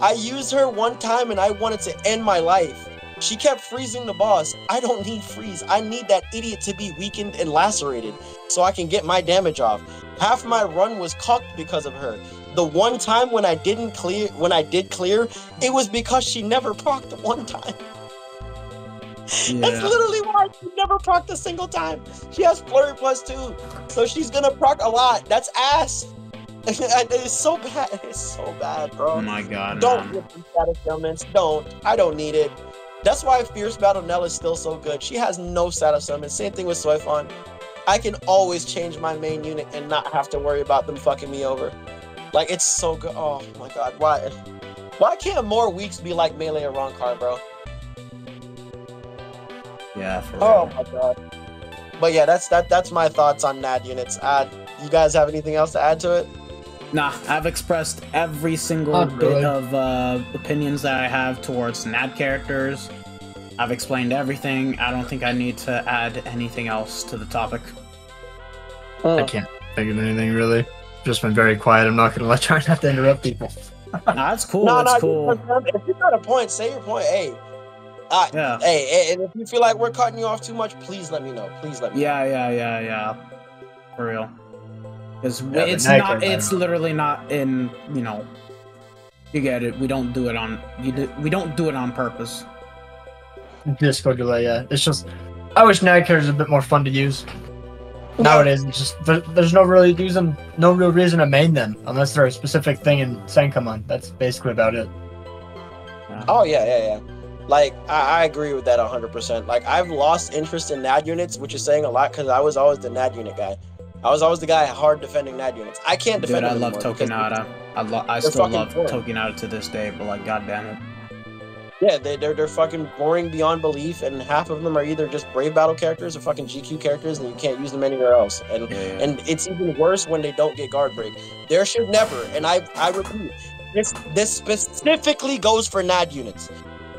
I used her one time, and I wanted to end my life. She kept freezing the boss. I don't need freeze. I need that idiot to be weakened and lacerated so I can get my damage off. Half my run was cucked because of her. The one time when I did clear, it was because she never procced one time. Yeah. That's literally why she never procced a single time. She has flurry +2, so she's gonna proc a lot. That's ass. It's so bad. It's so bad, bro. Oh my god. Don't get them status summons. Don't. I don't need it. That's why Fierce Battle Nell is still so good. She has no status summons. Same thing with Soifon. I can always change my main unit and not have to worry about them fucking me over. Like, it's so good. Oh my god. Why can't more weeks be like Melee or Ronkar, bro? Yeah, for real. Oh my god. But yeah, that's my thoughts on NAD units. You guys have anything else to add to it? Nah, I've expressed every single bit of opinions that I have towards NAD characters. I've explained everything. I don't think I need to add anything else to the topic. I can't think of anything really. Just been very quiet. I'm not gonna try not to interrupt people. Nah, that's cool. That's cool. If you got a point, say your point. Hey, yeah. Hey, and if you feel like we're cutting you off too much, please let me know. Please let me know. Yeah. For real. Because it's literally not in, you know, you get it. We don't do it on, we don't do it on purpose. Discord delay, yeah. It's just, I wish NAD characters are a bit more fun to use. Nowadays, it's just, there's no real reason to main them, unless they're a specific thing in Senkaman. That's basically about it. Yeah. Oh, yeah. Like, I agree with that 100%. Like, I've lost interest in NAD units, which is saying a lot, because I was always the NAD unit guy. I was always the guy hard defending NAD units. I can't defend them anymore. Dude, I love Tokinata. I still love Tokinata to this day, but like, goddamn it. Yeah, they're fucking boring beyond belief, and half of them are either just Brave Battle characters or fucking GQ characters, and you can't use them anywhere else. And it's even worse when they don't get guard break. There should never, and I repeat, this specifically goes for NAD units.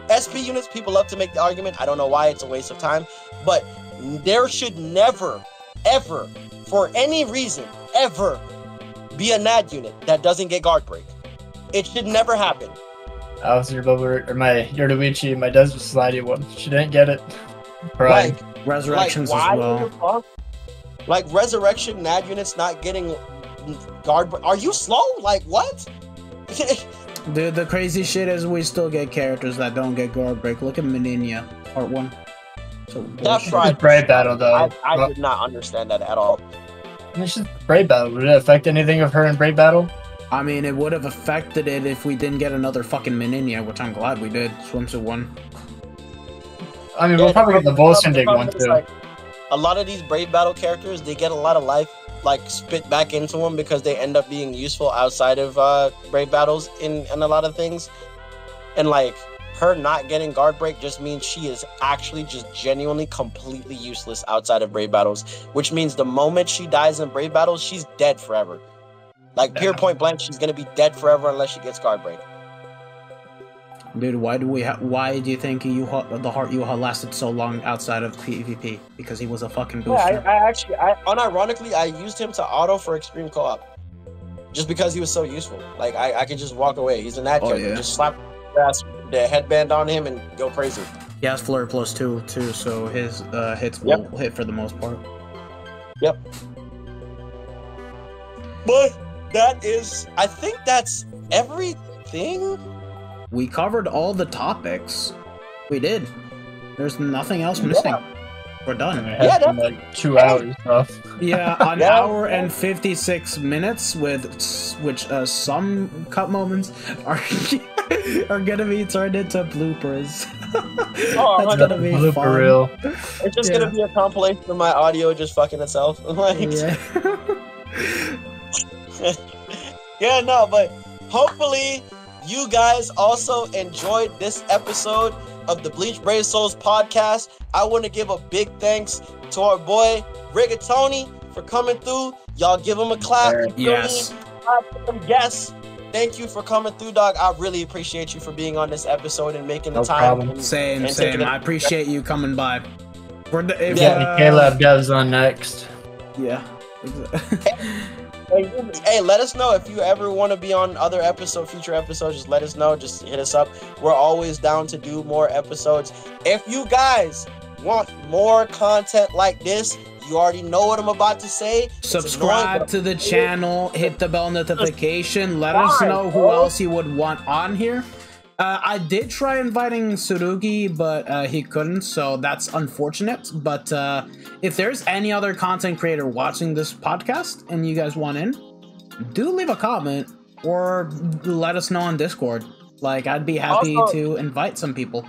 SP units, people love to make the argument. I don't know why, it's a waste of time, but there should never, ever, for any reason, ever be a NAD unit that doesn't get guard break. It should never happen. I was your Blooper, or my Yordoichi, my Desert Slidey one. She didn't get it. Right. Like, Resurrections as well. Like, Resurrection NAD units not getting guard break. Are you slow? Like, what? Dude, the crazy shit is we still get characters that don't get guard break. Look at Meninia, part 1. So that's right. Brave Battle, though. I did not understand that at all. It's just Brave Battle. Would it affect anything of her in Brave Battle? I mean, it would have affected it if we didn't get another fucking Meninia, which I'm glad we did. Swimsuit 1. I mean, we'll probably get the Volsyndig one, too. Like, a lot of these Brave Battle characters, they get a lot of life, like, spit back into them because they end up being useful outside of Brave Battles in a lot of things. And, like, her not getting guard break just means she is actually just genuinely completely useless outside of Brave Battles, which means the moment she dies in Brave Battles, she's dead forever. Like, pure point blank, she's gonna be dead forever unless she gets guard break. Dude, why do you think the Heart Yuha lasted so long outside of PvP? Because he was a fucking booster. Yeah, unironically, I used him to auto for Extreme Co-op. Just because he was so useful. Like, I could just walk away. He's an ad character. Yeah. Just slap the headband on him and go crazy. He has Flurry +2 too, so his hits will hit for the most part. Yep. But I think that's everything. We covered all the topics. We did. There's nothing else missing. We're done. Yeah, that's like 2 hours stuff. Yeah, an hour and 56 minutes which some cut moments are gonna be turned into bloopers. That's gonna be blooper reel. It's just gonna be a compilation of my audio just fucking itself. Yeah, no, but hopefully you guys also enjoyed this episode of the Bleach Brave Souls podcast. I want to give a big thanks to our boy Rigatoni for coming through. Y'all give him a clap. Yes. Yes. Thank you for coming through, dog. I really appreciate you for being on this episode and making the No time. problem. Same. I appreciate you coming by. KLab devs on next. Yeah. Hey, let us know if you ever want to be on other future episodes. Just let us know. Just hit us up. We're always down to do more episodes. If you guys want more content like this, you already know what I'm about to say. Subscribe to the channel, hit the bell notification, let us know who else you would want on here. I did try inviting Surugi, but he couldn't, so that's unfortunate. But if there's any other content creator watching this podcast and you guys want in, do leave a comment or let us know on Discord. Like, I'd be happy to invite some people.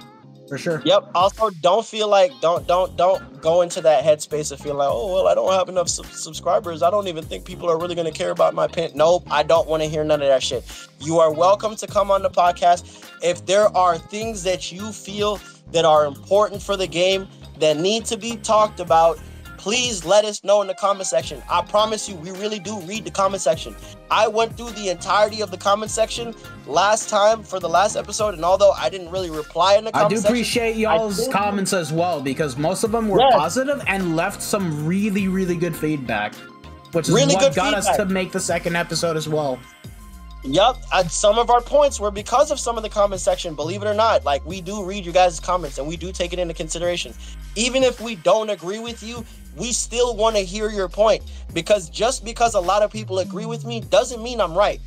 For sure. Yep. Also, don't feel like don't go into that headspace of feeling like, oh well, I don't have enough subscribers. I don't even think people are really going to care about my pin. Nope, I don't want to hear none of that shit. You are welcome to come on the podcast. If there are things that you feel that are important for the game that need to be talked about, please let us know in the comment section. I promise you, we really do read the comment section. I went through the entirety of the comment section last time for the last episode, and although I didn't really reply in the comment section, I do appreciate y'all's comments as well, because most of them were positive and left some really, really good feedback, which is really what got us to make the second episode as well. Yep, some of our points were because of some of the comment section. Believe it or not, like, we do read your guys' comments and we do take it into consideration. Even if we don't agree with you, we still want to hear your point, because just because a lot of people agree with me doesn't mean I'm right.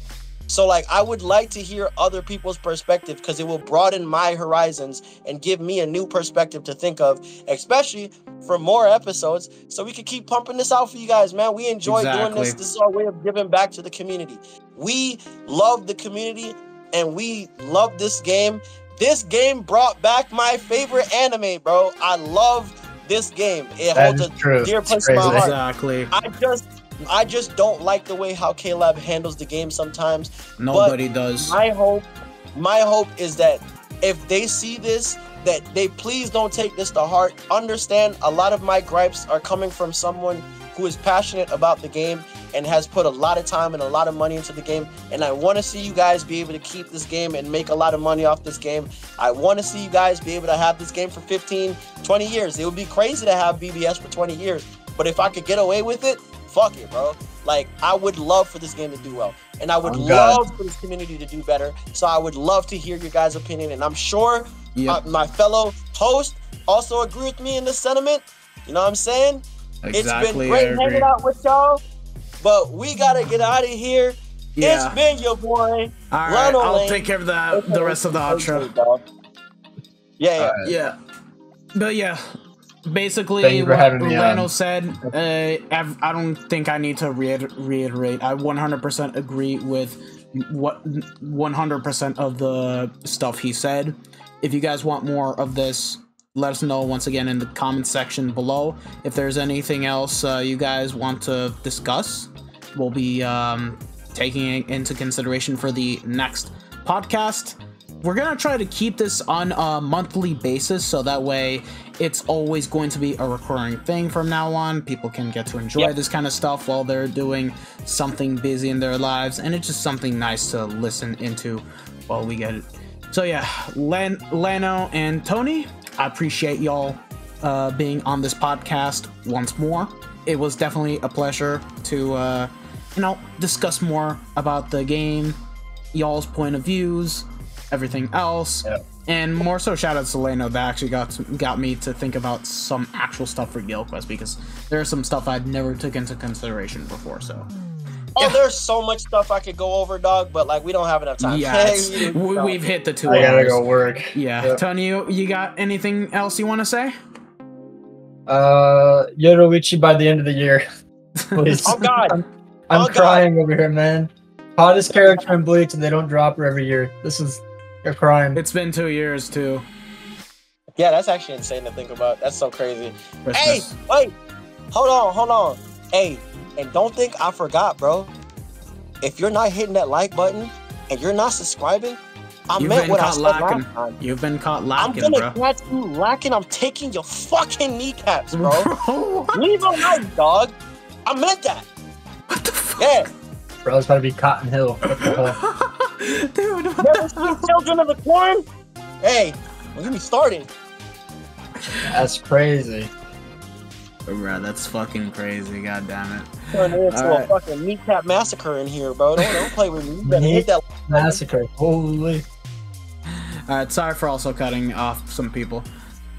So, like, I would like to hear other people's perspective, because it will broaden my horizons and give me a new perspective to think of, especially for more episodes, so we can keep pumping this out for you guys, man. We enjoy doing this. This is our way of giving back to the community. We love the community and we love this game. This game brought back my favorite anime, bro. I love this game. It holds a dear place in my heart. Exactly. I just don't like the way how KLab handles the game sometimes. Nobody does. My hope is that if they see this, that they please don't take this to heart. Understand, a lot of my gripes are coming from someone who is passionate about the game and has put a lot of time and a lot of money into the game. And I want to see you guys be able to keep this game and make a lot of money off this game. I want to see you guys be able to have this game for 15, 20 years. It would be crazy to have BBS for 20 years. But if I could get away with it, fuck it, bro. Like, I would love for this game to do well. And I would love for this community to do better. So I would love to hear your guys' opinion. And I'm sure my fellow host also agree with me in this sentiment. You know what I'm saying? Exactly, it's been great hanging out with y'all. But we got to get out of here. Yeah. It's been your boy. All right, I'll take care of the rest of the outro. Yeah. But yeah. Basically, what Lano said, I don't think I need to reiterate. I 100% agree with 100% of the stuff he said. If you guys want more of this, let us know once again in the comment section below. If there's anything else you guys want to discuss, we'll be taking it into consideration for the next podcast. We're gonna try to keep this on a monthly basis, so that way it's always going to be a recurring thing from now on. People can get to enjoy this kind of stuff while they're doing something busy in their lives, and it's just something nice to listen into while we get it. So yeah, Lano and Tony, I appreciate y'all being on this podcast once more. It was definitely a pleasure to discuss more about the game, y'all's point of views, everything else, and more so shout out to Leno that actually got me to think about some actual stuff for Guild Quest, because there's some stuff I'd never took into consideration before. So there's so much stuff I could go over, dog, but like we don't have enough time. We've hit the 2 hours. I gotta go work. Tony, you got anything else you want to say? Yoruichi by the end of the year, please. Oh god, I'm crying over here, man. Hottest character in Bleach, and they don't drop her every year. This is a crime. It's been 2 years too. Yeah, that's actually insane to think about. That's so crazy. Christmas. Hey, wait, hold on. Hey, and don't think I forgot, bro. If you're not hitting that like button and you're not subscribing, I meant what I said last time. You've been caught lacking, bro. I'm gonna catch you lacking. I'm taking your fucking kneecaps, bro. Leave a like, dog. I meant that. What the fuck? Yeah. Bro, it's about to be Cotton Hill. What the hell? Dude, what Never the seen Children of the Corn? Hey, don't get me started. That's crazy. Bro, that's fucking crazy. God damn it. Turn it into Alright. a fucking meat cap massacre in here, bro. Don't play with me. You better hit that. Massacre. Holy. Alright, sorry for also cutting off some people.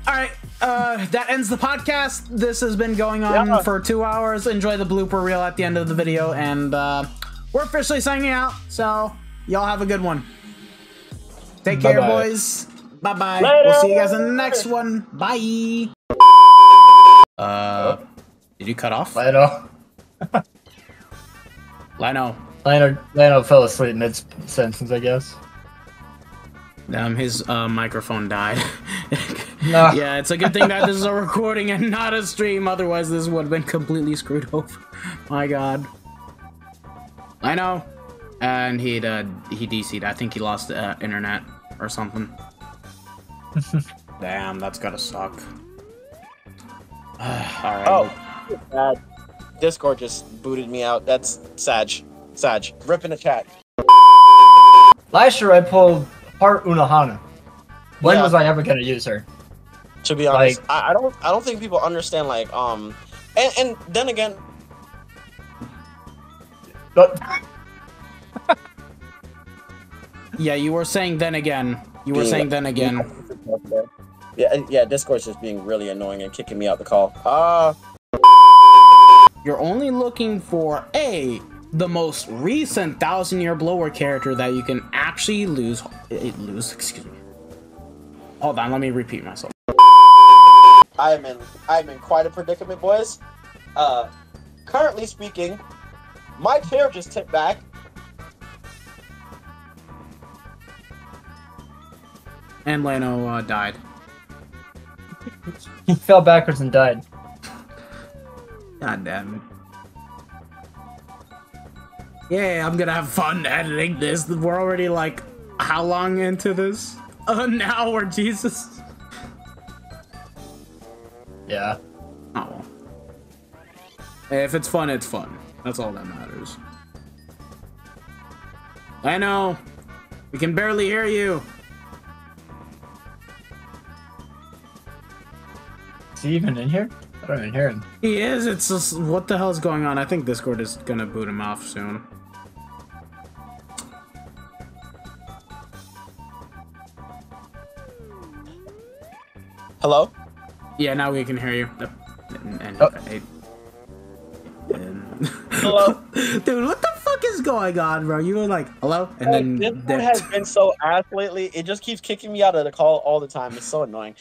Alright, that ends the podcast. This has been going on for 2 hours. Enjoy the blooper reel at the end of the video, and we're officially signing out, so y'all have a good one. Take care, boys. Bye-bye. We'll see you guys in the next one. Bye. Did you cut off? Lino. Lino fell asleep mid-sentence, I guess. His microphone died. No. Yeah, it's a good thing that this is a recording and not a stream, otherwise this would have been completely screwed over. My god. I know. And he DC'd. I think he lost internet or something. Damn, that's gotta suck. Alright. Oh, Discord just booted me out. That's Sag. Rip in the chat. Last year I pulled Heart Unohana. When was I ever gonna use her? To be honest, like, I don't think people understand, like, and then again, but yeah, you were saying then again. Yeah, Discord's just being really annoying and kicking me out the call. You're only looking for the most recent 1000-year blower character that you can actually lose. Excuse me. Hold on, let me repeat myself. I'm in quite a predicament, boys. Currently speaking, my chair just tipped back. And Leno died. He fell backwards and died. God damn it. Yeah, I'm gonna have fun editing this. We're already like, how long into this? An hour, Jesus. Yeah. Oh. Hey, if it's fun, it's fun. That's all that matters. I know. We can barely hear you. Is he even in here? I don't even hear him. He is. It's just, what the hell is going on? I think Discord is gonna boot him off soon. Hello? Yeah, now we can hear you. Hello? Dude, what the fuck is going on, bro? You were like, hello? And then Discord has been so ass lately. It just keeps kicking me out of the call all the time. It's so annoying.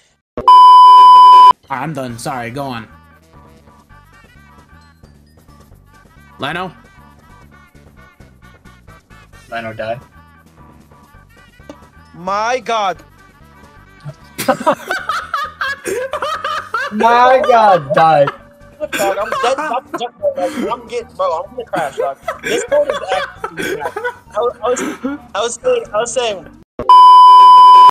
I'm done. Sorry, go on. Lino? Lino died. My god. My god, died. Dog, I'm dead. I'm gonna crash, dog. This phone is actually. I was saying